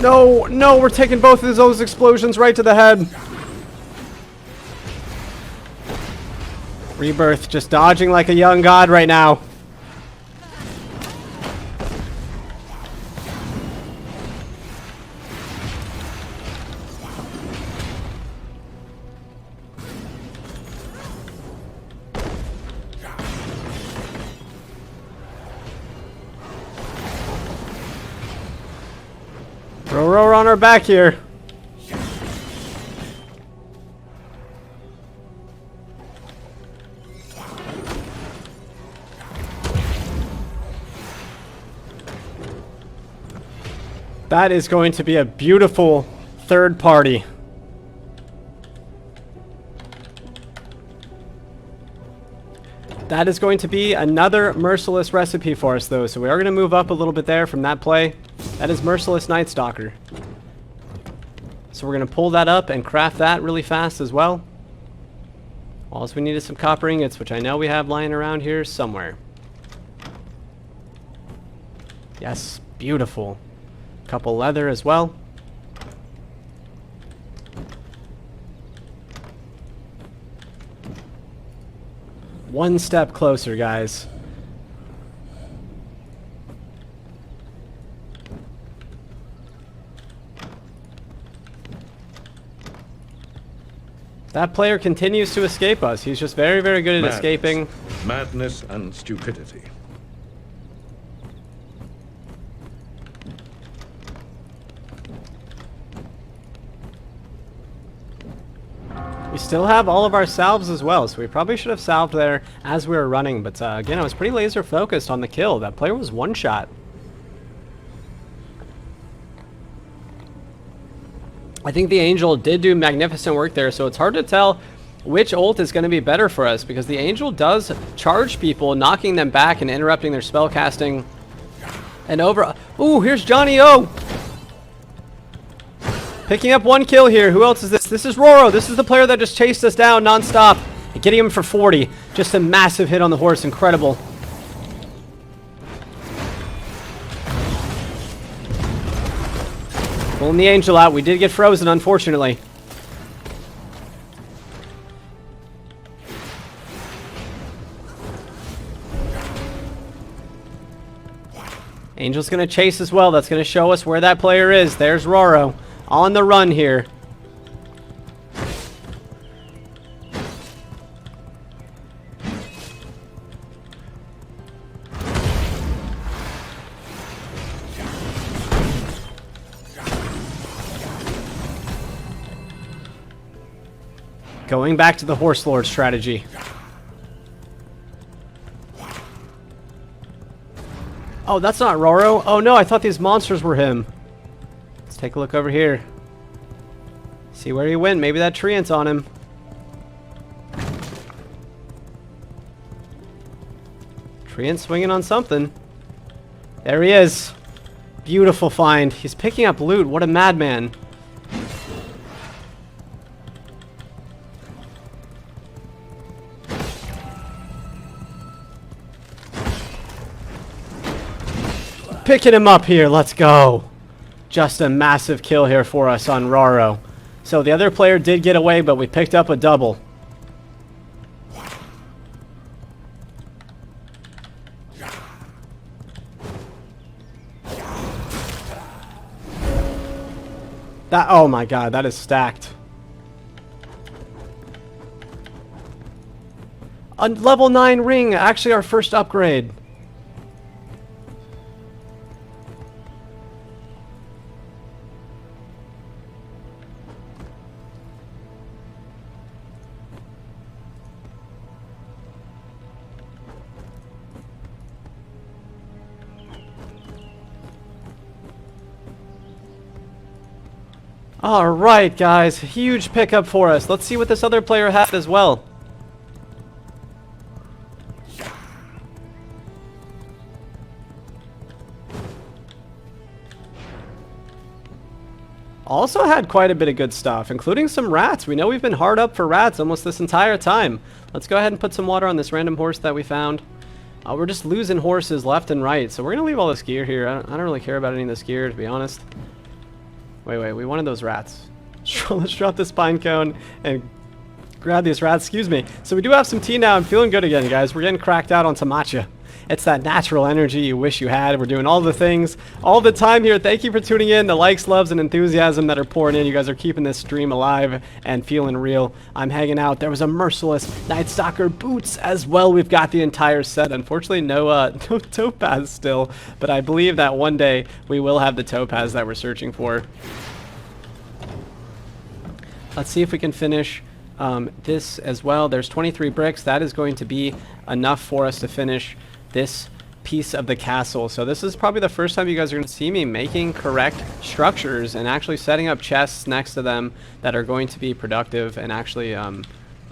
No, no, we're taking both of those explosions right to the head. Rebirth just dodging like a young god right now. We're on our back here. That is going to be a beautiful third party. That is going to be another Merciless recipe for us, though, so we are going to move up a little bit there from that play. That is Merciless Night Stalker. So we're going to pull that up and craft that really fast as well. All we need is some copper ingots, which I know we have lying around here somewhere. Yes, beautiful. Couple leather as well. One step closer, guys. That player continues to escape us. He's just very, very good at escaping. Madness and stupidity. We still have all of our salves as well, so we probably should have salved there as we were running. But again, I was pretty laser focused on the kill. That player was one shot. I think the Angel did do magnificent work there, so it's hard to tell which ult is going to be better for us, because the Angel does charge people, knocking them back and interrupting their spell casting. And over... Ooh, here's Johnny O! Picking up one kill here. Who else is this? This is Roro. This is the player that just chased us down non-stop. And getting him for 40. Just a massive hit on the horse. Incredible. Pulling the Angel out. We did get frozen, unfortunately. Angel's going to chase as well. That's going to show us where that player is. There's Roro. On the run here. Going back to the Horse Lord strategy. Oh, that's not Roro. Oh no, I thought these monsters were him. Let's take a look over here. See where he went. Maybe that treant's on him. Treant swinging on something. There he is. Beautiful find. He's picking up loot. What a madman. Picking him up here. Let's go. Just a massive kill here for us on Roro. So the other player did get away, but we picked up a double. That, oh my god, that is stacked. A level 9 ring, actually our first upgrade. Alright guys, huge pickup for us. Let's see what this other player had as well. Also had quite a bit of good stuff, including some rats. We know we've been hard up for rats almost this entire time. Let's go ahead and put some water on this random horse that we found. We're just losing horses left and right, so we're going to leave all this gear here. I don't really care about any of this gear, to be honest. Wait, we wanted those rats. Let's drop this pine cone and grab these rats, excuse me. So we do have some tea now. I'm feeling good again, guys. We're getting cracked out on some matcha. It's that natural energy you wish you had. We're doing all the things all the time here. Thank you for tuning in. The likes, loves, and enthusiasm that are pouring in. You guys are keeping this stream alive and feeling real. I'm hanging out. There was a Merciless Night Stalker boots as well. We've got the entire set. Unfortunately, no topaz still, but I believe that one day we will have the topaz that we're searching for. Let's see if we can finish this as well. There's 23 bricks. That is going to be enough for us to finish this piece of the castle. So this is probably the first time you guys are going to see me making correct structures and actually setting up chests next to them that are going to be productive and actually a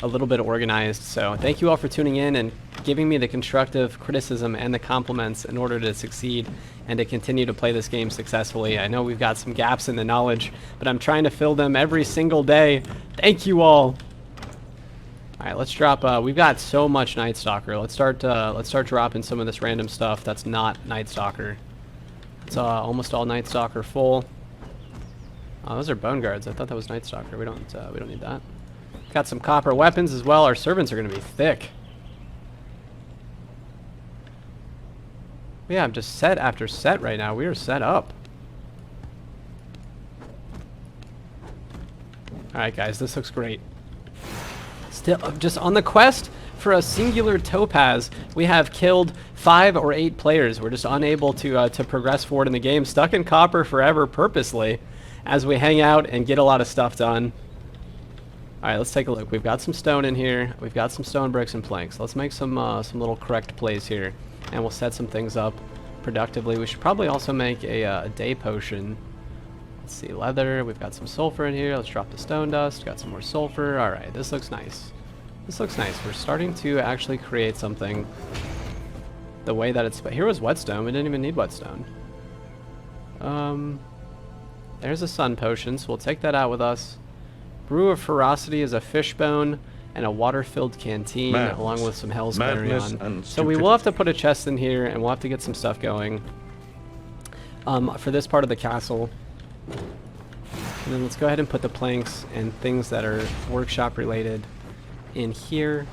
little bit organized. So thank you all for tuning in and giving me the constructive criticism and the compliments in order to succeed and to continue to play this game successfully. I know we've got some gaps in the knowledge, but I'm trying to fill them every single day. Thank you all. All right, let's drop. We've got so much Night Stalker. Let's start dropping some of this random stuff that's not Night Stalker. It's almost all Night Stalker full. Those are bone guards. I thought that was Night Stalker. We don't need that. Got some copper weapons as well. Our servants are going to be thick. Yeah, I'm just set after set right now. We are set up. All right, guys, this looks great. Still, just on the quest for a singular topaz, we have killed 5 or 8 players. We're just unable to progress forward in the game. Stuck in copper forever purposely as we hang out and get a lot of stuff done. All right, let's take a look. We've got some stone in here. We've got some stone bricks and planks. Let's make some little correct plays here, and we'll set some things up productively. We should probably also make a day potion. Let's see, leather. We've got some sulfur in here. Let's drop the stone dust. Got some more sulfur. All right, this looks nice. This looks nice. We're starting to actually create something the way that it's... Here was whetstone. We didn't even need whetstone. There's a sun potion, so we'll take that out with us. Brew of Ferocity is a fishbone and a water-filled canteen, along with some Hell's Clarion. So we will have to put a chest in here, and we'll have to get some stuff going for this part of the castle. And then let's go ahead and put the planks and things that are workshop related in here.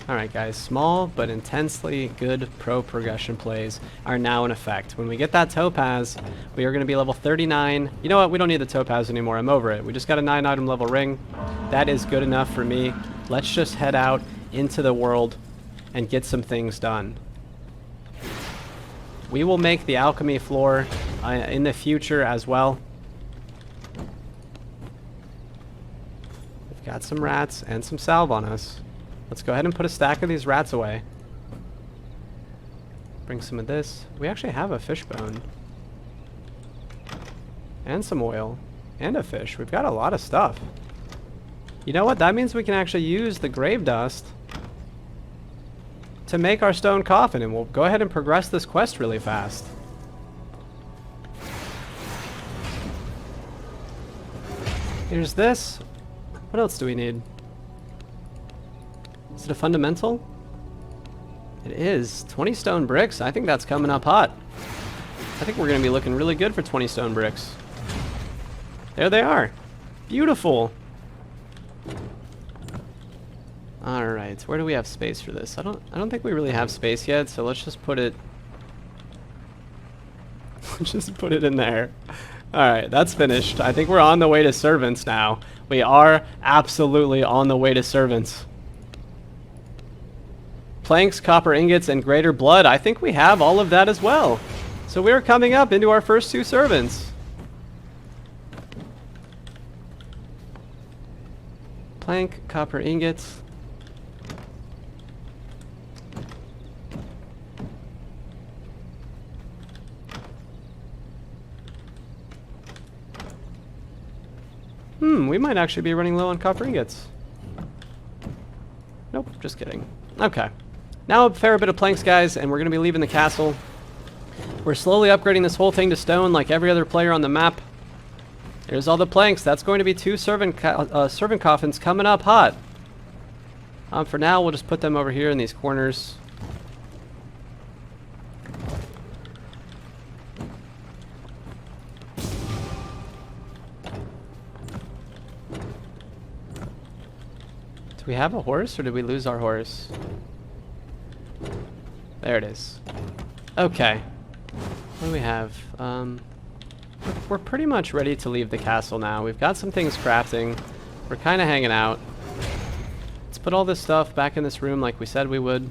Alright guys, small but intensely good pro progression plays are now in effect. When we get that topaz, we are going to be level 39. You know what? We don't need the topaz anymore. I'm over it. We just got a 9 item level ring. That is good enough for me. Let's just head out into the world and get some things done. We will make the alchemy floor in the future as well. We've got some rats and some salve on us. Let's go ahead and put a stack of these rats away. Bring some of this. We actually have a fishbone. And some oil. And a fish. We've got a lot of stuff. You know what? That means we can actually use the grave dust to make our stone coffin, and we'll go ahead and progress this quest really fast. Here's this. What else do we need? Is it a fundamental? It is. 20 stone bricks. I think that's coming up hot. I think we're going to be looking really good for 20 stone bricks. There they are. Beautiful. All right, where do we have space for this? I don't think we really have space yet, so let's just put it in there. All right, that's finished. I think we're on the way to servants now. We are absolutely on the way to servants. Planks, copper ingots, and greater blood. I think we have all of that as well. So we're coming up into our first 2 servants. Plank, copper ingots. We might actually be running low on copper ingots. Nope, just kidding. Okay. Now a fair bit of planks, guys, and we're going to be leaving the castle. We're slowly upgrading this whole thing to stone like every other player on the map. There's all the planks. That's going to be 2 servant coffins coming up hot. For now, we'll just put them over here in these corners. Do we have a horse or did we lose our horse? There it is. Okay. What do we have? We're pretty much ready to leave the castle now. We've got some things crafting. We're kind of hanging out. Let's put all this stuff back in this room like we said we would.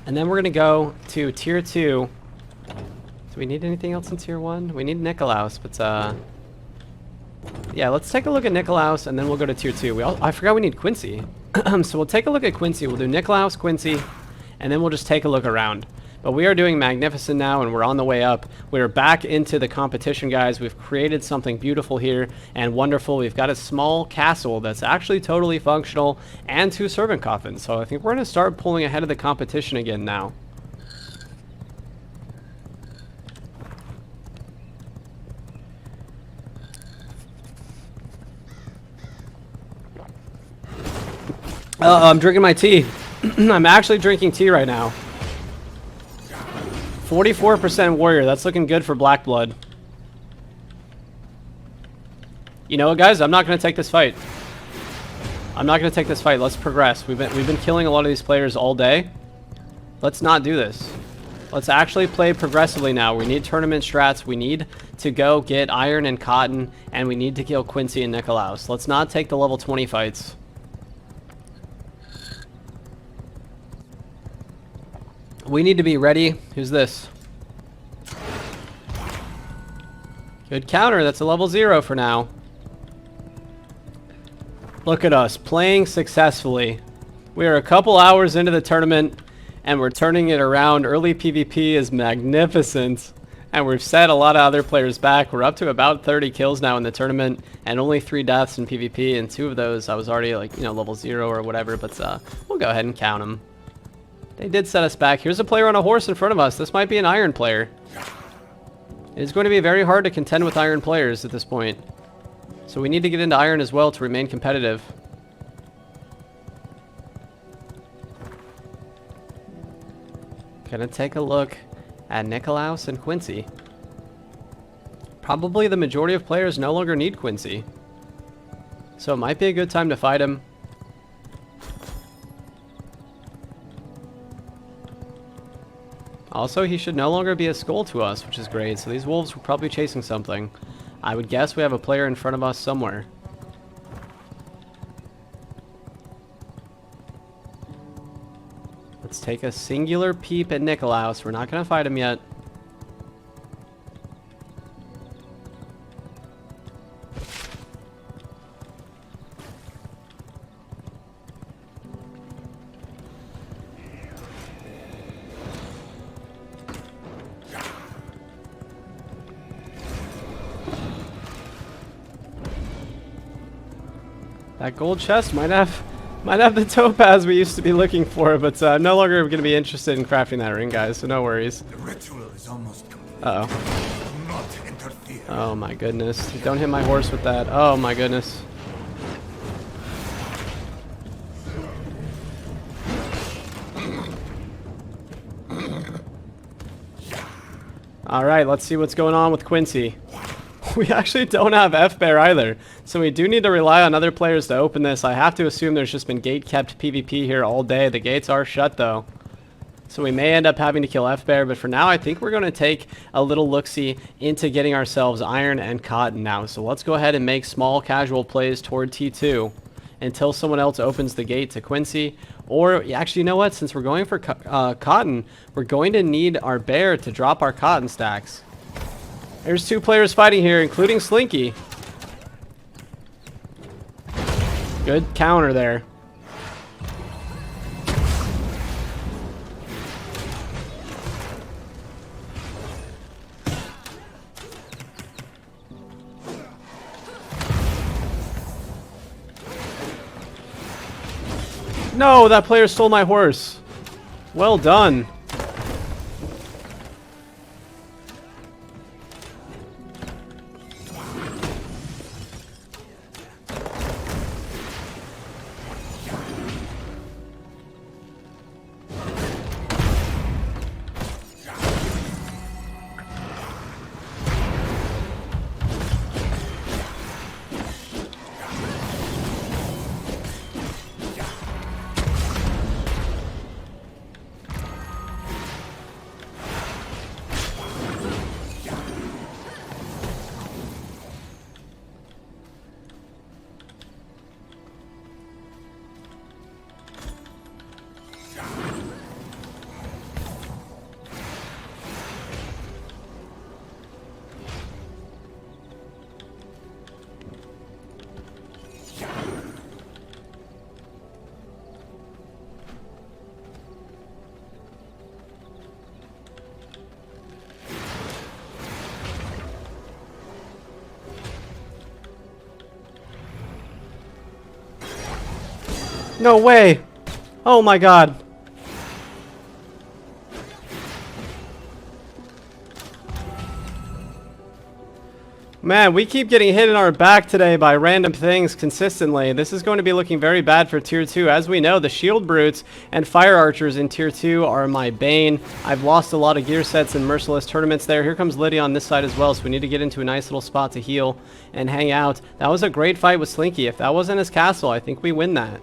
And then we're going to go to tier 2. Do we need anything else in tier 1? We need Nikolaus, but yeah, let's take a look at Nikolaus and then we'll go to tier 2. I forgot we need Quincy. So we'll take a look at Quincy. We'll do Nikolaus, Quincy, and then we'll just take a look around. But we are doing magnificent now, and we're on the way up. We're back into the competition, guys. We've created something beautiful here and wonderful. We've got a small castle that's actually totally functional and 2 servant coffins. So I think we're going to start pulling ahead of the competition again now. I'm drinking my tea. I'm actually drinking tea right now. 44% warrior. That's looking good for black blood. You know what, guys? I'm not going to take this fight. I'm not going to take this fight. Let's progress. We've been killing a lot of these players all day. Let's not do this. Let's actually play progressively now. We need tournament strats. We need to go get iron and cotton, and we need to kill Quincy and Nikolaus. Let's not take the level 20 fights. We need to be ready. Who's this? Good counter. That's a level 0 for now. Look at us playing successfully. We are a couple hours into the tournament and we're turning it around. Early PvP is magnificent and we've set a lot of other players back. We're up to about 30 kills now in the tournament and only 3 deaths in PvP, and 2 of those I was already like, you know, level 0 or whatever, but we'll go ahead and count them. They did set us back. Here's a player on a horse in front of us. This might be an iron player. It's going to be very hard to contend with iron players at this point. So we need to get into iron as well to remain competitive. Gonna take a look at Nikolaus and Quincy. Probably the majority of players no longer need Quincy. So it might be a good time to fight him. Also, he should no longer be a skull to us, which is great. So these wolves were probably chasing something. I would guess we have a player in front of us somewhere. Let's take a singular peep at Nikolaus. We're not going to fight him yet. That gold chest might have the topaz we used to be looking for, but no longer going to be interested in crafting that ring, guys, so no worries. The ritual is almost complete. Uh-oh. Do not interfere. Oh my goodness. Don't hit my horse with that. Oh my goodness. Alright, let's see what's going on with Quincy. We actually don't have F-Bear either, so we do need to rely on other players to open this. I have to assume there's just been gate-kept PvP here all day. The gates are shut, though. So we may end up having to kill F-Bear, but for now, I think we're going to take a little look-see into getting ourselves iron and cotton now. So let's go ahead and make small casual plays toward T2 until someone else opens the gate to Quincy. Or, actually, you know what? Since we're going for cotton, we're going to need our bear to drop our cotton stacks. There's 2 players fighting here, including Slinky. Good counter there. No, that player stole my horse. Well done. No way. Oh my god. Man, we keep getting hit in our back today by random things consistently. This is going to be looking very bad for Tier 2. As we know, the Shield Brutes and Fire Archers in Tier 2 are my bane. I've lost a lot of gear sets in Merciless tournaments there. Here comes Lydia on this side as well, so we need to get into a nice little spot to heal and hang out. That was a great fight with Slinky. If that wasn't his castle, I think we win that.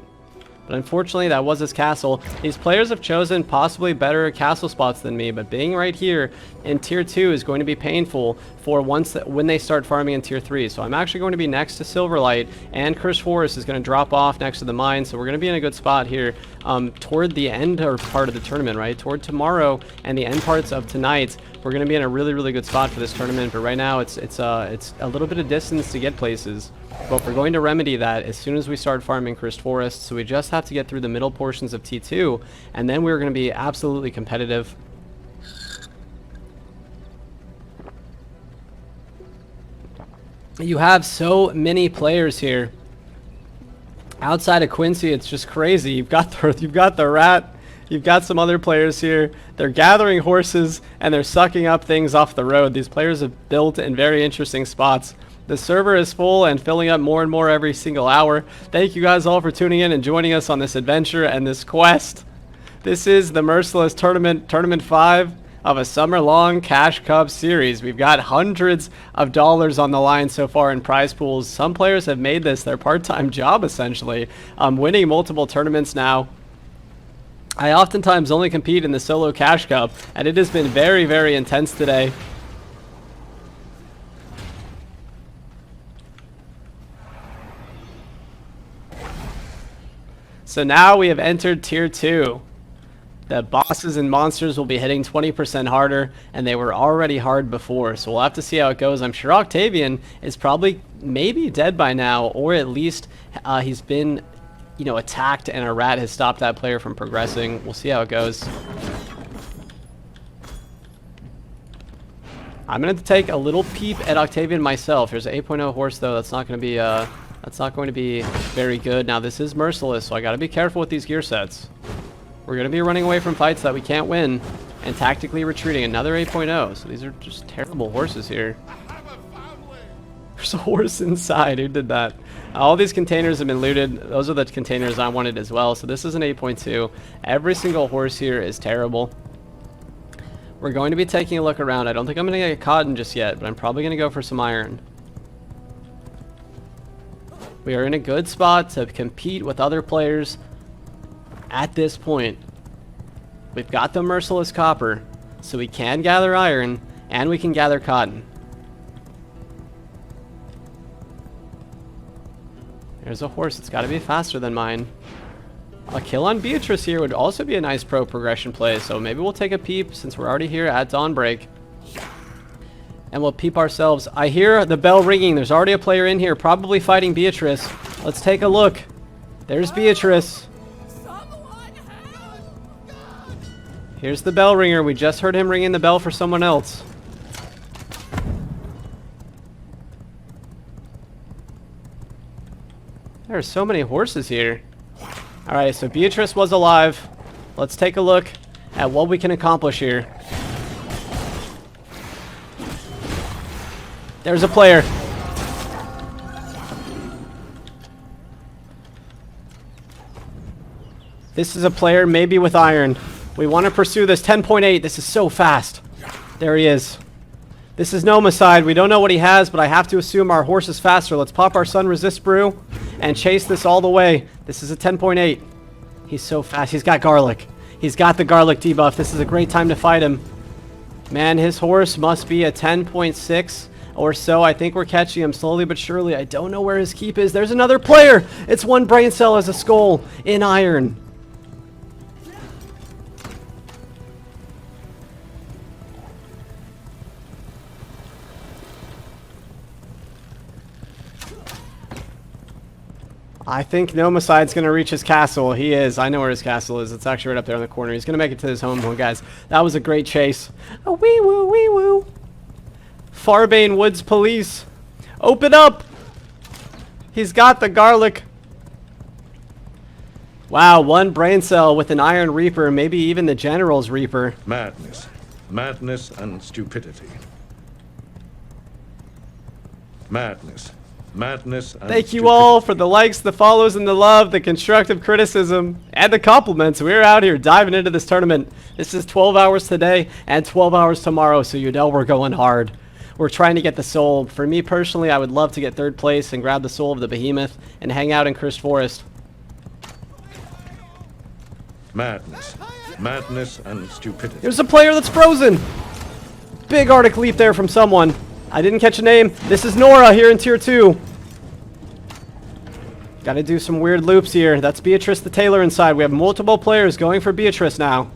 But unfortunately, that was his castle. These players have chosen possibly better castle spots than me, but being right here in Tier 2 is going to be painful for when they start farming in Tier 3. So I'm actually going to be next to Silverlight, and Cursed Forest is going to drop off next to the mine, so we're going to be in a good spot here toward the end or part of the tournament, right? Toward tomorrow and the end parts of tonight, we're going to be in a really, really good spot for this tournament, but right now it's a little bit of distance to get places. But we're going to remedy that as soon as we start farming Cursed Forest, so we just have to get through the middle portions of T2, and then we're going to be absolutely competitive. You have so many players here. Outside of Quincy, it's just crazy. You've got the rat. You've got some other players here. They're gathering horses and they're sucking up things off the road. These players have built in very interesting spots. The server is full and filling up more and more every single hour. Thank you guys all for tuning in and joining us on this adventure and this quest. This is the Merciless Tournament 5 of a Summerlong Cash Cup Series. We've got hundreds of dollars on the line so far in prize pools. Some players have made this their part-time job, essentially. Winning multiple tournaments now. I oftentimes only compete in the solo Cash Cup, and it has been very, very intense today. So now we have entered Tier 2. The bosses and monsters will be hitting 20% harder, and they were already hard before, so we'll have to see how it goes. I'm sure Octavian is probably maybe dead by now, or at least he's been, you know, attacked and a rat has stopped that player from progressing. We'll see how it goes. I'm going to take a little peep at Octavian myself. Here's an 8.0 horse, though. That's not going to be very good. Now, this is Merciless, so I got to be careful with these gear sets. We're going to be running away from fights that we can't win and tactically retreating. Another 8.0. So these are just terrible horses here. There's a horse inside. Who did that? All these containers have been looted. Those are the containers I wanted as well. So this is an 8.2. Every single horse here is terrible. We're going to be taking a look around. I don't think I'm going to get cotton just yet, but I'm probably going to go for some iron. We are in a good spot to compete with other players at this point. We've got the Merciless Copper, so we can gather iron, and we can gather cotton. There's a horse. It's got to be faster than mine. A kill on Beatrice here would also be a nice pro progression play, so maybe we'll take a peep since we're already here at Dawnbreak. And we'll peep ourselves. I hear the bell ringing. There's already a player in here, probably fighting Beatrice. Let's take a look. There's Beatrice. Here's the bell ringer. We just heard him ringing the bell for someone else. There are so many horses here. Alright, so Beatrice was alive. Let's take a look at what we can accomplish here. There's a player. This is a player maybe with iron. We want to pursue this. 10.8. This is so fast. There he is. This is Nomicide. We don't know what he has, but I have to assume our horse is faster. Let's pop our Sun Resist Brew and chase this all the way. This is a 10.8. He's so fast. He's got garlic. He's got the garlic debuff. This is a great time to fight him. Man, his horse must be a 10.6 or so. I think we're catching him slowly but surely. I don't know where his keep is. There's another player. It's one brain cell as a skull in iron. I think Nomicide's going to reach his castle. He is. I know where his castle is. It's actually right up there in the corner. He's going to make it to his home, guys. That was a great chase. A wee-woo, wee-woo. Farbane Woods Police. Open up! He's got the garlic. Wow, one brain cell with an Iron Reaper, maybe even the General's Reaper. Madness. Madness and stupidity. Madness. Madness and Thank you all for the likes, the follows, and the love, the constructive criticism, and the compliments. We're out here diving into this tournament. This is 12 hours today and 12 hours tomorrow, so you know we're going hard. We're trying to get the soul. For me personally, I would love to get 3rd place and grab the soul of the behemoth and hang out in Cursed Forest. Madness. Madness and stupidity. There's a player that's frozen. Big Arctic leap there from someone. I didn't catch a name. This is Nora here in Tier 2. Gotta do some weird loops here. That's Beatrice the Tailor inside. We have multiple players going for Beatrice now.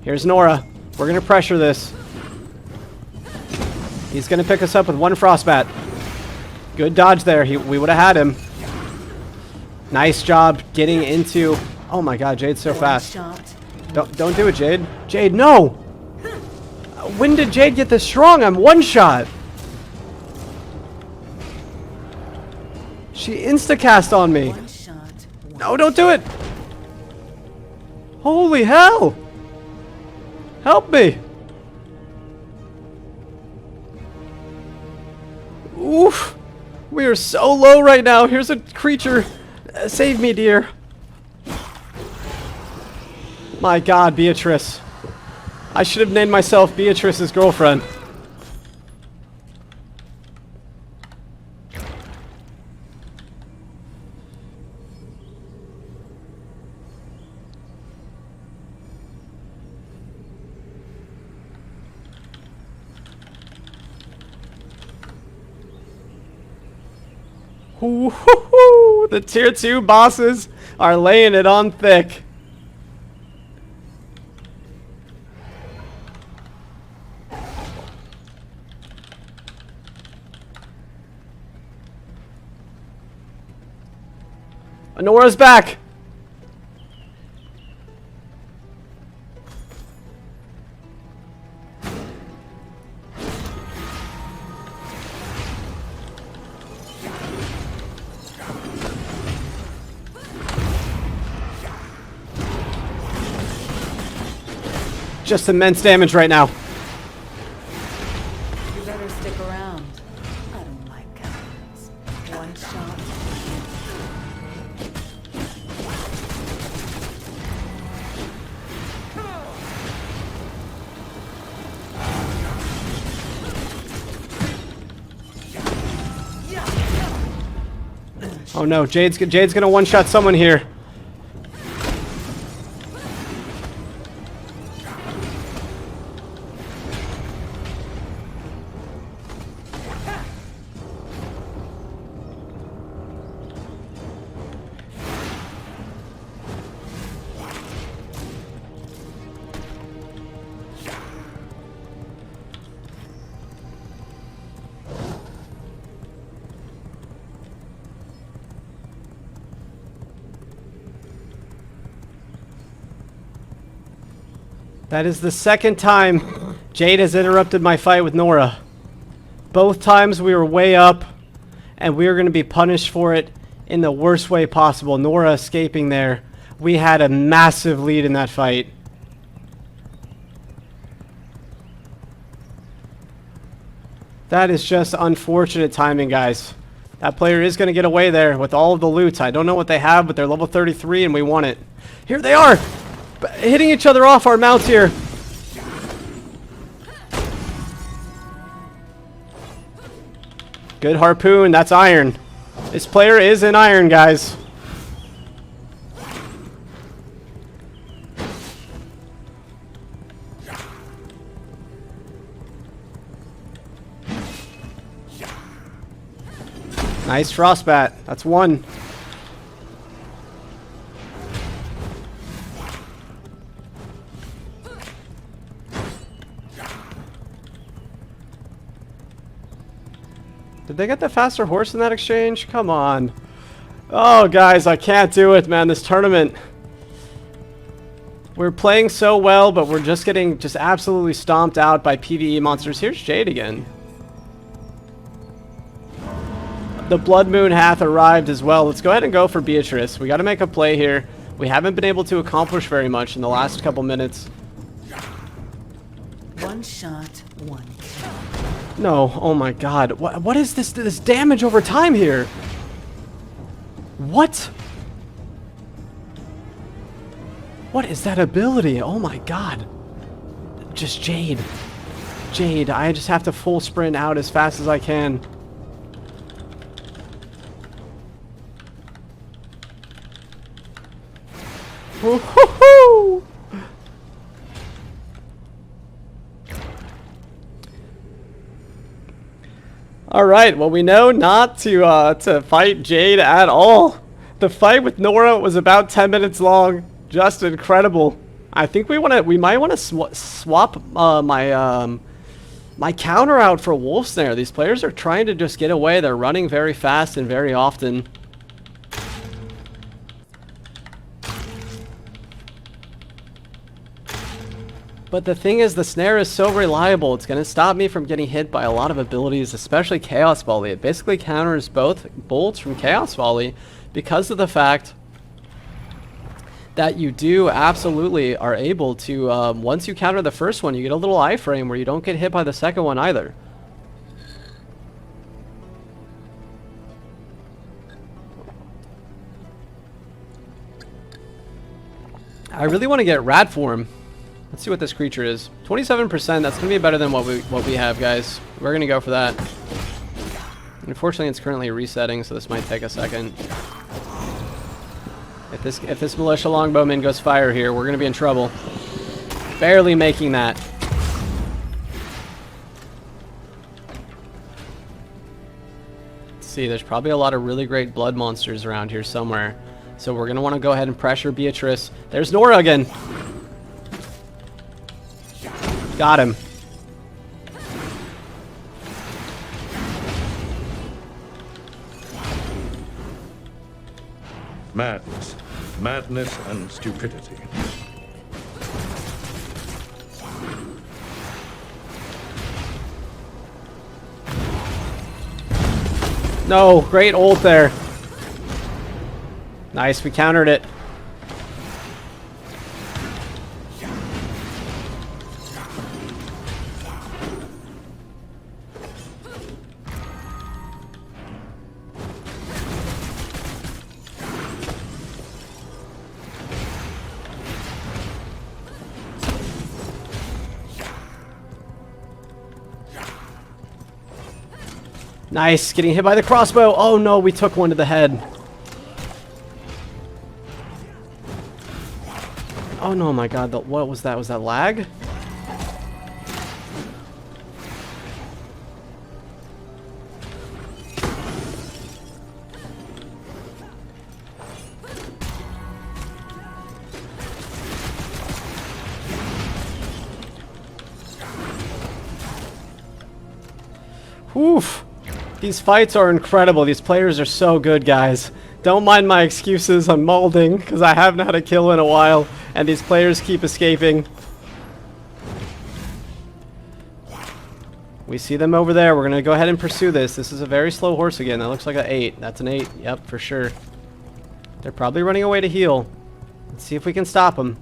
Here's Nora. We're gonna pressure this. He's gonna pick us up with 1 frostbat. Good dodge there. We would have had him. Nice job getting into... Oh my god, Jade's so fast. Don't do it, Jade. Jade, no! When did Jade get this strong? I'm 1-shot. She insta-cast on me. No, don't do it! Holy hell! Help me! Oof! We are so low right now. Here's a creature. Save me, dear. My god, Beatrice. I should have named myself Beatrice's girlfriend. Woo-hoo-hoo! The Tier 2 bosses are laying it on thick. Nora's back. Just immense damage right now. You better stick around. I don't like cowards. 1 shot. Oh no, Jade's gonna 1-shot someone here. That is the 2nd time Jade has interrupted my fight with Nora. Both times we were way up, and we were going to be punished for it in the worst way possible. Nora escaping there. We had a massive lead in that fight. That is just unfortunate timing, guys. That player is going to get away there with all of the loot. I don't know what they have, but they're level 33 and we won it. Here they are! Hitting each other off our mounts here. Good harpoon. That's iron. This player is in iron, guys. Nice frostbat. That's 1. Did they get the faster horse in that exchange? Come on. Oh, guys, I can't do it, man. This tournament. We're playing so well, but we're just getting absolutely stomped out by PvE monsters. Here's Jade again. The Blood Moon hath arrived as well. Let's go ahead and go for Beatrice. We got to make a play here. We haven't been able to accomplish very much in the last couple minutes. One shot, one kill. No, oh my god. What is this damage over time here? What? What is that ability? Oh my god. Just Jade. Jade, I just have to full sprint out as fast as I can. Woo-hoo-hoo! All right, well, we know not to fight Jade at all. The fight with Nora was about 10 minutes long. Just incredible. I think we might want to swap my counter out for Wolf Snare. These players are trying to just get away. They're running very fast and very often. But the thing is, the snare is so reliable, it's going to stop me from getting hit by a lot of abilities, especially Chaos Volley. It basically counters both bolts from Chaos Volley because of the fact that you do absolutely are able to, once you counter the first one, you get a little iframe where you don't get hit by the second one either. I really want to get Rat Form. Let's see what this creature is. 27%, that's going to be better than what we have, guys. We're going to go for that. Unfortunately, it's currently resetting, so this might take a second. If this Militia Longbowman goes fire here, we're going to be in trouble. Barely making that. Let's see, there's probably a lot of really great blood monsters around here somewhere. So we're going to want to go ahead and pressure Beatrice. There's Nora again. Got him. Madness. Madness and stupidity. No, great ult there. Nice, we countered it. Nice, getting hit by the crossbow. Oh no, we took one to the head. Oh no, my god, what was that? Was that lag? Oof. These fights are incredible. These players are so good, guys. Don't mind my excuses. I'm molding because I haven't had a kill in a while, and these players keep escaping. We see them over there. We're going to go ahead and pursue this. This is a very slow horse again. That looks like an 8. That's an 8. Yep, for sure. They're probably running away to heal. Let's see if we can stop them.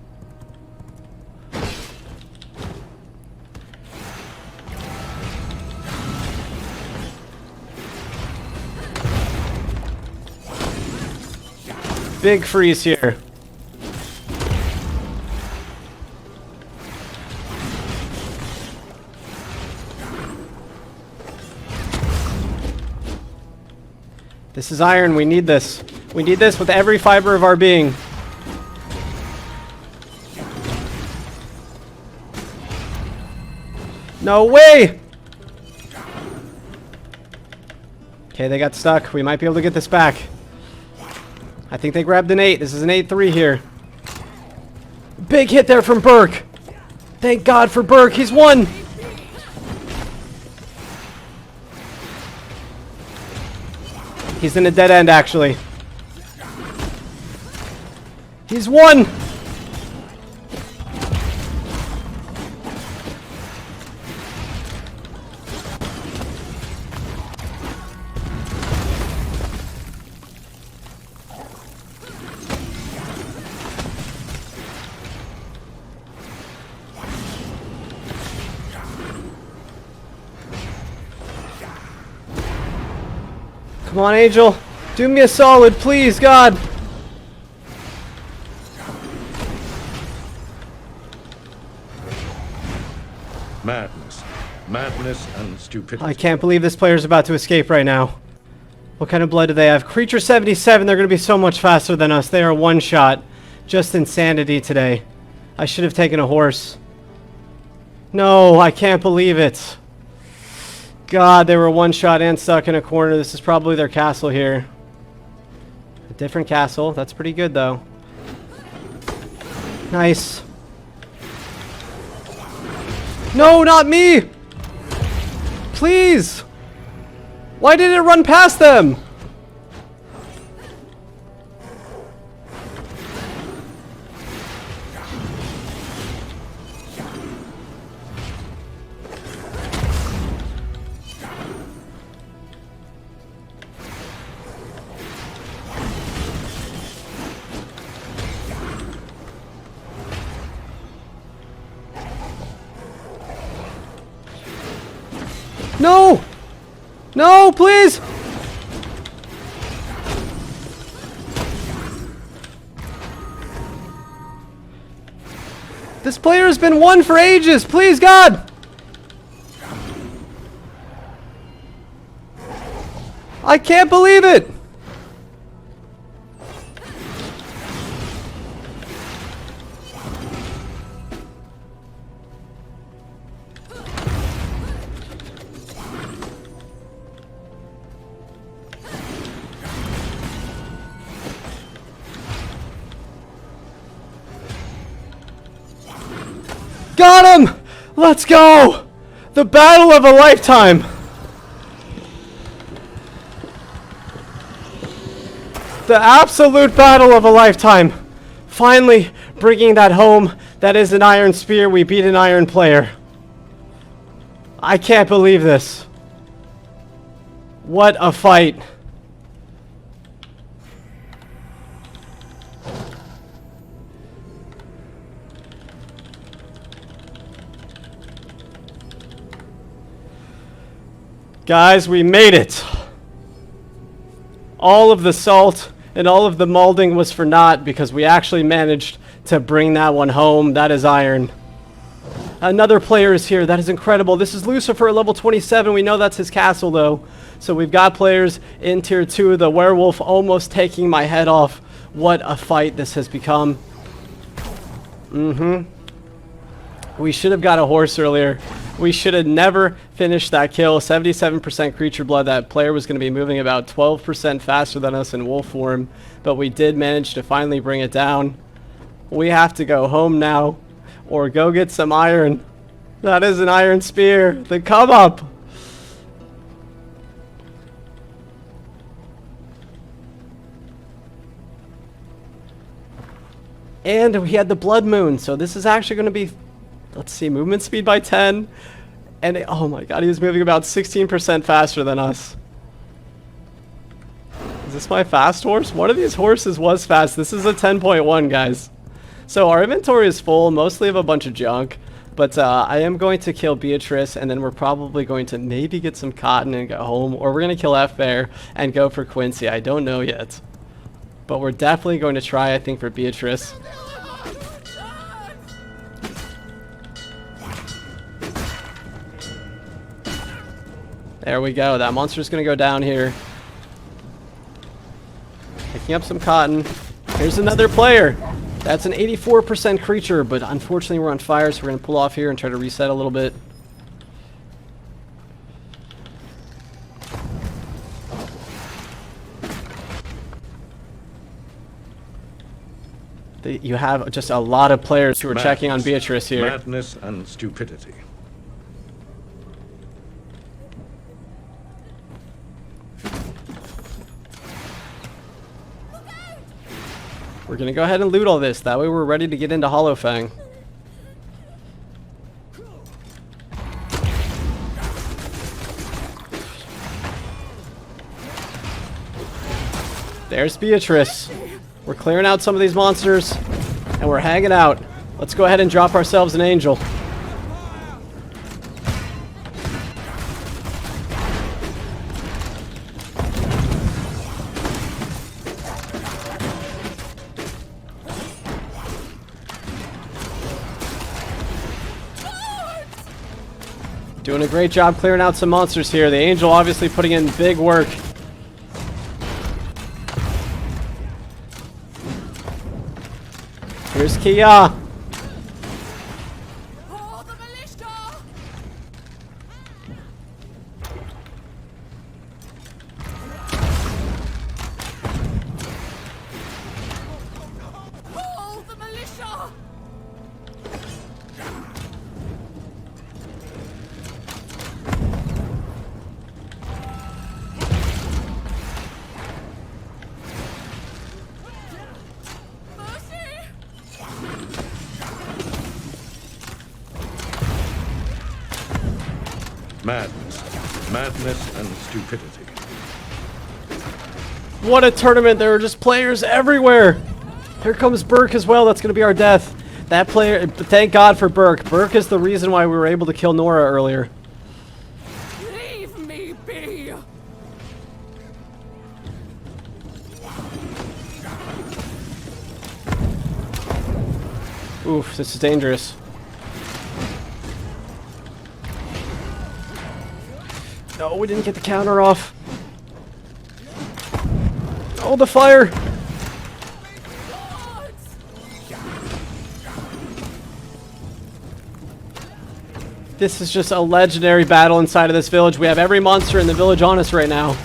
Big freeze here. This is iron. We need this. We need this with every fiber of our being. No way! Okay, they got stuck. We might be able to get this back. I think they grabbed an 8. This is an 8-3 here. Big hit there from Burke. Thank God for Burke. He's won. He's in a dead end, actually. He's won. Come on, Angel. Do me a solid, please, God. Madness. Madness and stupidity. I can't believe this player's about to escape right now. What kind of blood do they have? Creature 77, they're going to be so much faster than us. They are one shot. Just insanity today. I should have taken a horse. No, I can't believe it. God, they were one shot and stuck in a corner. This is probably their castle here. A different castle. That's pretty good, though. Nice. No, not me! Please! Why did it run past them? No! No, please! This player has been one for ages! Please, God! I can't believe it! Got him! Let's go! The battle of a lifetime! The absolute battle of a lifetime! Finally bringing that home. That is an iron spear. We beat an iron player. I can't believe this. What a fight. Guys, we made it. All of the salt and all of the molding was for naught because we actually managed to bring that one home. That is iron. Another player is here. That is incredible. This is Lucifer at level 27. We know that's his castle, though. So we've got players in tier 2. The werewolf almost taking my head off. What a fight this has become. We should have got a horse earlier. We should have never finished that kill. 77% creature blood. That player was going to be moving about 12% faster than us in wolf form. But we did manage to finally bring it down. We have to go home now. Or go get some iron. That is an iron spear. The come up. And we had the blood moon. So this is actually going to be... Let's see, movement speed by 10. And oh my god, he was moving about 16% faster than us. Is this my fast horse? One of these horses was fast. This is a 10.1, guys. So our inventory is full, mostly of a bunch of junk. But I am going to kill Beatrice, and then we're probably going to maybe get some cotton and go home. Or we're going to kill F-Bear and go for Quincy. I don't know yet. But we're definitely going to try, I think, for Beatrice. There we go. That monster's going to go down here. Picking up some cotton. Here's another player. That's an 84% creature, but unfortunately we're on fire, so we're going to pull off here and try to reset a little bit. You have just a lot of players who are checking on Beatrice here. Madness and stupidity. We're going to go ahead and loot all this. That way we're ready to get into Hollow Fang. There's Beatrice. We're clearing out some of these monsters, and we're hanging out. Let's go ahead and drop ourselves an angel. Doing a great job clearing out some monsters here. The Angel obviously putting in big work. Here's Kia. For the militia! For the militia! Madness and stupidity. What a tournament. There were just players everywhere. Here comes Burke as well. That's going to be our death. That player, thank God for Burke. Burke is the reason why we were able to kill Nora earlier. Leave me be! Oof, this is dangerous. No, we didn't get the counter off. Oh, the fire! This is just a legendary battle inside of this village. We have every monster in the village on us right now.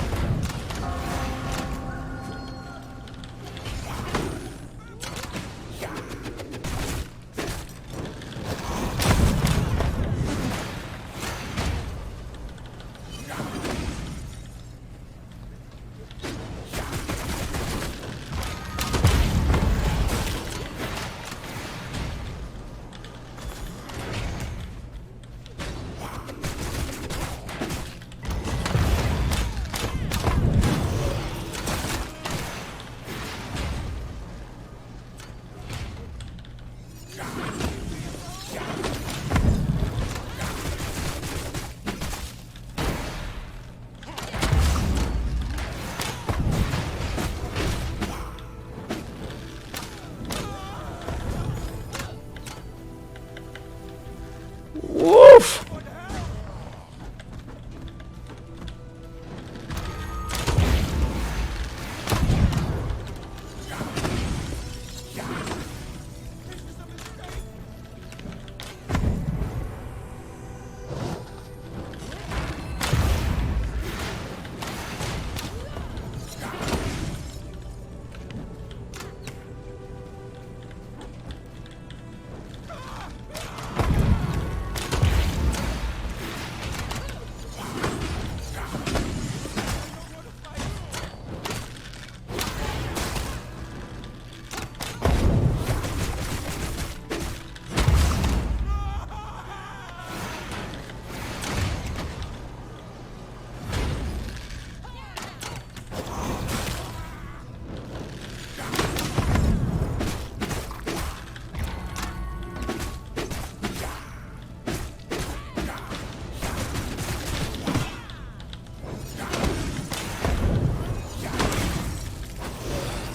Woof!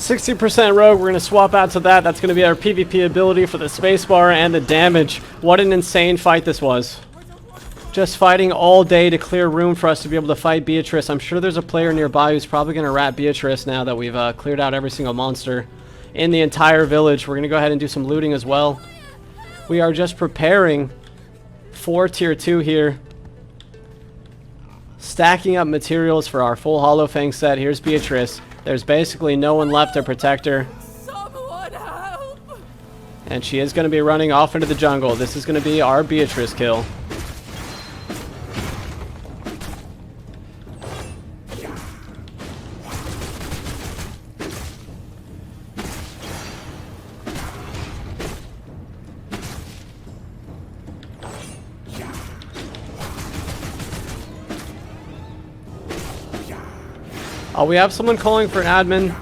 %60 rogue, we're going to swap out to that. That's going to be our PvP ability for the spacebar and the damage. What an insane fight this was. Just fighting all day to clear room for us to be able to fight Beatrice. I'm sure there's a player nearby who's probably going to rat Beatrice now that we've cleared out every single monster in the entire village. We're going to go ahead and do some looting as well. We are just preparing for tier 2 here. Stacking up materials for our full Hollow Fang set. Here's Beatrice. There's basically no one left to protect her. Someone help! And she is going to be running off into the jungle. This is going to be our Beatrice kill. We have someone calling for an admin.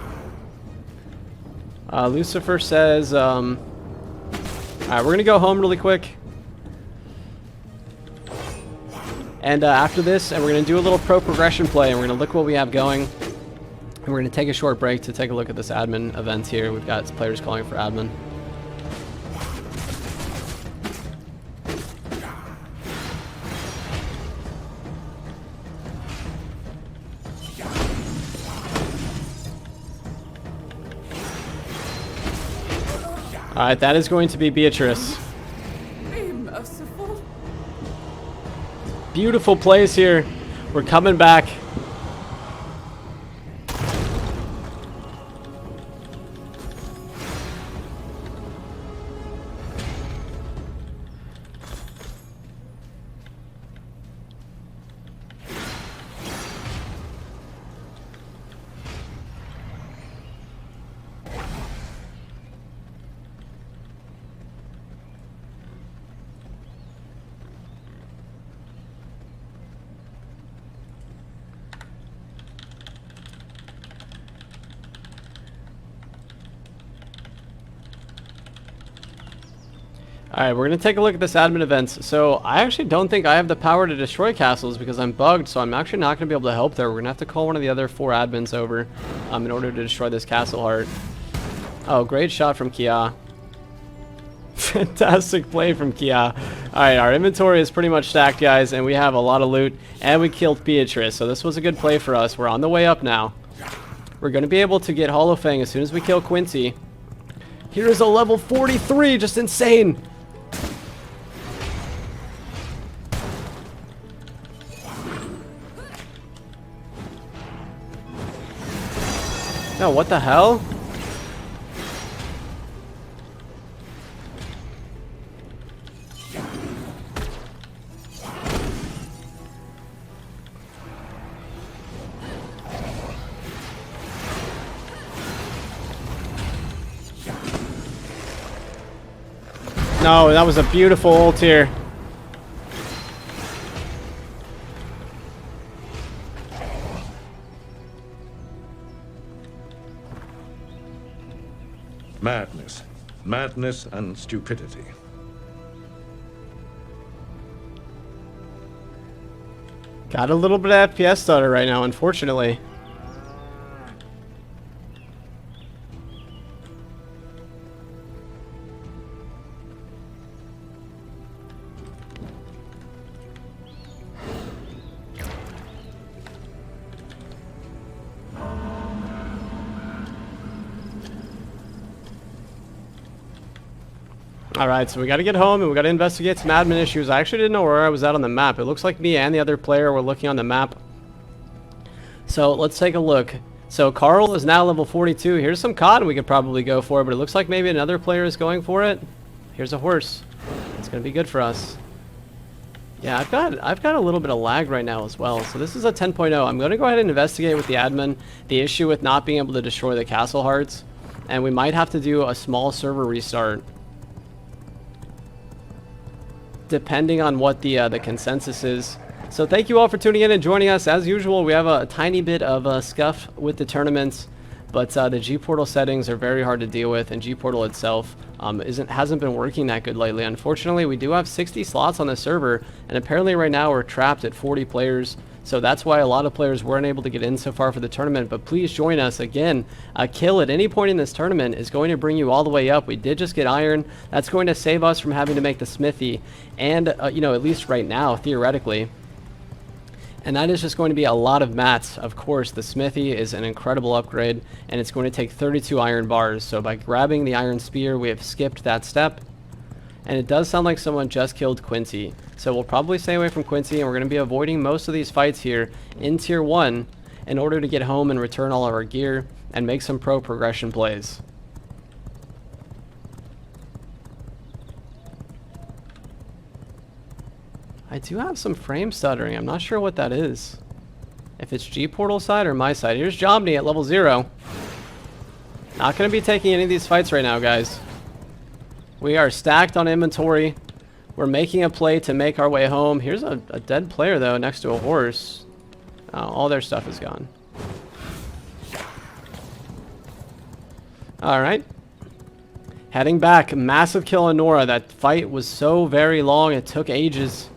Lucifer says, alright, we're going to go home really quick. And after this, and we're going to do a little pro progression play, and we're going to look what we have going. And we're going to take a short break to take a look at this admin event here. We've got players calling for admin. Alright, that is going to be Beatrice. Be merciful. Beautiful plays here. We're coming back. Alright, we're going to take a look at this admin events. So, I actually don't think I have the power to destroy castles because I'm bugged, so I'm actually not going to be able to help there. We're going to have to call one of the other 4 admins over in order to destroy this castle heart. Oh, great shot from Kia. Fantastic play from Kia. Alright, our inventory is pretty much stacked, guys, and we have a lot of loot, and we killed Beatrice, so this was a good play for us. We're on the way up now. We're going to be able to get Hollow Fang as soon as we kill Quincy. Here is a level 43, just insane! No, what the hell? No, that was a beautiful ult here. Madness. Madness and stupidity. Got a little bit of FPS stutter right now, unfortunately. Alright, so we gotta get home and we gotta investigate some admin issues. I actually didn't know where I was at on the map. It looks like me and the other player were looking on the map. So let's take a look. So Carl is now level 42. Here's some cotton we could probably go for, but it looks like maybe another player is going for it. Here's a horse. It's gonna be good for us. Yeah, I've got a little bit of lag right now as well. So this is a 10.0. I'm gonna go ahead and investigate with the admin the issue with not being able to destroy the castle hearts. And we might have to do a small server restart, depending on what the consensus is. So thank you all for tuning in and joining us. As usual, we have a tiny bit of scuff with the tournaments, but the G-Portal settings are very hard to deal with, and G-Portal itself hasn't been working that good lately. Unfortunately, we do have 60 slots on the server, and apparently right now we're trapped at 40 players. So that's why a lot of players weren't able to get in so far for the tournament. But please join us. Again, a kill at any point in this tournament is going to bring you all the way up. We did just get iron. That's going to save us from having to make the smithy. And, you know, at least right now, theoretically. And that is just going to be a lot of mats. Of course, the smithy is an incredible upgrade, and it's going to take 32 iron bars. So by grabbing the iron spear, we have skipped that step. And it does sound like someone just killed Quincy. So we'll probably stay away from Quincy, and we're going to be avoiding most of these fights here in Tier 1 in order to get home and return all of our gear and make some pro progression plays. I do have some frame stuttering. I'm not sure what that is. If it's G-Portal side or my side. Here's Jomny at level 0. Not going to be taking any of these fights right now, guys. We are stacked on inventory. We're making a play to make our way home. Here's a dead player, though, next to a horse. All their stuff is gone. Alright. Heading back. Massive kill on Nora. That fight was so very long. It took ages.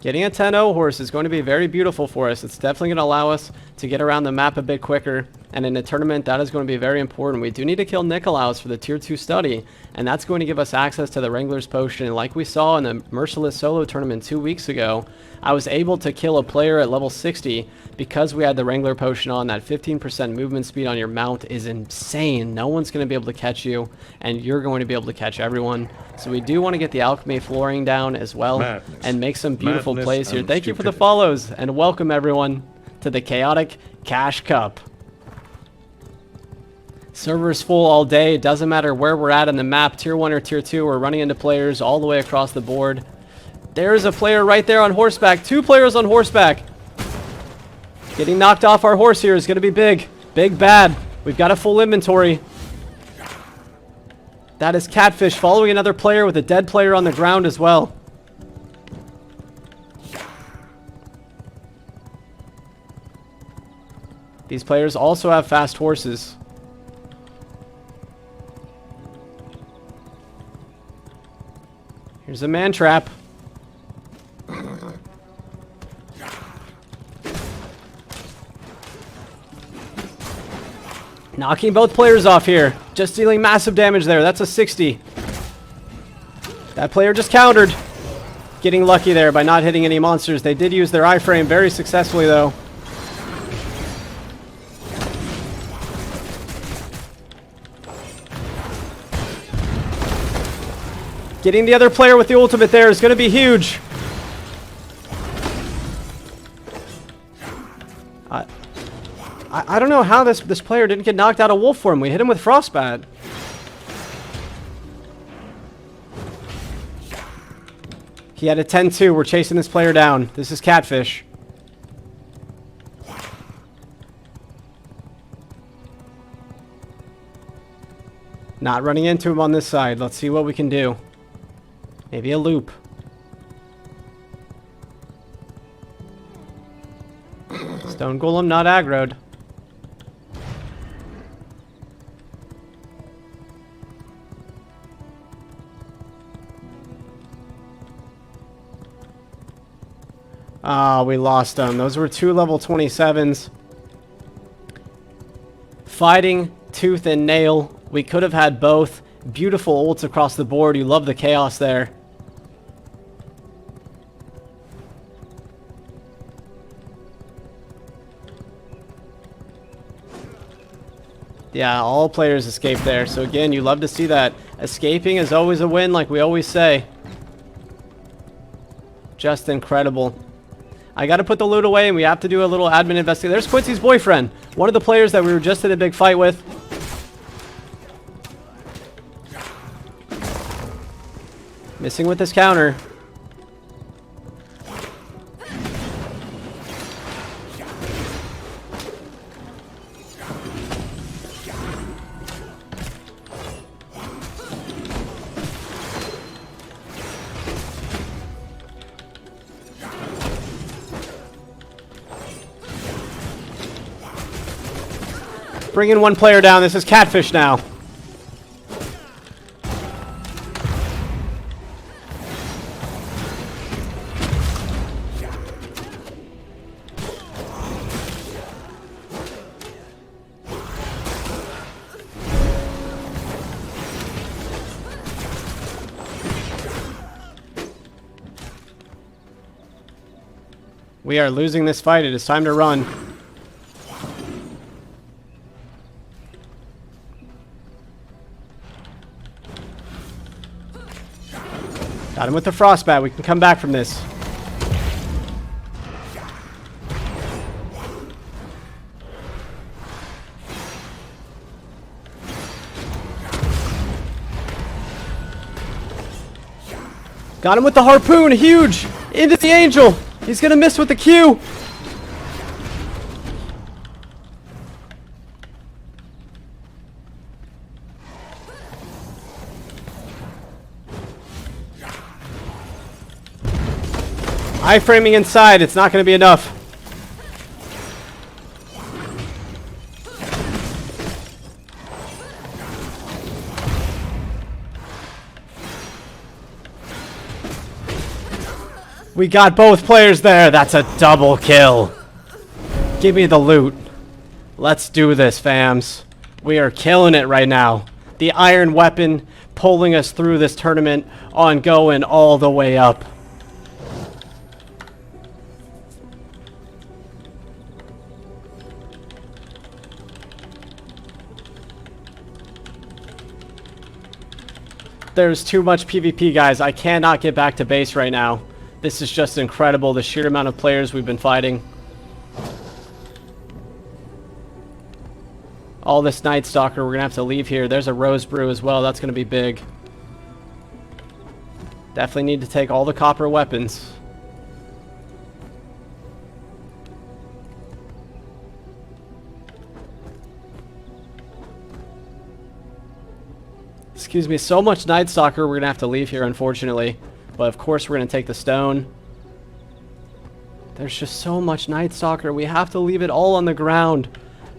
Getting a 10-0 horse is going to be very beautiful for us. It's definitely going to allow us to get around the map a bit quicker And in a tournament, that is going to be very important. We do need to kill Nikolaus for the Tier 2 study, and that's going to give us access to the Wrangler's Potion. And like we saw in the Merciless solo tournament 2 weeks ago, I was able to kill a player at level 60 because we had the Wrangler Potion on. That 15% movement speed on your mount is insane. No one's going to be able to catch you, and you're going to be able to catch everyone. So we do want to get the Alchemy flooring down as well. And make some beautiful plays here. Thank you for the follows, and welcome everyone to the Chaotic Cash Cup. Server's full all day. It doesn't matter where we're at on the map, Tier 1 or Tier 2. We're running into players all the way across the board. There's a player right there on horseback. 2 players on horseback. Getting knocked off our horse here is going to be big. Big bad. We've got a full inventory. That is Catfish following another player with a dead player on the ground as well. These players also have fast horses. Here's a man trap. Knocking both players off here. Just dealing massive damage there. That's a 60. That player just countered. Getting lucky there by not hitting any monsters. They did use their iframe very successfully though. Getting the other player with the ultimate there is going to be huge. I don't know how this player didn't get knocked out of wolf form. We hit him with frostbat. He had a 10-2. We're chasing this player down. This is Catfish. Not running into him on this side. Let's see what we can do. Maybe a loop. Stone Golem not aggroed. Ah, we lost them. Those were 2 level 27s. Fighting tooth and nail. We could have had both. Beautiful ults across the board. You love the chaos there. Yeah, all players escaped there. So again, you love to see that. Escaping is always a win, like we always say. Just incredible. I got to put the loot away, and we have to do a little admin investigation. There's Quincy's boyfriend. One of the players that we were just in a big fight with. Missing with this counter. Bringing one player down. This is Catfish now. We are losing this fight. It is time to run. Got him with the frostbat. We can come back from this. Got him with the harpoon. Huge. Into the angel. He's going to miss with the Q. Iframing inside, it's not going to be enough. We got both players there. That's a double kill. Give me the loot. Let's do this, fams. We are killing it right now. The iron weapon pulling us through this tournament on going all the way up. There's too much PvP, guys. I cannot get back to base right now. This is just incredible, the sheer amount of players we've been fighting. All this Night Stalker, we're going to have to leave here. There's a Rose Brew as well. That's going to be big. Definitely need to take all the copper weapons. Excuse me, so much Night Stalker, we're going to have to leave here, unfortunately. But of course, we're going to take the stone. There's just so much Night Stalker. We have to leave it all on the ground.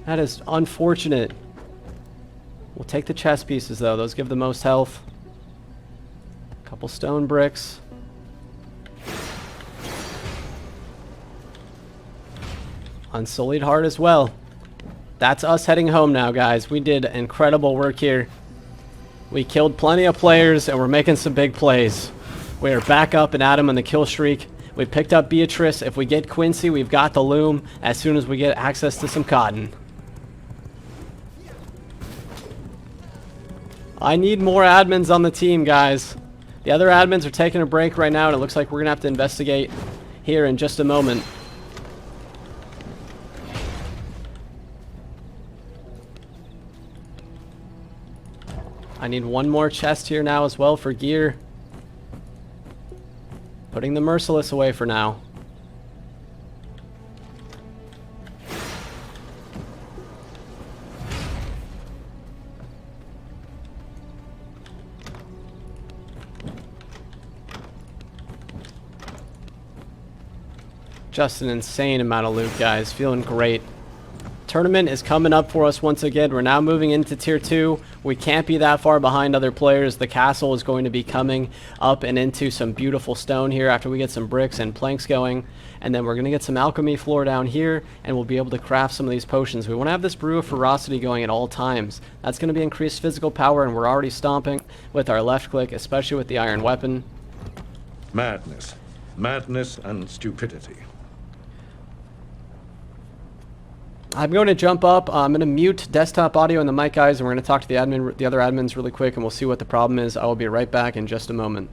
That is unfortunate. We'll take the chest pieces, though. Those give the most health. Couple stone bricks. Unsullied Heart as well. That's us heading home now, guys. We did incredible work here. We killed plenty of players, and we're making some big plays. We are back up and at him on the kill streak. We picked up Beatrice. If we get Quincy, we've got the loom as soon as we get access to some cotton. I need more admins on the team, guys. The other admins are taking a break right now, and it looks like we're going to have to investigate here in just a moment. I need one more chest here now as well for gear. Putting the Merciless away for now. Just an insane amount of loot, guys. Feeling great. Tournament is coming up for us once again. We're now moving into tier 2. We can't be that far behind other players. The castle is going to be coming up and into some beautiful stone here after we get some bricks and planks going. And then we're going to get some alchemy floor down here, and we'll be able to craft some of these potions. We want to have this brew of ferocity going at all times. That's going to be increased physical power, and we're already stomping with our left click, especially with the iron weapon. Madness. Madness and stupidity. I'm going to jump up. I'm going to mute desktop audio and the mic, guys, and we're going to talk to the other admins really quick, and we'll see what the problem is. I will be right back in just a moment.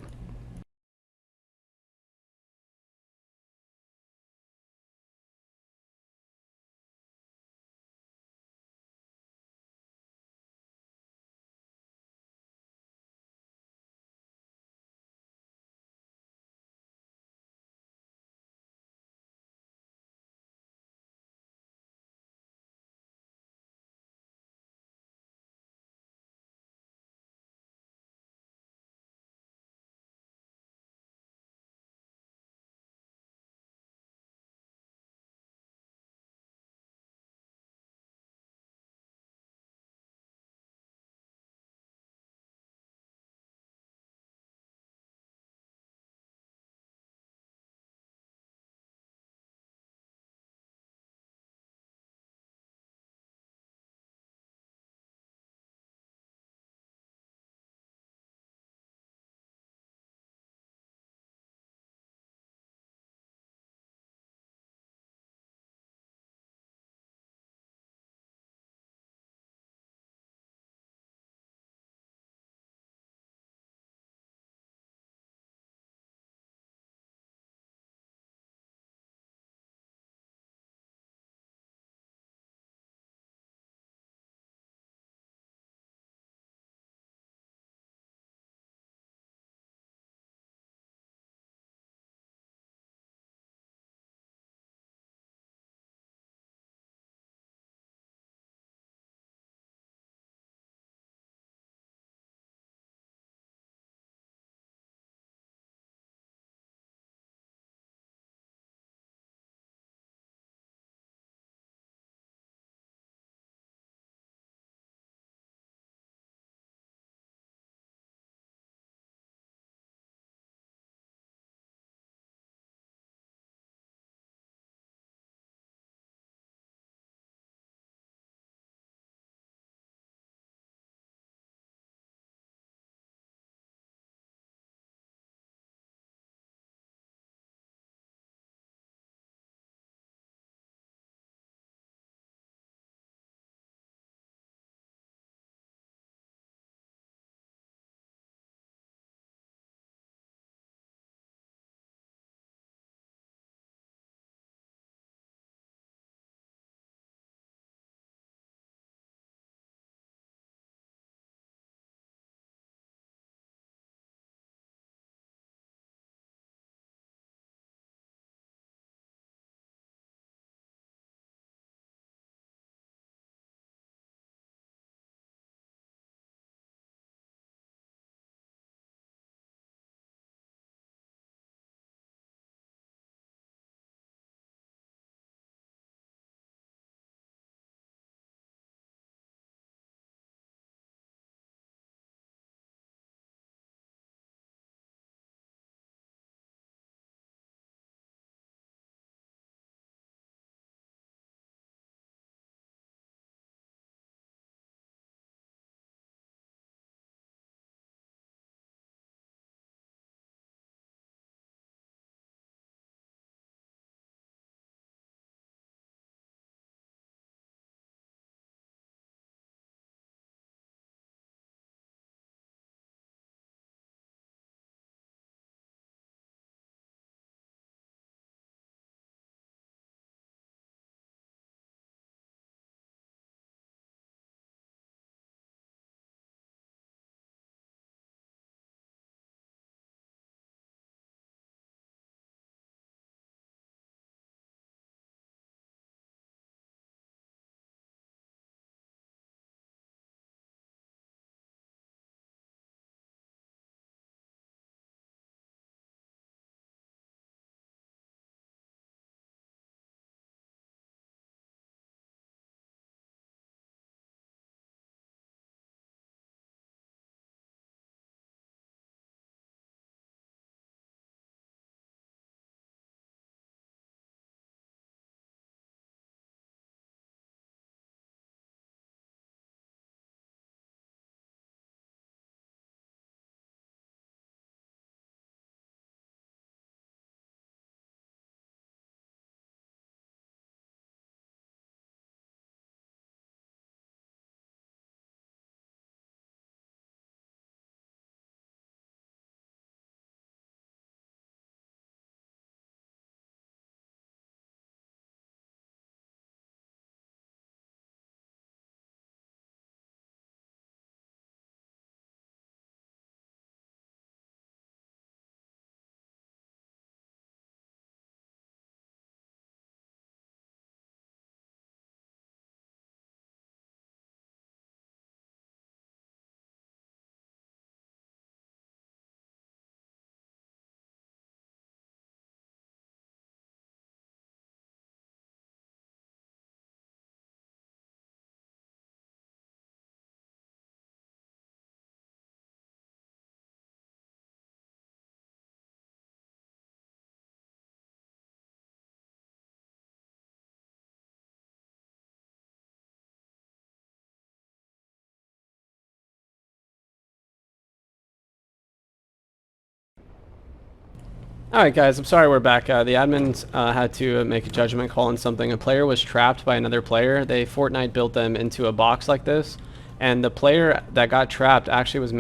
Alright guys, I'm sorry we're back. The admins had to make a judgment call on something. A player was trapped by another player. They Fortnite built them into a box like this, and the player that got trapped actually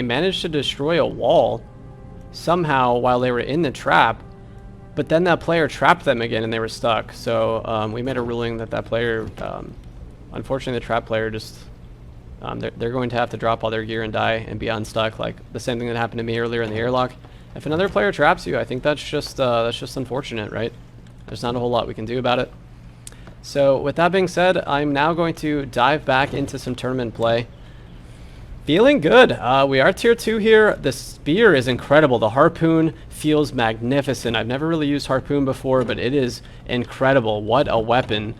managed to destroy a wall somehow while they were in the trap, but then that player trapped them again and they were stuck. So we made a ruling that that player, unfortunately the trap player just, they're going to have to drop all their gear and die and be unstuck, like the same thing that happened to me earlier in the airlock. If another player traps you, I think that's just unfortunate, right? There's not a whole lot we can do about it. So with that being said, I'm now going to dive back into some tournament play. Feeling good. We are tier 2 here. The spear is incredible. The harpoon feels magnificent. I've never really used harpoon before, but it is incredible. What a weapon.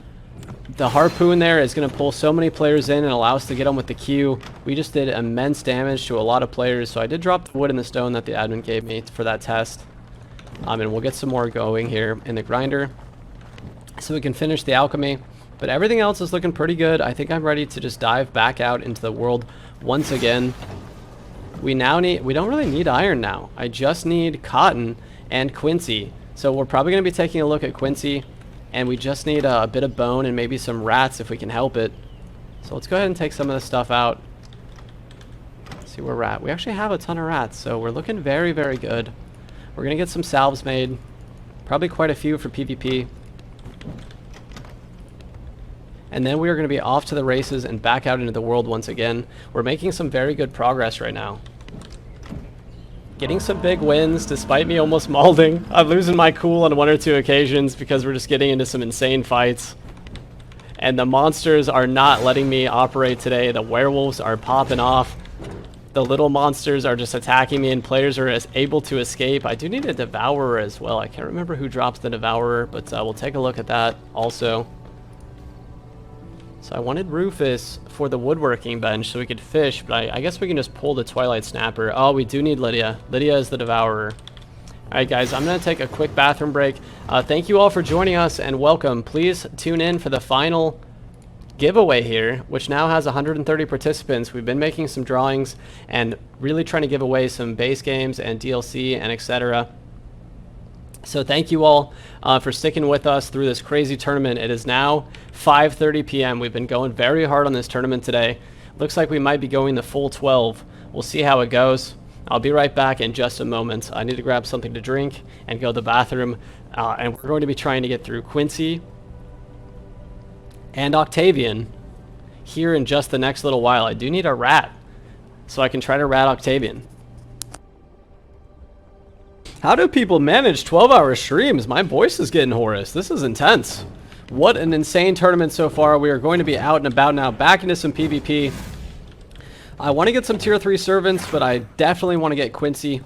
The harpoon there is going to pull so many players in and allow us to get them with the Q. We just did immense damage to a lot of players, so I did drop the wood and the stone that the admin gave me for that test. And we'll get some more going here in the grinder so we can finish the alchemy. But everything else is looking pretty good. I think I'm ready to just dive back out into the world once again. We don't really need iron now. I just need cotton and Quincy. So we're probably going to be taking a look at Quincy. And we just need a bit of bone and maybe some rats if we can help it. So let's go ahead and take some of this stuff out. Let's see where we're at. We actually have a ton of rats, so we're looking very, very good. We're going to get some salves made. Probably quite a few for PvP. And then we are going to be off to the races and back out into the world once again. We're making some very good progress right now. Getting some big wins despite me almost mauling. I'm losing my cool on 1 or 2 occasions because we're just getting into some insane fights. And the monsters are not letting me operate today. The werewolves are popping off. The little monsters are just attacking me and players are able to escape. I do need a devourer as well. I can't remember who drops the devourer, but we'll take a look at that also. So I wanted Rufus for the woodworking bench so we could fish, but I guess we can just pull the Twilight Snapper. Oh, we do need Lydia. Lydia is the devourer. Alright guys, I'm going to take a quick bathroom break. Thank you all for joining us and welcome. Please tune in for the final giveaway here, which now has 130 participants. We've been making some drawings and really trying to give away some base games and DLC and etc. So thank you all for sticking with us through this crazy tournament. It is now 5:30 p.m. We've been going very hard on this tournament today. Looks like we might be going the full 12. We'll see how it goes. I'll be right back in just a moment. I need to grab something to drink and go to the bathroom. And we're going to be trying to get through Quincy and Octavian here in just the next little while. I do need a rat so I can try to rat Octavian. How do people manage 12-hour streams? My voice is getting hoarse. This is intense. What an insane tournament so far. We are going to be out and about now, back into some PvP. I want to get some tier 3 servants, but I definitely want to get Quincy.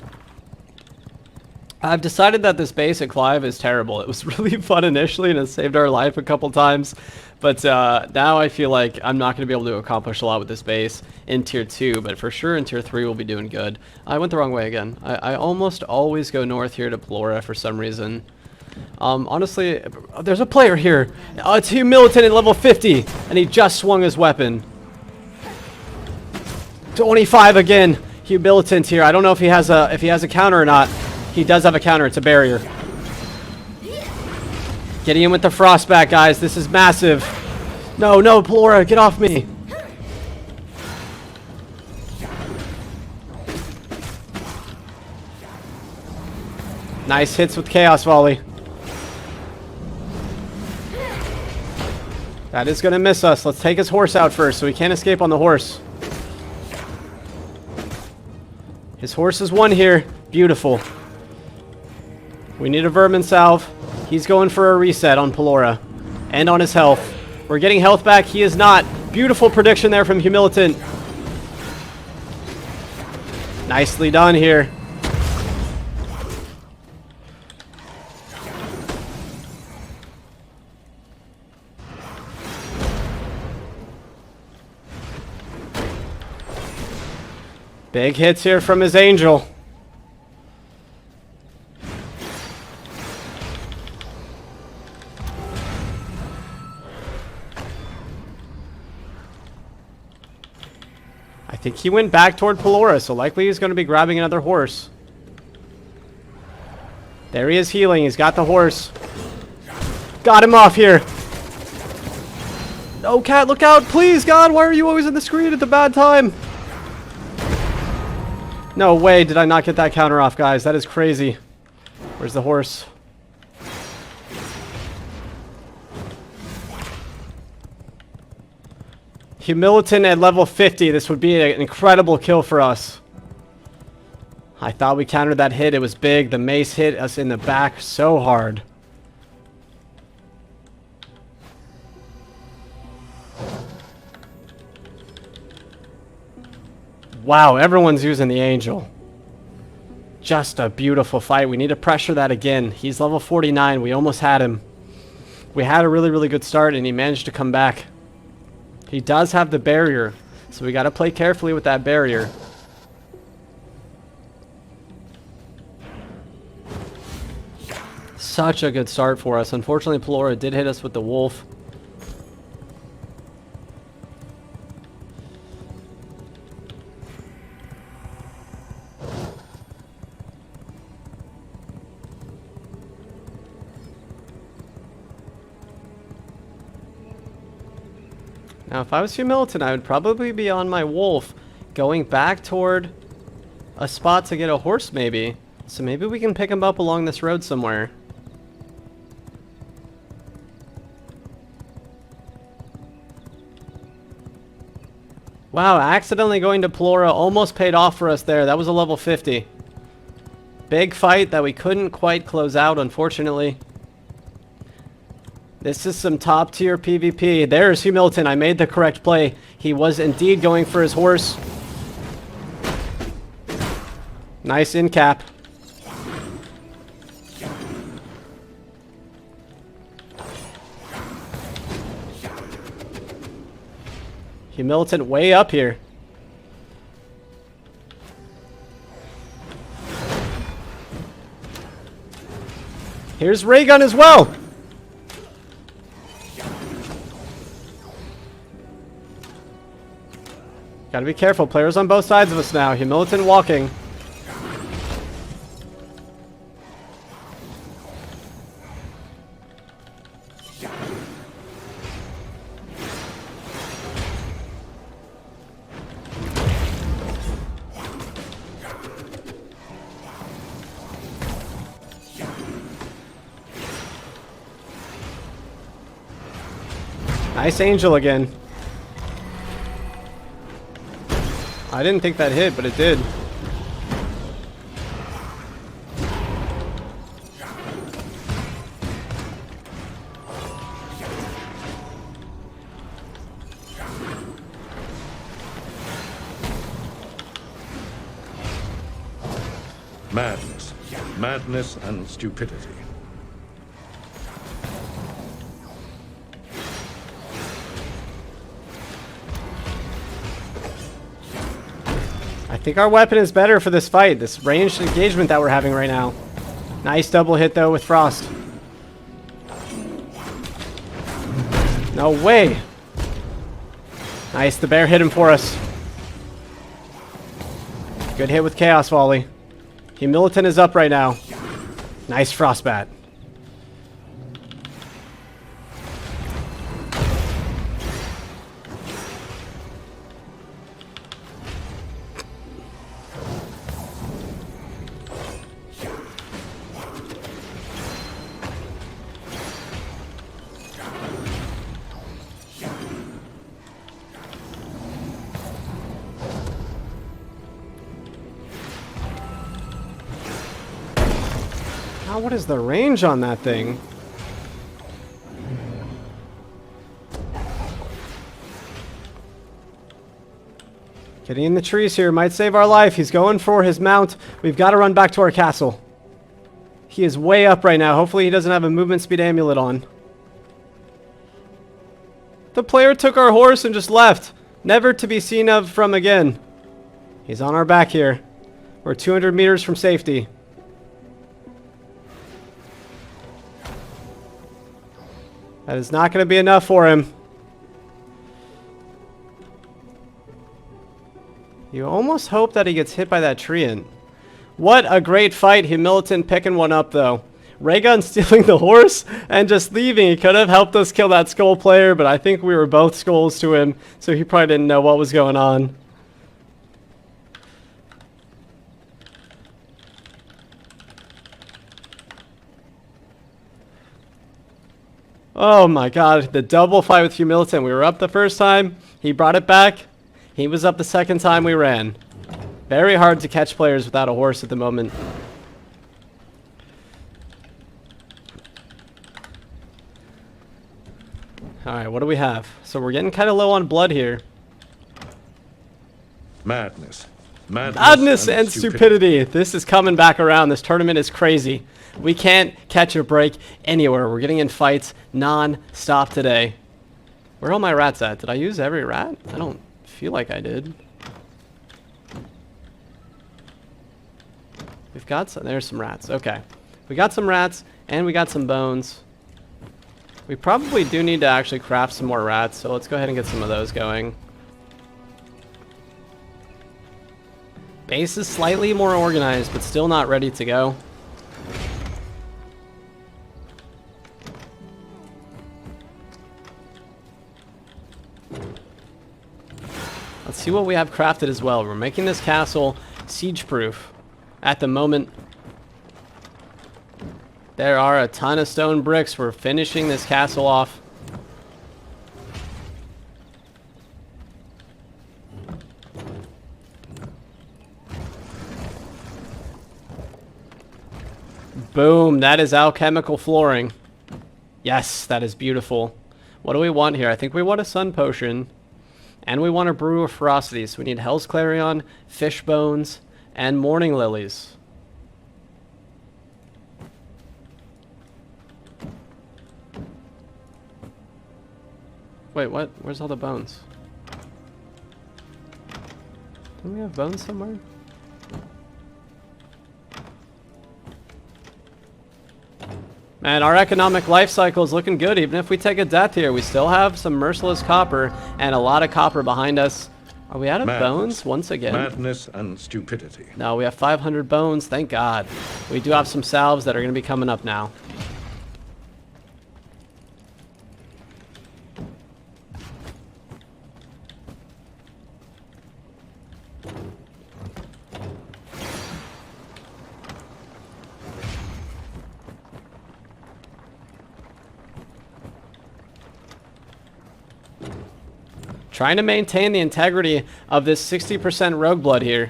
I've decided that this base at Clive is terrible. It was really fun initially and it saved our life a couple times. But now I feel like I'm not going to be able to accomplish a lot with this base in tier 2. But for sure in tier 3 we'll be doing good. I went the wrong way again. I almost always go north here to Pelora for some reason. Honestly, there's a player here. It's Hugh Militant at level 50. And he just swung his weapon. 25 again. Hugh Militant here. I don't know if he has a counter or not. He does have a counter. It's a barrier. Getting in with the frostback, guys. This is massive. No, no, Pelora, get off me. Nice hits with Chaos Volley. That is going to miss us. Let's take his horse out first so he can't escape on the horse. His horse is one here. Beautiful. We need a vermin salve. He's going for a reset on Pelora and on his health. We're getting health back. He is not. Beautiful prediction there from Humilitant. Nicely done here. Big hits here from his angel. I think he went back toward Pelora, so likely he's going to be grabbing another horse. There he is healing. He's got the horse. Got him off here. Oh, cat, look out. Please, God, why are you always on the screen at the bad time? No way did I not get that counter off, guys. That is crazy. Where's the horse? Humiliton at level 50. This would be an incredible kill for us. I thought we countered that hit. It was big. The mace hit us in the back so hard. Wow, everyone's using the angel. Just a beautiful fight. We need to pressure that again. He's level 49. We almost had him. We had a really, really good start, and he managed to come back. He does have the barrier, so we got to play carefully with that barrier. Such a good start for us. Unfortunately, Pelora did hit us with the wolf. Now, if I was Humiliton, I would probably be on my wolf, going back toward a spot to get a horse, maybe. So maybe we can pick him up along this road somewhere. Wow, accidentally going to Pelora almost paid off for us there. That was a level 50. Big fight that we couldn't quite close out, unfortunately. This is some top tier PvP. There's Humiliton. I made the correct play. He was indeed going for his horse. Nice in cap. Humiliton way up here. Here's Raygun as well. Gotta be careful. Players on both sides of us now. Humiliton walking. Nice angel again. I didn't think that hit, but it did. Madness. Madness and stupidity. I think our weapon is better for this fight, this ranged engagement that we're having right now. Nice double hit though with Frost. No way. Nice, the bear hit him for us. Good hit with Chaos Volley. Humiliton is up right now. Nice Frostbat. Wow, what is the range on that thing? Getting in the trees here might save our life. He's going for his mount. We've got to run back to our castle. He is way up right now. Hopefully he doesn't have a movement speed amulet on. The player took our horse and just left. Never to be seen of from again. He's on our back here. We're 200 meters from safety. That is not going to be enough for him. You almost hope that he gets hit by that treant. What a great fight. Humilitant picking one up, though. Raygun stealing the horse and just leaving. He could have helped us kill that skull player, but I think we were both skulls to him, so he probably didn't know what was going on. Oh my god, the double fight with Humilitant. We were up the first time, he brought it back. He was up the second time we ran. Very hard to catch players without a horse at the moment. Alright, what do we have? So we're getting kind of low on blood here. Madness. Madness and stupidity. This is coming back around. This tournament is crazy. We can't catch a break anywhere. We're getting in fights non-stop today. Where are all my rats at? Did I use every rat? I don't feel like I did. We've got some. There's some rats. Okay. We got some rats and we got some bones. We probably do need to actually craft some more rats, so let's go ahead and get some of those going. Base is slightly more organized, but still not ready to go. Let's see what we have crafted as well. We're making this castle siege-proof at the moment. There are a ton of stone bricks. We're finishing this castle off. Boom, that is alchemical flooring. Yes, that is beautiful. What do we want here? I think we want a sun potion. And we want a brew of ferocity. So we need Hell's Clarion, fish bones, and morning lilies. Wait, what? Where's all the bones? Don't we have bones somewhere? Man, our economic life cycle is looking good. Even if we take a death here, we still have some merciless copper and a lot of copper behind us. Are we out of bones once again? Madness and stupidity. No, we have 500 bones. Thank God. We do have some salves that are going to be coming up now. Trying to maintain the integrity of this 60% rogue blood here.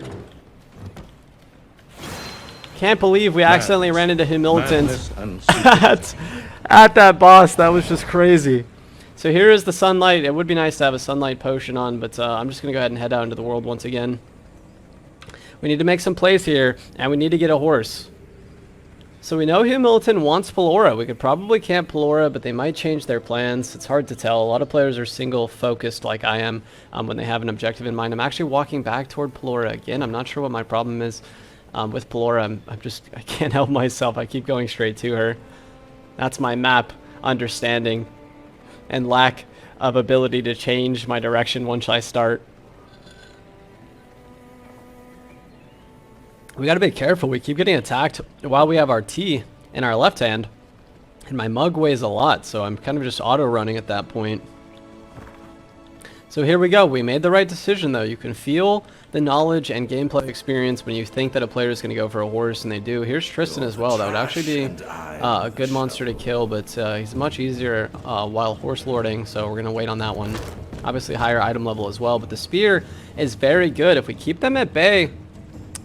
Can't believe we accidentally ran into Humilitant at that boss. That was just crazy. So here is the sunlight. It would be nice to have a sunlight potion on, but I'm just going to go ahead and head out into the world once again. We need to make some plays here, and we need to get a horse. So we know Humilitant wants Pelora. We could probably camp Pelora, but they might change their plans. It's hard to tell. A lot of players are single-focused like I am when they have an objective in mind. I'm actually walking back toward Pelora again. I'm not sure what my problem is with Pelora. I can't help myself. I keep going straight to her. That's my map understanding and lack of ability to change my direction once I start. We gotta be careful. We keep getting attacked while we have our T in our left hand. And my mug weighs a lot, so I'm kind of just auto-running at that point. So here we go. We made the right decision, though. You can feel the knowledge and gameplay experience when you think that a player is going to go for a horse, and they do. Here's Tristan as well. That would actually be a good monster to kill, but he's much easier while horse lording, so we're going to wait on that one. Obviously higher item level as well, but the spear is very good. If we keep them at bay,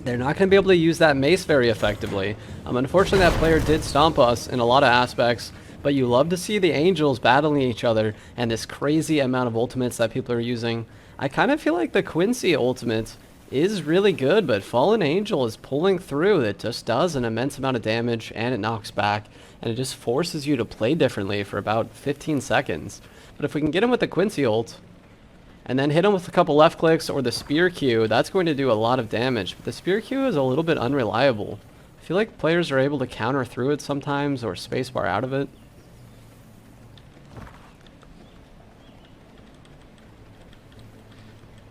they're not going to be able to use that mace very effectively. Unfortunately, that player did stomp us in a lot of aspects, but you love to see the angels battling each other and this crazy amount of ultimates that people are using. I kind of feel like the Quincy ultimate is really good, but Fallen Angel is pulling through. It just does an immense amount of damage, and it knocks back, and it just forces you to play differently for about 15 seconds. But if we can get him with the Quincy ult, and then hit him with a couple left clicks or the spear Q, that's going to do a lot of damage. But the spear Q is a little bit unreliable. I feel like players are able to counter through it sometimes, or spacebar out of it.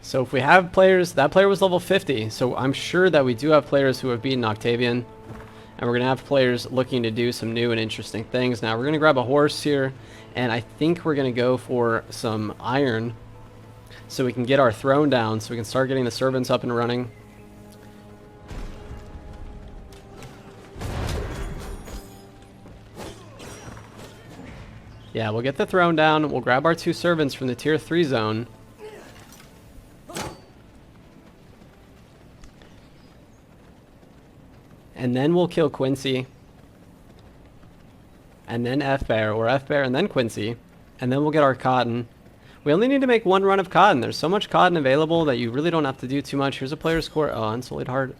So if we have players, that player was level 50, so I'm sure that we do have players who have beaten Octavian. And we're going to have players looking to do some new and interesting things. Now we're going to grab a horse here, and I think we're going to go for some iron so we can get our throne down, so we can start getting the servants up and running. Yeah, we'll get the throne down. We'll grab our 2 servants from the tier 3 zone. And then we'll kill Quincy. And then F-Bear, or F-Bear and then Quincy. And then we'll get our cotton. We only need to make 1 run of cotton. There's so much cotton available that you really don't have to do too much. Here's a player score. Oh, unsullied heart.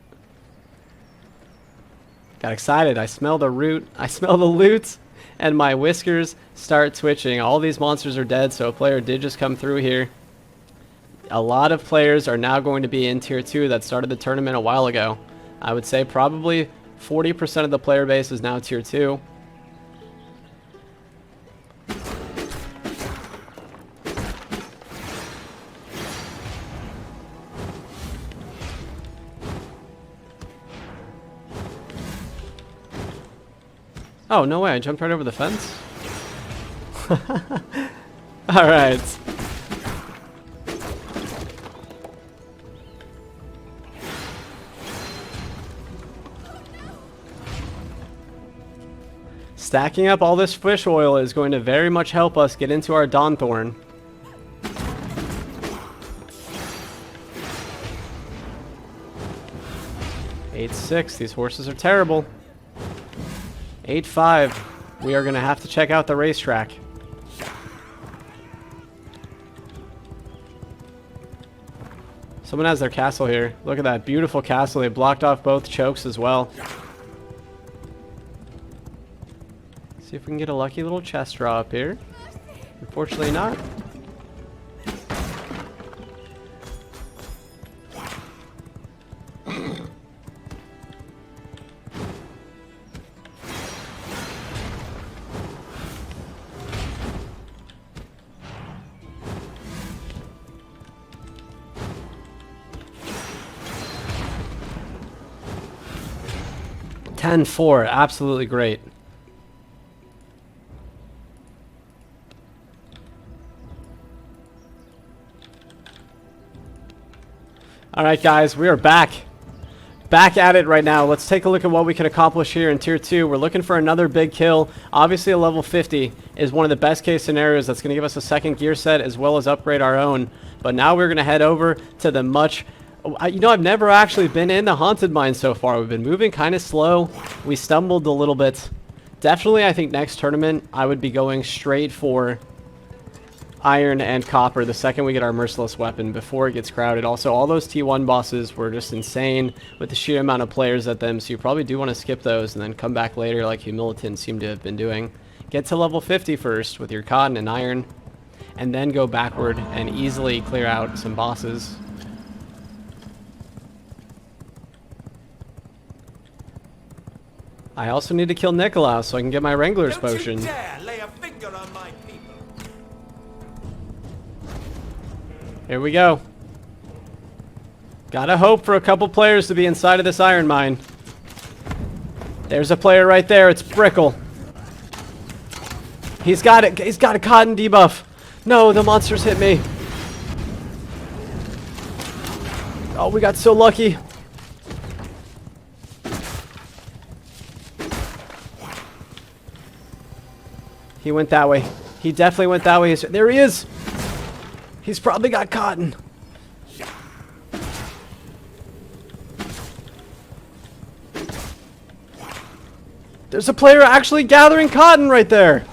Got excited. I smell the root. I smell the loot. And my whiskers start twitching. All these monsters are dead, so a player did just come through here. A lot of players are now going to be in tier 2 that started the tournament a while ago. I would say probably 40% of the player base is now tier 2. Oh, no way. I jumped right over the fence. Alright. Stacking up all this fish oil is going to very much help us get into our Dawnthorn. $8-6. These horses are terrible. 8-5. We are going to have to check out the racetrack. Someone has their castle here. Look at that beautiful castle. They blocked off both chokes as well. See if we can get a lucky little chest draw up here. Unfortunately not. $10-4, absolutely great. Alright guys, we are back. Back at it right now. Let's take a look at what we can accomplish here in tier 2. We're looking for another big kill. Obviously a level 50 is one of the best case scenarios that's going to give us a second gear set as well as upgrade our own. But now we're going to head over to the much... You know, I've never actually been in the Haunted Mine so far. We've been moving kind of slow. We stumbled a little bit. Definitely, I think next tournament, I would be going straight for iron and copper the second we get our Merciless weapon before it gets crowded. Also, all those T1 bosses were just insane with the sheer amount of players at them, so you probably do want to skip those and then come back later like Humilitant seemed to have been doing. Get to level 50 first with your cotton and iron, and then go backward and easily clear out some bosses. I also need to kill Nikolaus so I can get my Wrangler's potion. Lay a finger on my people. Here we go. Gotta hope for a couple players to be inside of this iron mine. There's a player right there. It's Brickle. He's got it. He's got a cotton debuff. No, the monsters hit me. Oh, we got so lucky. He went that way. He definitely went that way. There he is. He's probably got cotton. There's a player actually gathering cotton right there.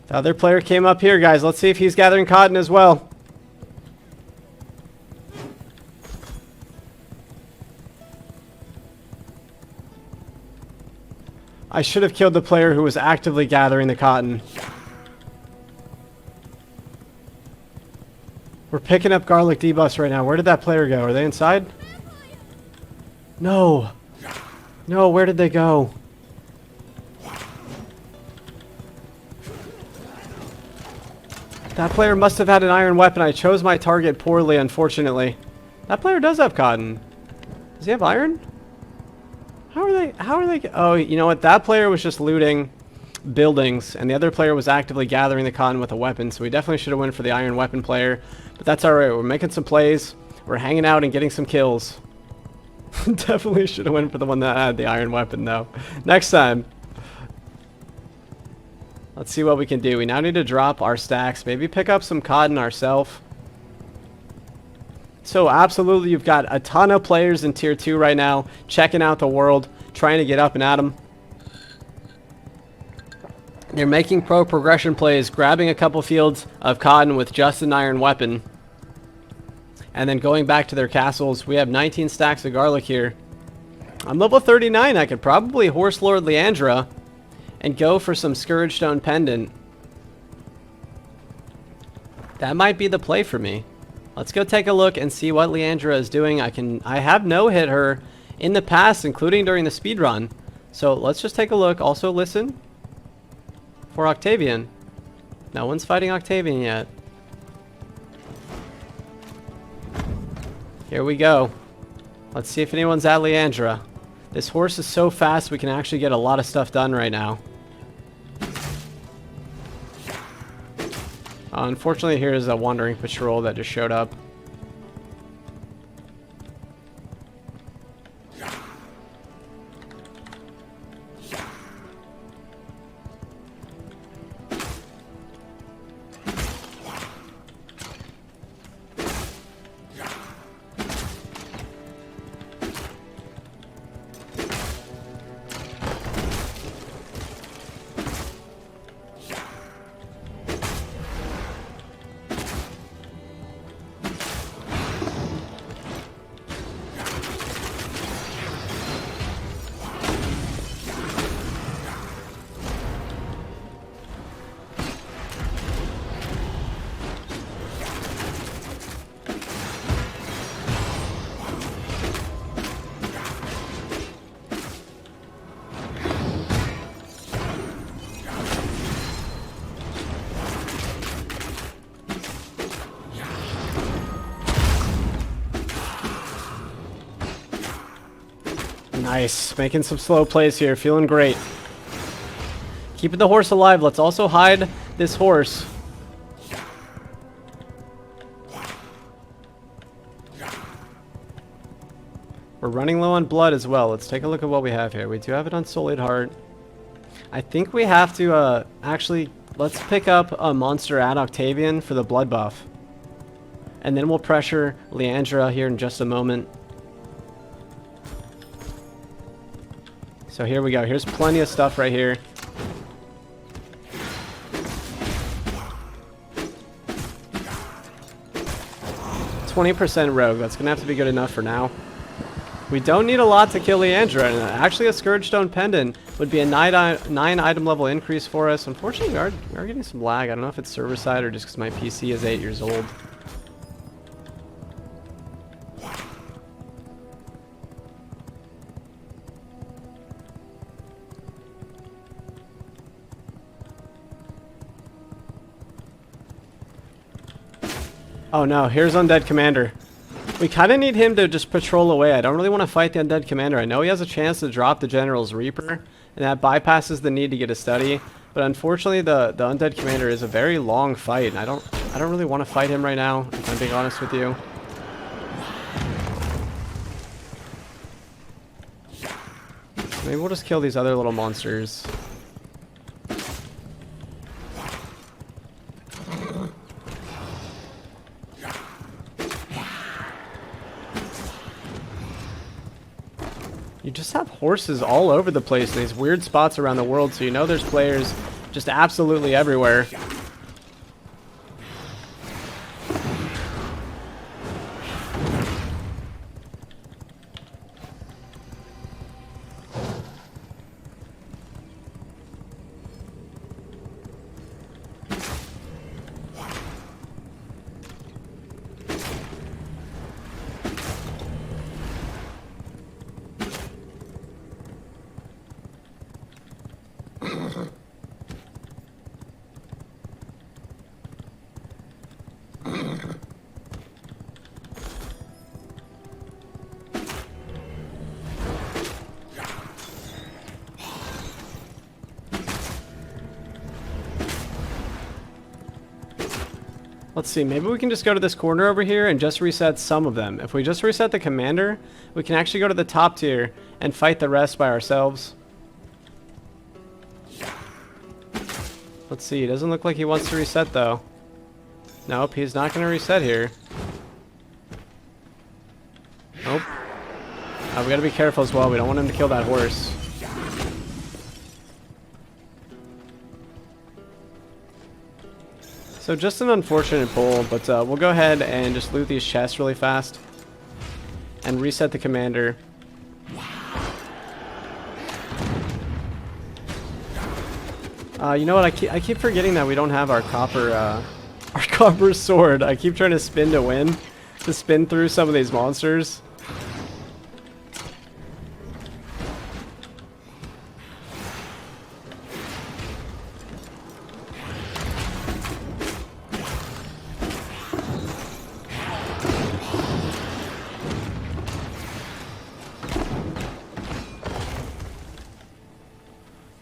The other player came up here, guys. Let's see if he's gathering cotton as well. I should have killed the player who was actively gathering the cotton. picking up garlic debuffs right now. Where did that player go? Are they inside? No. No, where did they go? That player must have had an iron weapon. I chose my target poorly, unfortunately. That player does have cotton. Does he have iron? How are they? Oh, you know what? That player was just looting buildings, and the other player was actively gathering the cotton with a weapon, so we definitely should have went for the iron weapon player. But that's alright. We're making some plays. We're hanging out and getting some kills. Definitely should have went for the one that had the iron weapon, though. Next time. Let's see what we can do. We now need to drop our stacks. Maybe pick up some cotton ourselves. So absolutely, you've got a ton of players in Tier 2 right now, checking out the world, trying to get up and at them. They're making pro progression plays, grabbing a couple fields of cotton with just an iron weapon, and then going back to their castles. We have 19 stacks of garlic here. I'm level 39. I could probably Horse Lord Leandra and go for some Scourge Stone Pendant. That might be the play for me. Let's go take a look and see what Leandra is doing. I have no-hit her in the past, including during the speedrun. So let's just take a look. Also listen for Octavian. No one's fighting Octavian yet. Here we go. Let's see if anyone's at Leandra. This horse is so fast we can actually get a lot of stuff done right now. Unfortunately, here's a wandering patrol that just showed up. Nice. Making some slow plays here. Feeling great. Keeping the horse alive. Let's also hide this horse. We're running low on blood as well. Let's take a look at what we have here. We do have an Unsullied Heart. I think we have to actually... Let's pick up a monster at Octavian for the blood buff. And then we'll pressure Leandra here in just a moment. So here we go. Here's plenty of stuff right here. %, rogue. That's going to have to be good enough for now. We don't need a lot to kill Leandra. And actually, a Scourge Stone Pendant would be a 9 item level increase for us. Unfortunately, we are getting some lag. I don't know if it's server side or just because my PC is 8 years old. Oh no, here's Undead Commander. We kind of need him to just patrol away. I don't really want to fight the Undead Commander. I know he has a chance to drop the General's Reaper, and that bypasses the need to get a study. But unfortunately, the Undead Commander is a very long fight, and I don't really want to fight him right now, if I'm being honest with you. Maybe we'll just kill these other little monsters. You just have horses all over the place in these weird spots around the world, so you know there's players just absolutely everywhere. Let's see, maybe we can just go to this corner over here and just reset some of them. If we just reset the commander, we can actually go to the top tier and fight the rest by ourselves. Let's see, it doesn't look like he wants to reset though. Nope, he's not going to reset here. Nope. We gotta be careful as well, we don't want him to kill that horse. So just an unfortunate pull, but we'll go ahead and just loot these chests really fast. And reset the commander. You know what, I keep forgetting that we don't have our copper sword. I keep trying to spin to win. To spin through some of these monsters.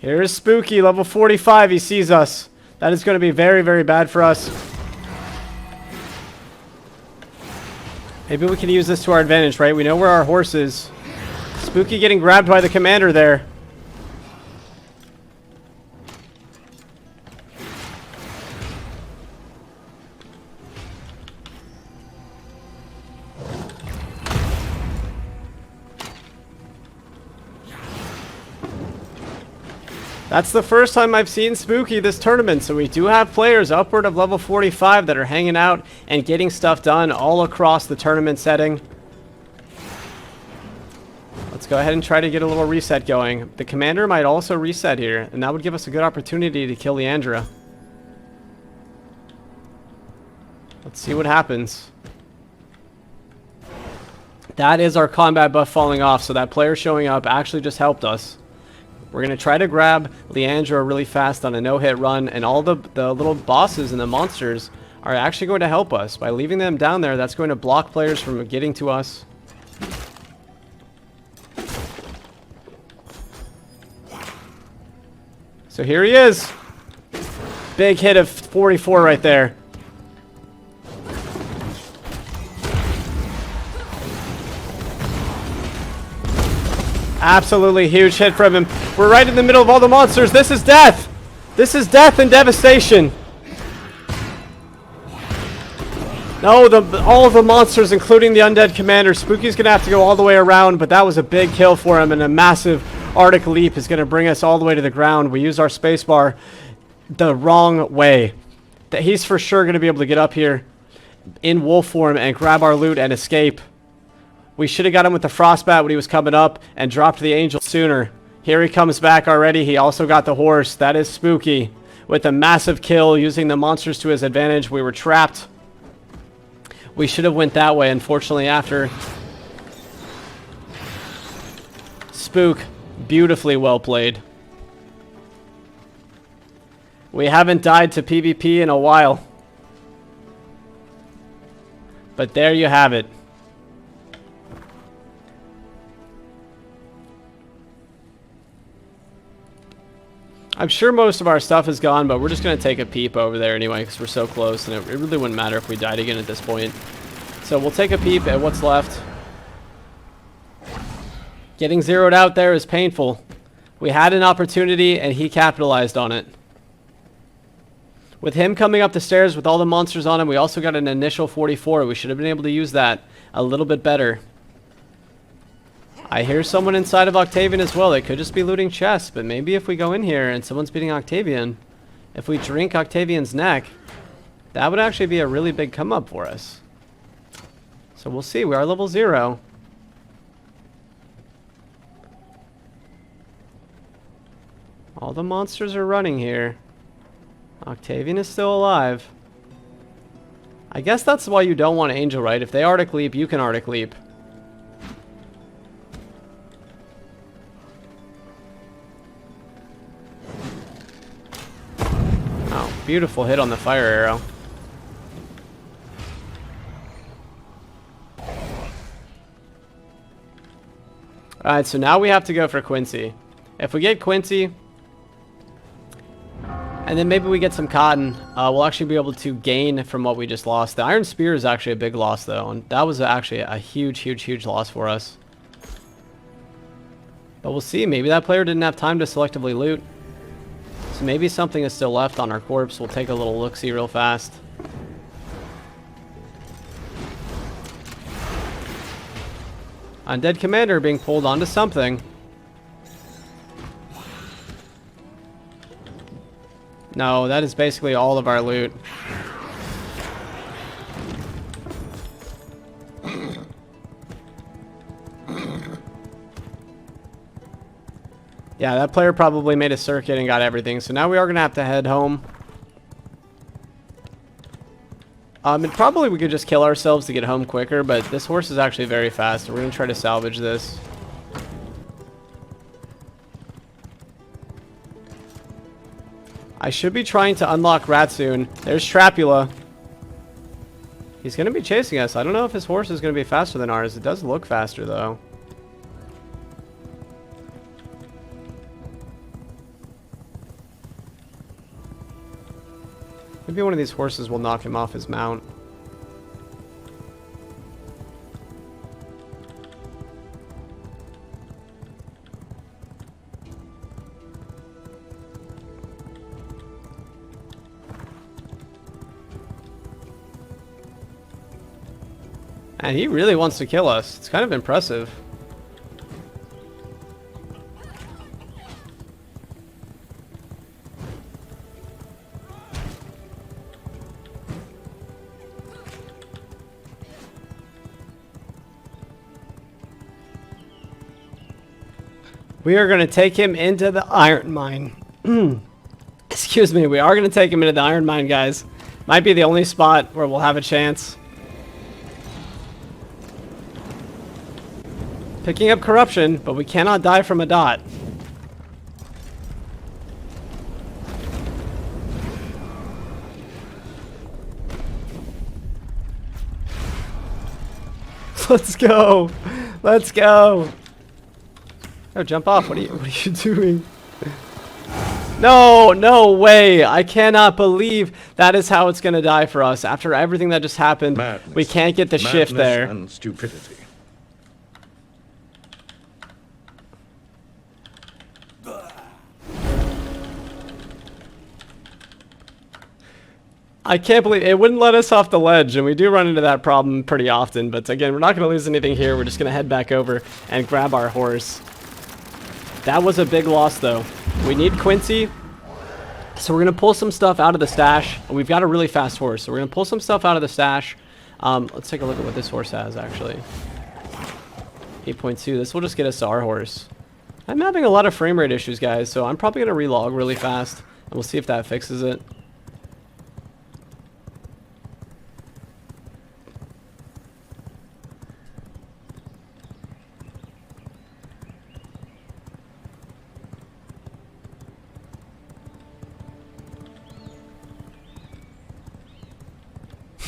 Here's Spooky, level 45. He sees us. That is going to be very, very bad for us. Maybe we can use this to our advantage, right? We know where our horse is. Spooky getting grabbed by the commander there. That's the first time I've seen Spooky this tournament, so we do have players upward of level 45 that are hanging out and getting stuff done all across the tournament setting. Let's go ahead and try to get a little reset going. The commander might also reset here, and that would give us a good opportunity to kill Leandra. Let's see what happens. That is our combat buff falling off, so that player showing up actually just helped us. We're going to try to grab Leandra really fast on a no-hit run, and all the little bosses and the monsters are actually going to help us. By leaving them down there, that's going to block players from getting to us. So here he is. Big hit of 44 right there. Absolutely huge hit from him. We're right in the middle of all the monsters. This is death. This is death and devastation. No, all of the monsters, including the undead commander. Spooky's going to have to go all the way around, but that was a big kill for him, and a massive Arctic leap is going to bring us all the way to the ground. We used our spacebar the wrong way. He's for sure going to be able to get up here in wolf form and grab our loot and escape. We should have got him with the frostbat when he was coming up and dropped the angel sooner. Here he comes back already. He also got the horse. That is Spooky with a massive kill using the monsters to his advantage. We were trapped. We should have went that way, unfortunately, after. Spook, beautifully well played. We haven't died to PvP in a while. But there you have it. I'm sure most of our stuff is gone, but we're just going to take a peep over there anyway because we're so close, and it really wouldn't matter if we died again at this point. So we'll take a peep at what's left. Getting zeroed out there is painful. We had an opportunity, and he capitalized on it. With him coming up the stairs with all the monsters on him, we also got an initial 44. We should have been able to use that a little bit better. I hear someone inside of Octavian as well. They could just be looting chests, but maybe if we go in here and someone's beating Octavian, if we drink Octavian's neck, that would actually be a really big come up for us. So we'll see. We are level 0. All the monsters are running here. Octavian is still alive. I guess that's why you don't want Angel, right? If they Arctic Leap, you can Arctic Leap. Beautiful hit on the fire arrow. Alright, so now we have to go for Quincy. If we get Quincy, and then maybe we get some cotton, we'll actually be able to gain from what we just lost. The Iron Spear is actually a big loss, though, and that was actually a huge loss for us. But we'll see. Maybe that player didn't have time to selectively loot. So maybe something is still left on our corpse. We'll take a little look-see real fast. Undead Commander being pulled onto something. No, that is basically all of our loot. Yeah, that player probably made a circuit and got everything. So now we are going to have to head home. And probably we could just kill ourselves to get home quicker, but this horse is actually very fast. We're going to try to salvage this. I should be trying to unlock Rat soon. There's Trapula. He's going to be chasing us. I don't know if his horse is going to be faster than ours. It does look faster, though. Maybe one of these horses will knock him off his mount. And he really wants to kill us. It's kind of impressive. We are going to take him into the iron mine. Excuse me. We are going to take him into the iron mine, guys. Might be the only spot where we'll have a chance. Picking up corruption, but we cannot die from a dot. Let's go. Let's go. Oh, jump off. What are you doing? No, no way. I cannot believe that is how it's going to die for us. After everything that just happened, Madness. we can't get the shift there. And stupidity. I can't believe it wouldn't let us off the ledge, and we do run into that problem pretty often. But again, we're not going to lose anything here. We're just going to head back over and grab our horse. That was a big loss, though. We need Quincy, so we're going to pull some stuff out of the stash. We've got a really fast horse, so we're going to pull some stuff out of the stash. Let's take a look at what this horse has, actually. 8.2. This will just get us to our horse. I'm having a lot of frame rate issues, guys, so I'm probably going to relog really fast, and we'll see if that fixes it.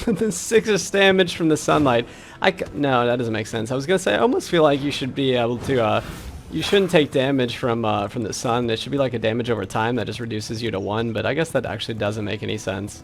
The 6 damage from the sunlight. No, that doesn't make sense. I was gonna say I almost feel like you should be able to. You shouldn't take damage from the sun. It should be like a damage over time that just reduces you to 1. But I guess that actually doesn't make any sense.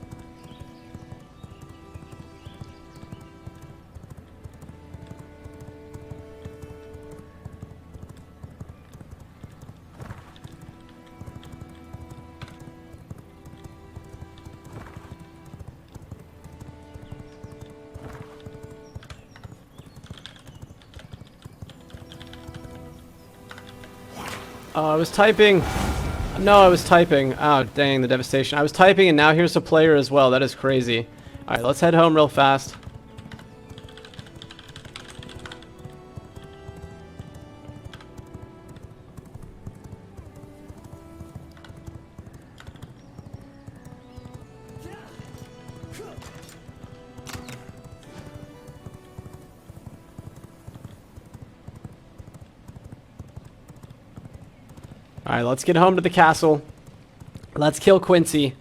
I was typing. No, I was typing. Oh, dang, the devastation. I was typing, and now here's a player as well. That is crazy. All right, let's head home real fast. Alright, let's get home to the castle. Let's kill Quincy.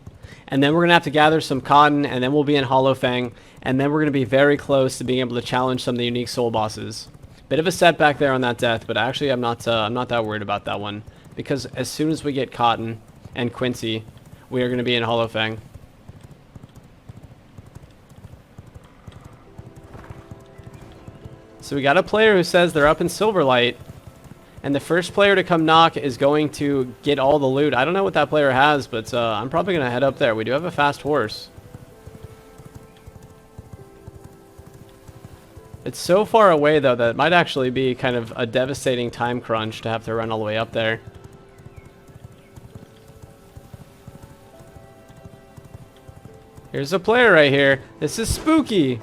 And then we're going to have to gather some cotton, and then we'll be in Hollow Fang, and then we're going to be very close to being able to challenge some of the unique soul bosses. Bit of a setback there on that death, but actually I'm not that worried about that one, because as soon as we get cotton and Quincy, we are going to be in Hollow Fang. So we got a player who says they're up in Silverlight, and the first player to come knock is going to get all the loot. I don't know what that player has, but I'm probably going to head up there. We do have a fast horse. It's so far away, though, that it might actually be kind of a devastating time crunch to have to run all the way up there. Here's a player right here. This is Spooky.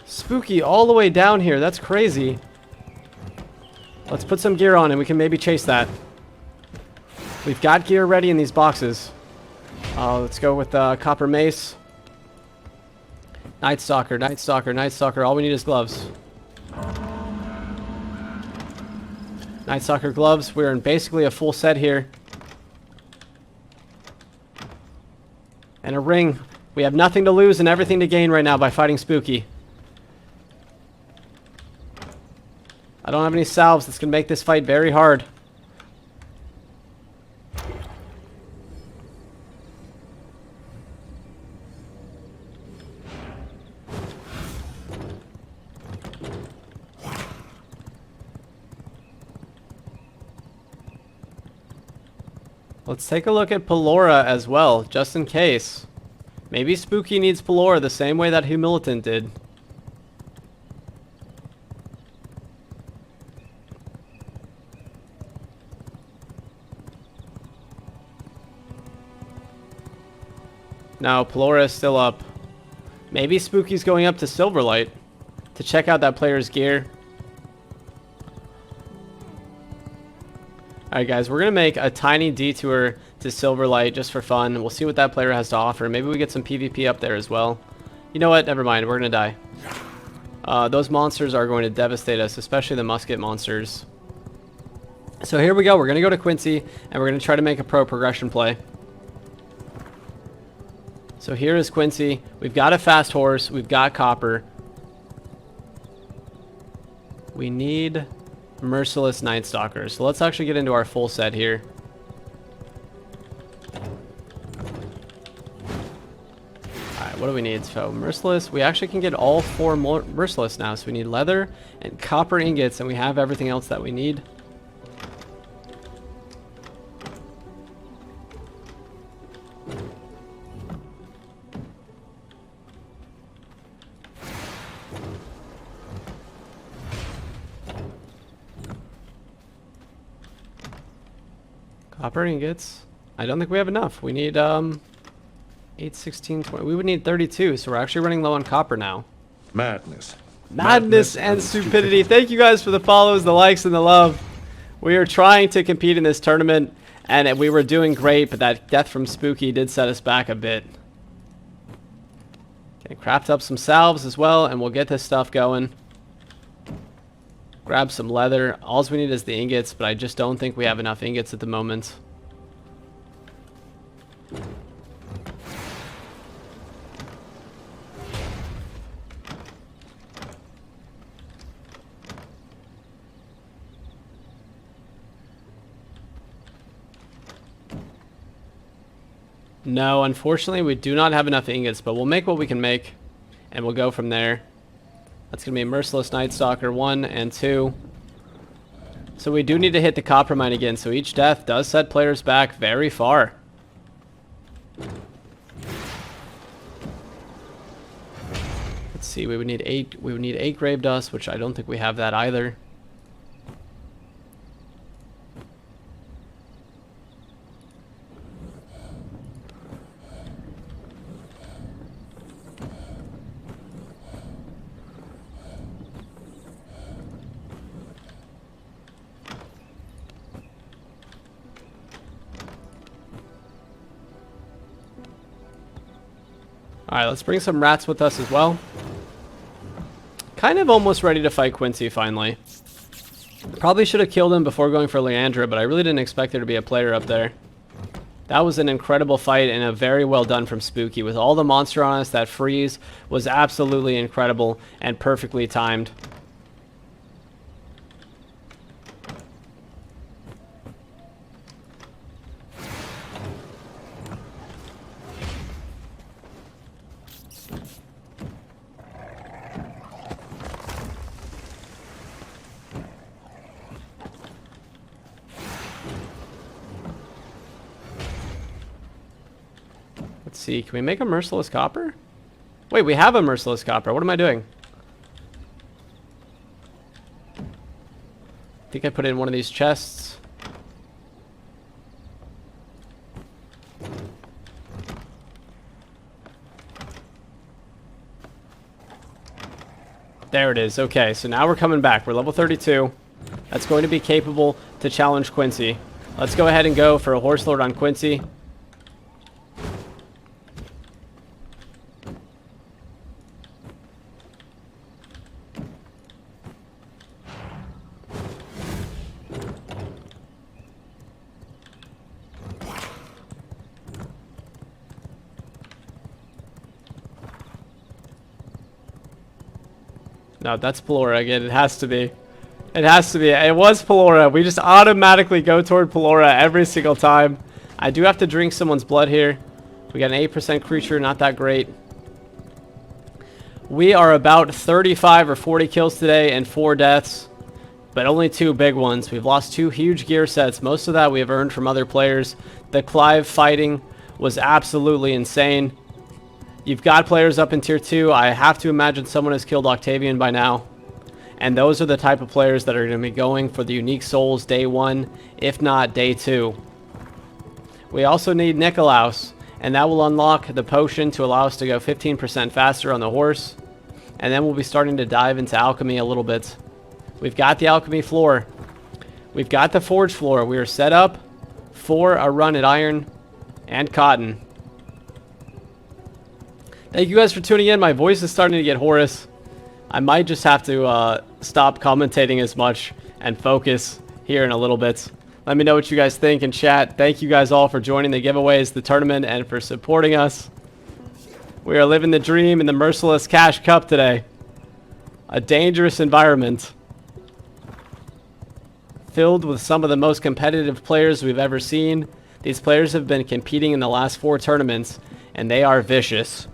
Spooky all the way down here. That's crazy. Let's put some gear on and we can maybe chase that. We've got gear ready in these boxes. Let's go with Copper Mace. Night Stalker, Night Stalker, Night Stalker. All we need is gloves. Night Stalker gloves. We're in basically a full set here. And a ring. We have nothing to lose and everything to gain right now by fighting Spooky. I don't have any salves. That's going to make this fight very hard. Let's take a look at Pelora as well, just in case. Maybe Spooky needs Pelora the same way that Humilitant did. No, Pelora is still up. Maybe Spooky's going up to Silverlight to check out that player's gear. Alright guys, we're going to make a tiny detour to Silverlight just for fun. We'll see what that player has to offer. Maybe we get some PvP up there as well. You know what? Never mind. We're going to die. Those monsters are going to devastate us, especially the musket monsters. So here we go. We're going to go to Quincy, and we're going to try to make a pro progression play. So here is Quincy. We've got a fast horse. We've got copper. We need Merciless Night Stalkers. So let's actually get into our full set here. Alright, what do we need? So Merciless. We actually can get all 4 Merciless now. So we need leather and copper ingots, and we have everything else that we need. Copper ingots. I don't think we have enough. We need 8, 16, 20. We would need 32, so we're actually running low on copper now. Madness. Madness and stupidity. Thank you guys for the follows, the likes, and the love. We are trying to compete in this tournament, and we were doing great, but that death from Spooky did set us back a bit. Okay, craft up some salves as well, and we'll get this stuff going. Grab some leather. All we need is the ingots, but I just don't think we have enough ingots at the moment. No, unfortunately, we do not have enough ingots, but we'll make what we can make, and we'll go from there. That's going to be a Merciless Night Stalker 1 and 2. So we do need to hit the copper mine again, so each death does set players back very far. Let's see, we would need 8 grave dust, which I don't think we have that either. Alright, let's bring some rats with us as well. Kind of almost ready to fight Quincy finally. Probably should have killed him before going for Leandra, but I really didn't expect there to be a player up there. That was an incredible fight and a very well done from Spooky. With all the monster on us, that freeze was absolutely incredible and perfectly timed. Let's see, can we make a Merciless Copper? Wait, we have a Merciless Copper. What am I doing? I think I put it in one of these chests. There it is. Okay, so now we're coming back. We're level 32. That's going to be capable to challenge Quincy. Let's go ahead and go for a Horse Lord on Quincy. No, that's Pelora again. It has to be. It has to be. It was Pelora. We just automatically go toward Pelora every single time. I do have to drink someone's blood here. We got an 8% creature. Not that great. We are about 35 or 40 kills today and 4 deaths. But only 2 big ones. We've lost 2 huge gear sets. Most of that we have earned from other players. The Clive fighting was absolutely insane. You've got players up in tier 2. I have to imagine someone has killed Octavian by now. And those are the type of players that are going to be going for the unique souls day 1, if not day 2. We also need Nikolaus, and that will unlock the potion to allow us to go 15% faster on the horse. And then we'll be starting to dive into alchemy a little bit. We've got the alchemy floor. We've got the forge floor. We are set up for a run at iron and cotton. Thank you guys for tuning in. My voice is starting to get hoarse. I might just have to stop commentating as much and focus here in a little bit. Let me know what you guys think in chat. Thank you guys all for joining the giveaways, the tournament, and for supporting us. We are living the dream in the Merciless Cash Cup today. A dangerous environment filled with some of the most competitive players we've ever seen. These players have been competing in the last 4 tournaments, and they are vicious.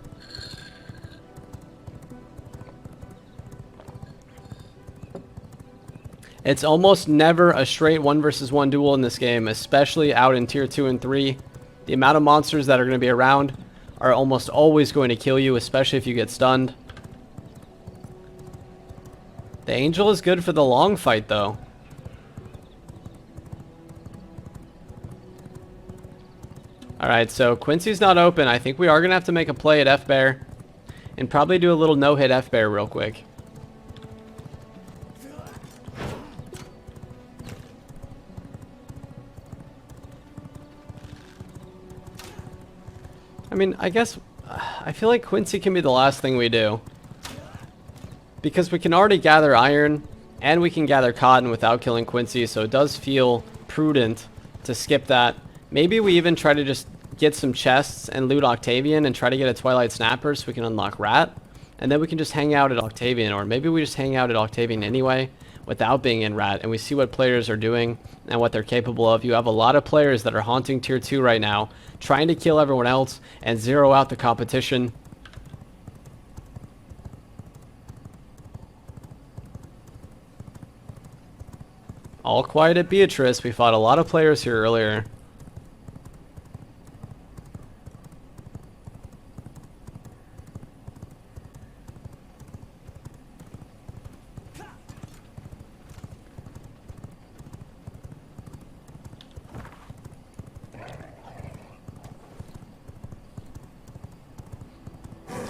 It's almost never a straight 1 versus 1 duel in this game, especially out in tier 2 and 3. The amount of monsters that are going to be around are almost always going to kill you, especially if you get stunned. The Angel is good for the long fight, though. Alright, so Quincy's not open. I think we are going to have to make a play at F-Bear and probably do a little no-hit F-Bear real quick. I mean, I guess I feel like Quincy can be the last thing we do, because we can already gather iron and we can gather cotton without killing Quincy, so it does feel prudent to skip that. Maybe we even try to just get some chests and loot Octavian and try to get a Twilight Snapper so we can unlock Rat, and then we can just hang out at Octavian, or maybe we just hang out at Octavian anyway without being in Rat, and we see what players are doing and what they're capable of. You have a lot of players that are haunting tier 2 right now, trying to kill everyone else and zero out the competition. All quiet at Beatrice. We fought a lot of players here earlier.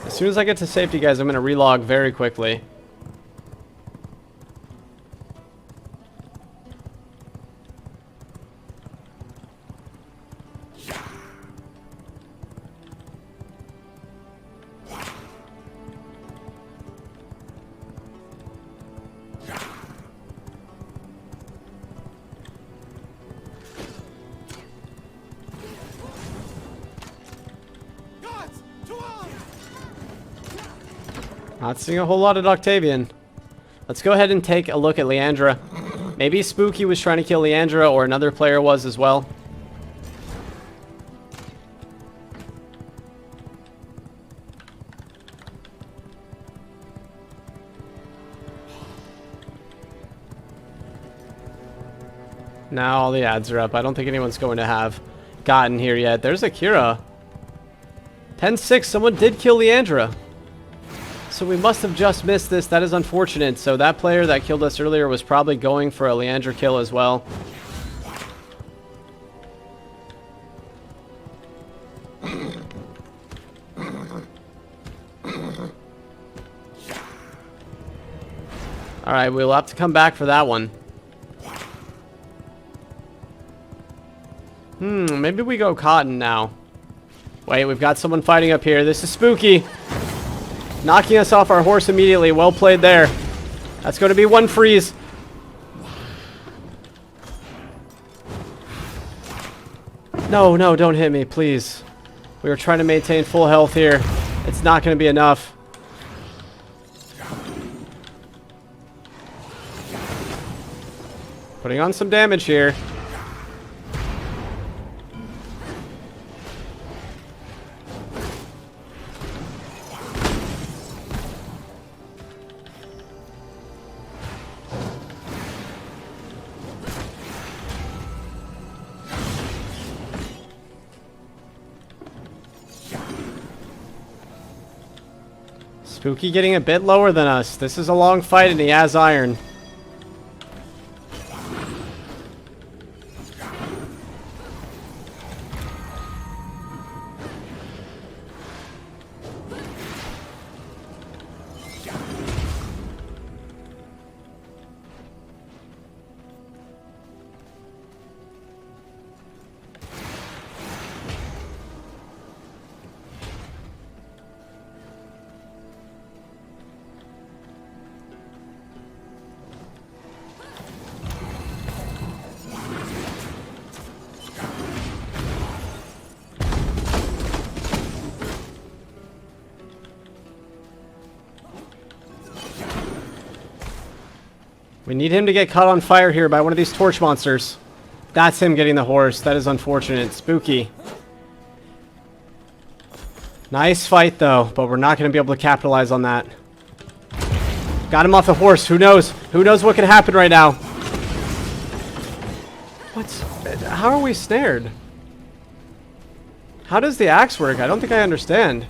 As soon as I get to safety, guys, I'm going to relog very quickly. Not seeing a whole lot of Octavian. Let's go ahead and take a look at Leandra. Maybe Spooky was trying to kill Leandra, or another player was as well. Now all the ads are up. I don't think anyone's going to have gotten here yet. There's Akira. 10-6. Someone did kill Leandra. So we must have just missed this. That is unfortunate. So that player that killed us earlier was probably going for a Leandra kill as well. Alright, we'll have to come back for that one. Maybe we go Cotton now. Wait, we've got someone fighting up here. This is Spooky. Knocking us off our horse immediately. Well played there. That's going to be one freeze. No, no, don't hit me, please. We were trying to maintain full health here. It's not going to be enough. Putting on some damage here. Spooky getting a bit lower than us. This is a long fight and he has iron. We need him to get caught on fire here by one of these torch monsters. That's him getting the horse. That is unfortunate. Spooky. Nice fight, though, but we're not going to be able to capitalize on that. Got him off the horse. Who knows? Who knows what could happen right now? What's... How are we snared? How does the axe work? I don't think I understand.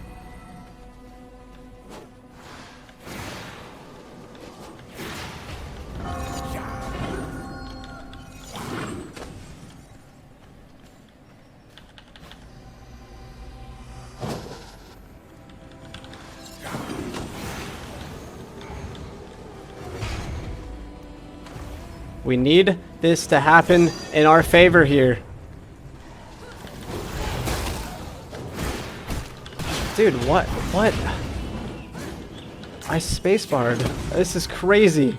We need this to happen in our favor here. Dude, what? What? I spacebarred. This is crazy.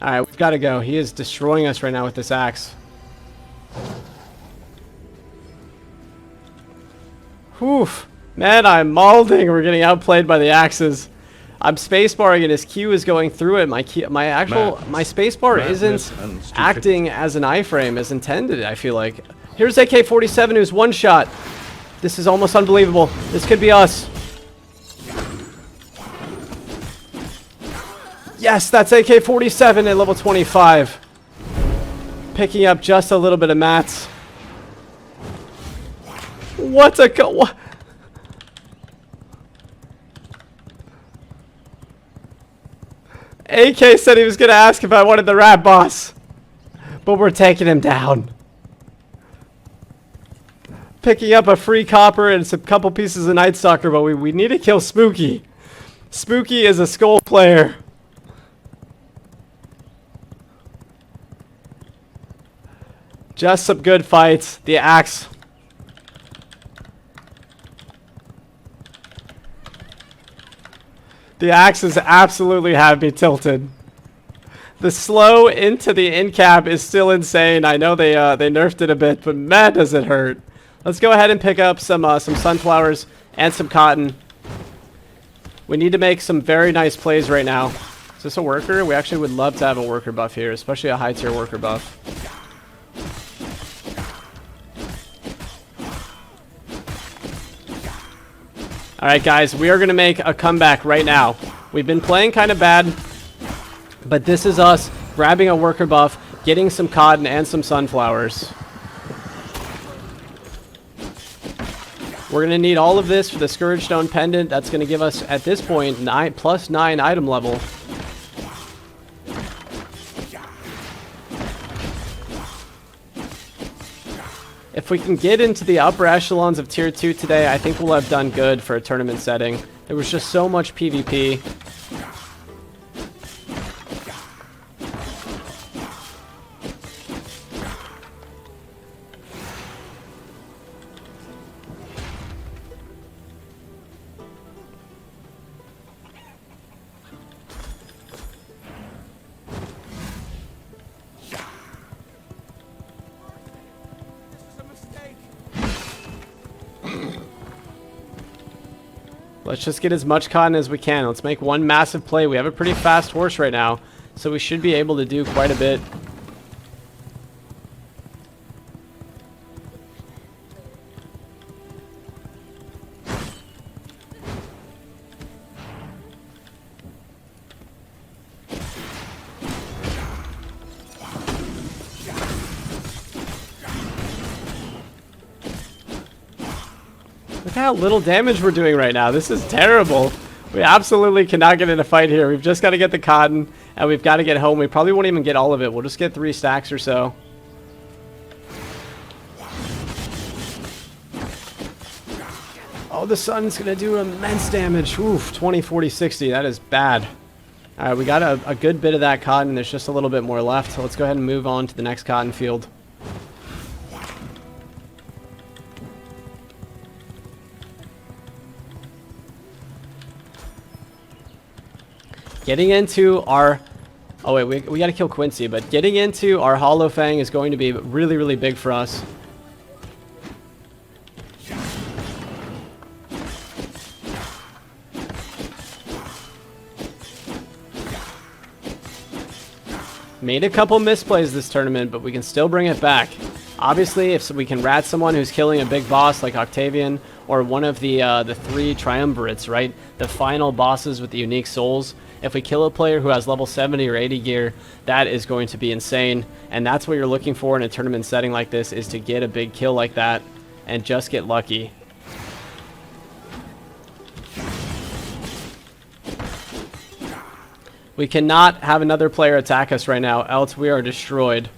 Alright, we've got to go. He is destroying us right now with this axe. Whew. Man, I'm mauling. We're getting outplayed by the axes. I'm spacebarring and his Q is going through it. My spacebar isn't acting as an iframe as intended, I feel like. Here's AK-47 who's one shot. This is almost unbelievable. This could be us. Yes, that's AK-47 at level 25. Picking up just a little bit of mats. What a what? AK said he was going to ask if I wanted the rat boss. But we're taking him down. Picking up a free copper and a couple pieces of Night Stalker, but we need to kill Spooky. Spooky is a skull player. Just some good fights. The axe. The axes absolutely have me tilted. The slow into the in cap is still insane. I know they nerfed it a bit, but man, does it hurt. Let's go ahead and pick up some sunflowers and some cotton. We need to make some very nice plays right now. Is this a worker? We actually would love to have a worker buff here, especially a high tier worker buff. Alright guys, we are going to make a comeback right now. We've been playing kind of bad, but this is us grabbing a worker buff, getting some cotton and some sunflowers. We're going to need all of this for the Scourge Stone Pendant. That's going to give us, at this point, +9 item level. If we can get into the upper echelons of Tier 2 today, I think we'll have done good for a tournament setting. There was just so much PvP. Let's just get as much cotton as we can. Let's make one massive play. We have a pretty fast horse right now, so we should be able to do quite a bit. Look how little damage we're doing right now. This is terrible. We absolutely cannot get in a fight here. We've just got to get the cotton, and we've got to get home. We probably won't even get all of it. We'll just get 3 stacks or so. Oh, the sun's going to do immense damage. Oof, 20, 40, 60. That is bad. All right, we got a good bit of that cotton. There's just a little bit more left. So let's go ahead and move on to the next cotton field. Getting into our... Oh, wait, we got to kill Quincy, but getting into our Hollow Fang is going to be really, really big for us. Made a couple misplays this tournament, but we can still bring it back. Obviously, if we can rat someone who's killing a big boss like Octavian, or one of the 3 triumvirates, right? The final bosses with the unique souls. If we kill a player who has level 70 or 80 gear, that is going to be insane. And that's what you're looking for in a tournament setting like this, is to get a big kill like that and just get lucky. We cannot have another player attack us right now, else we are destroyed.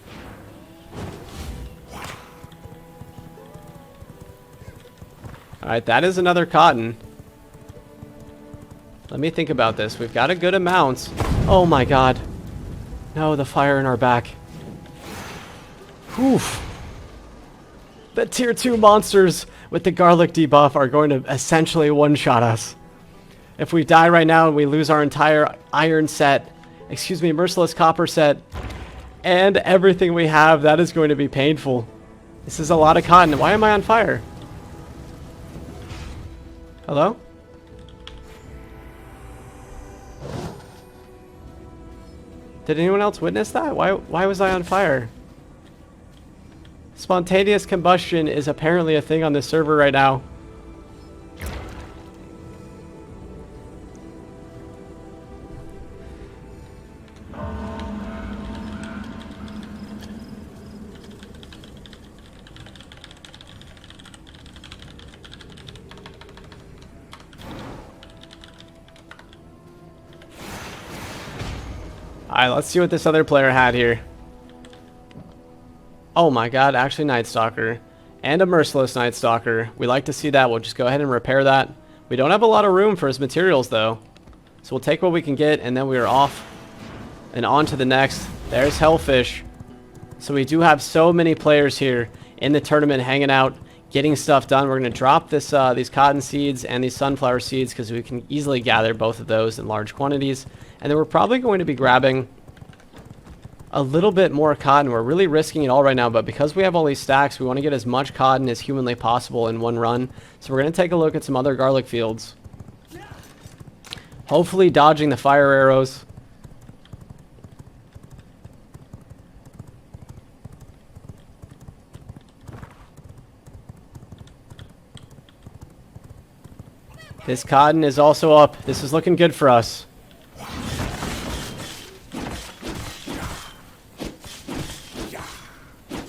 Alright, that is another cotton. Let me think about this. We've got a good amount. Oh my god. No, the fire in our back. Oof. The tier 2 monsters with the garlic debuff are going to essentially one-shot us. If we die right now and we lose our entire iron set, excuse me, merciless copper set, and everything we have, that is going to be painful. This is a lot of cotton. Why am I on fire? Hello? Did anyone else witness that? Why was I on fire? Spontaneous combustion is apparently a thing on this server right now. Alright, let's see what this other player had here. Oh my god, actually Night Stalker. And a Merciless Night Stalker. We like to see that. We'll just go ahead and repair that. We don't have a lot of room for his materials though. So we'll take what we can get and then we are off and on to the next. There's Hellfish. So we do have so many players here in the tournament hanging out, getting stuff done. We're going to drop this these cotton seeds and these sunflower seeds because we can easily gather both of those in large quantities. And then we're probably going to be grabbing a little bit more cotton. We're really risking it all right now, but because we have all these stacks, we want to get as much cotton as humanly possible in one run. So we're going to take a look at some other garlic fields. Hopefully dodging the fire arrows. This cotton is also up. This is looking good for us.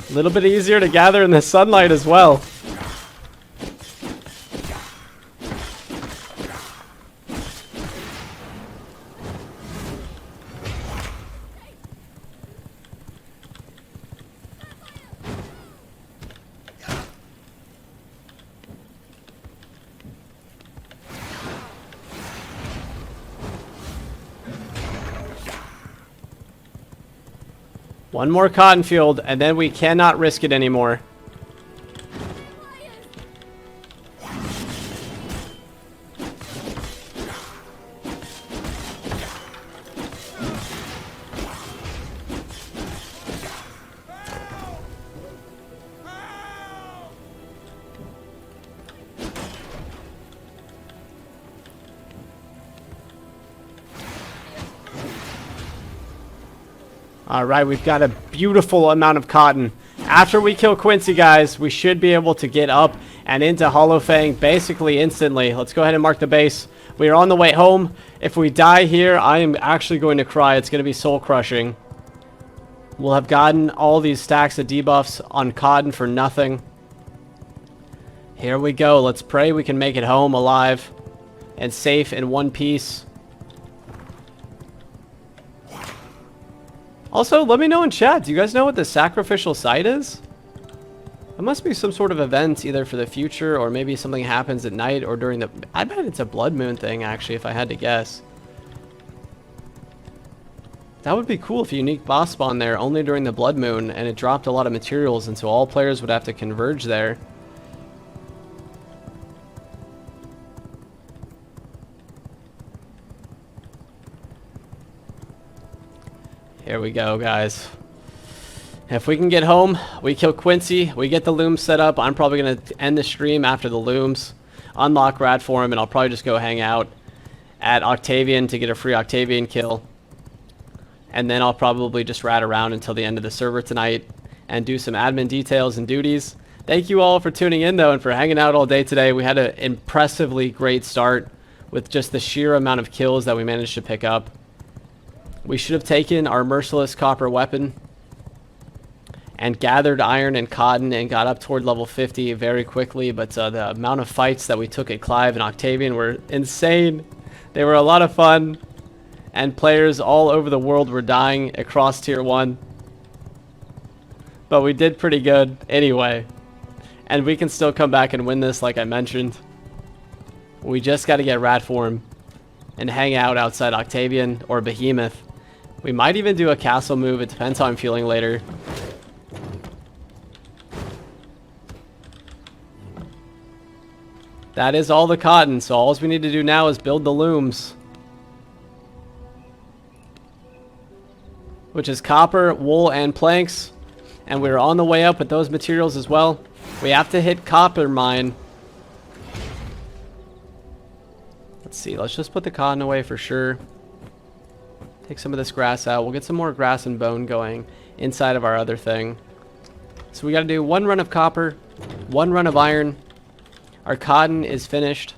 A little bit easier to gather in the sunlight as well. One more cotton field, and then we cannot risk it anymore. Alright, we've got a beautiful amount of cotton. After we kill Quincy, guys, we should be able to get up and into Hollow Fang basically instantly. Let's go ahead and mark the base. We are on the way home. If we die here, I am actually going to cry. It's going to be soul crushing. We'll have gotten all these stacks of debuffs on cotton for nothing. Here we go. Let's pray we can make it home alive and safe in one piece. Also, let me know in chat. Do you guys know what the sacrificial site is? It must be some sort of event either for the future or maybe something happens at night or during the... I bet it's a blood moon thing, actually, if I had to guess. That would be cool if a unique boss spawned there only during the blood moon and it dropped a lot of materials, and so all players would have to converge there. Here we go, guys. If we can get home, we kill Quincy, we get the looms set up. I'm probably going to end the stream after the looms, unlock Rat Form, and I'll probably just go hang out at Octavian to get a free Octavian kill. And then I'll probably just rat around until the end of the server tonight and do some admin details and duties. Thank you all for tuning in, though, and for hanging out all day today. We had an impressively great start with just the sheer amount of kills that we managed to pick up. We should have taken our Merciless copper weapon and gathered iron and cotton and got up toward level 50 very quickly, but the amount of fights that we took at Clive and Octavian were insane. They were a lot of fun, and players all over the world were dying across tier 1. But we did pretty good anyway, and we can still come back and win this like I mentioned. We just got to get Rat Form and hang out outside Octavian or Behemoth. We might even do a castle move. It depends how I'm feeling later. That is all the cotton, so all we need to do now is build the looms. Which is copper, wool, and planks. And we're on the way up with those materials as well. We have to hit copper mine. Let's see, let's just put the cotton away for sure. Take some of this grass out. We'll get some more grass and bone going inside of our other thing. So we got to do one run of copper, one run of iron. Our cotton is finished.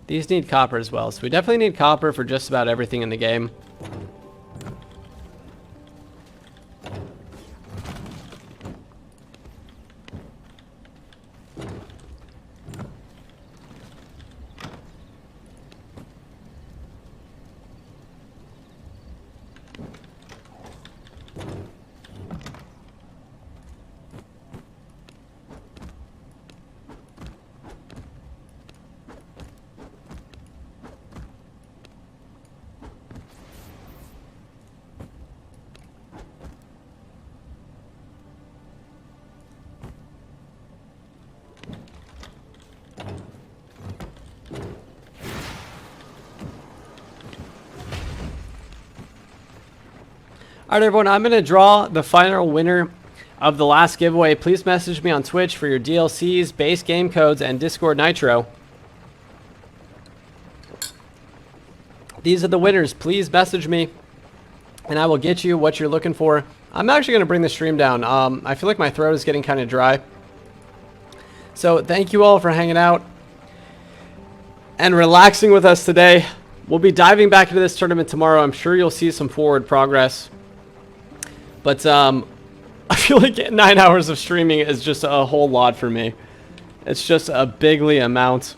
These need copper as well, so we definitely need copper for just about everything in the game. All right, everyone, I'm going to draw the final winner of the last giveaway. Please message me on Twitch for your DLCs, base game codes, and Discord Nitro. These are the winners. Please message me, and I will get you what you're looking for. I'm actually going to bring the stream down. I feel like my throat is getting kind of dry. So thank you all for hanging out and relaxing with us today. We'll be diving back into this tournament tomorrow. I'm sure you'll see some forward progress. But I feel like 9 hours of streaming is just a whole lot for me. It's just a bigly amount.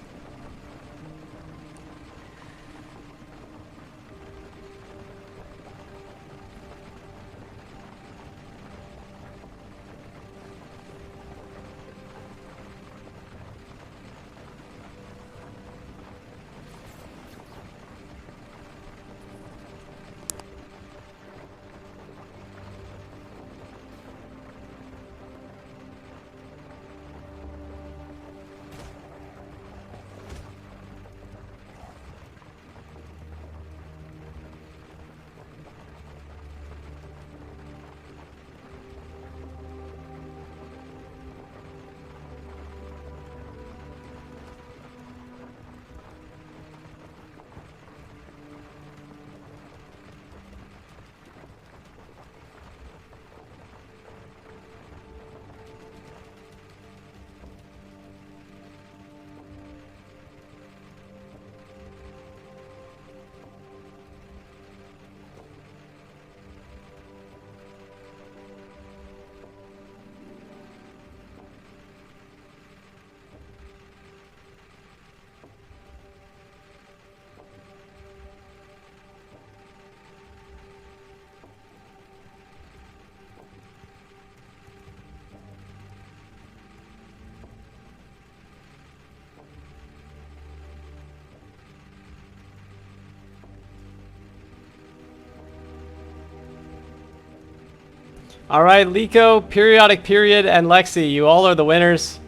All right, Liko, Periodic Period, and Lexi, you all are the winners.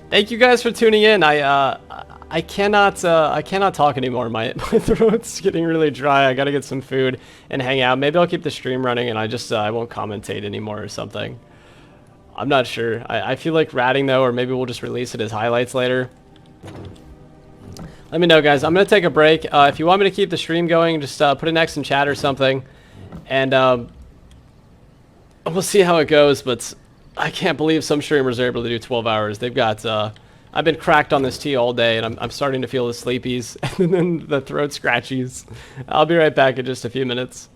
Thank you guys for tuning in. I cannot talk anymore. My throat's getting really dry. I gotta get some food and hang out. Maybe I'll keep the stream running and I won't commentate anymore or something. I'm not sure. I feel like ratting though, or maybe we'll just release it as highlights later. Let me know, guys. I'm gonna take a break. If you want me to keep the stream going, just put an X in chat or something, and we'll see how it goes. But I can't believe some streamers are able to do 12 hours. They've got I've been cracked on this tea all day, and I'm starting to feel the sleepies and then the throat scratchies. I'll be right back in just a few minutes.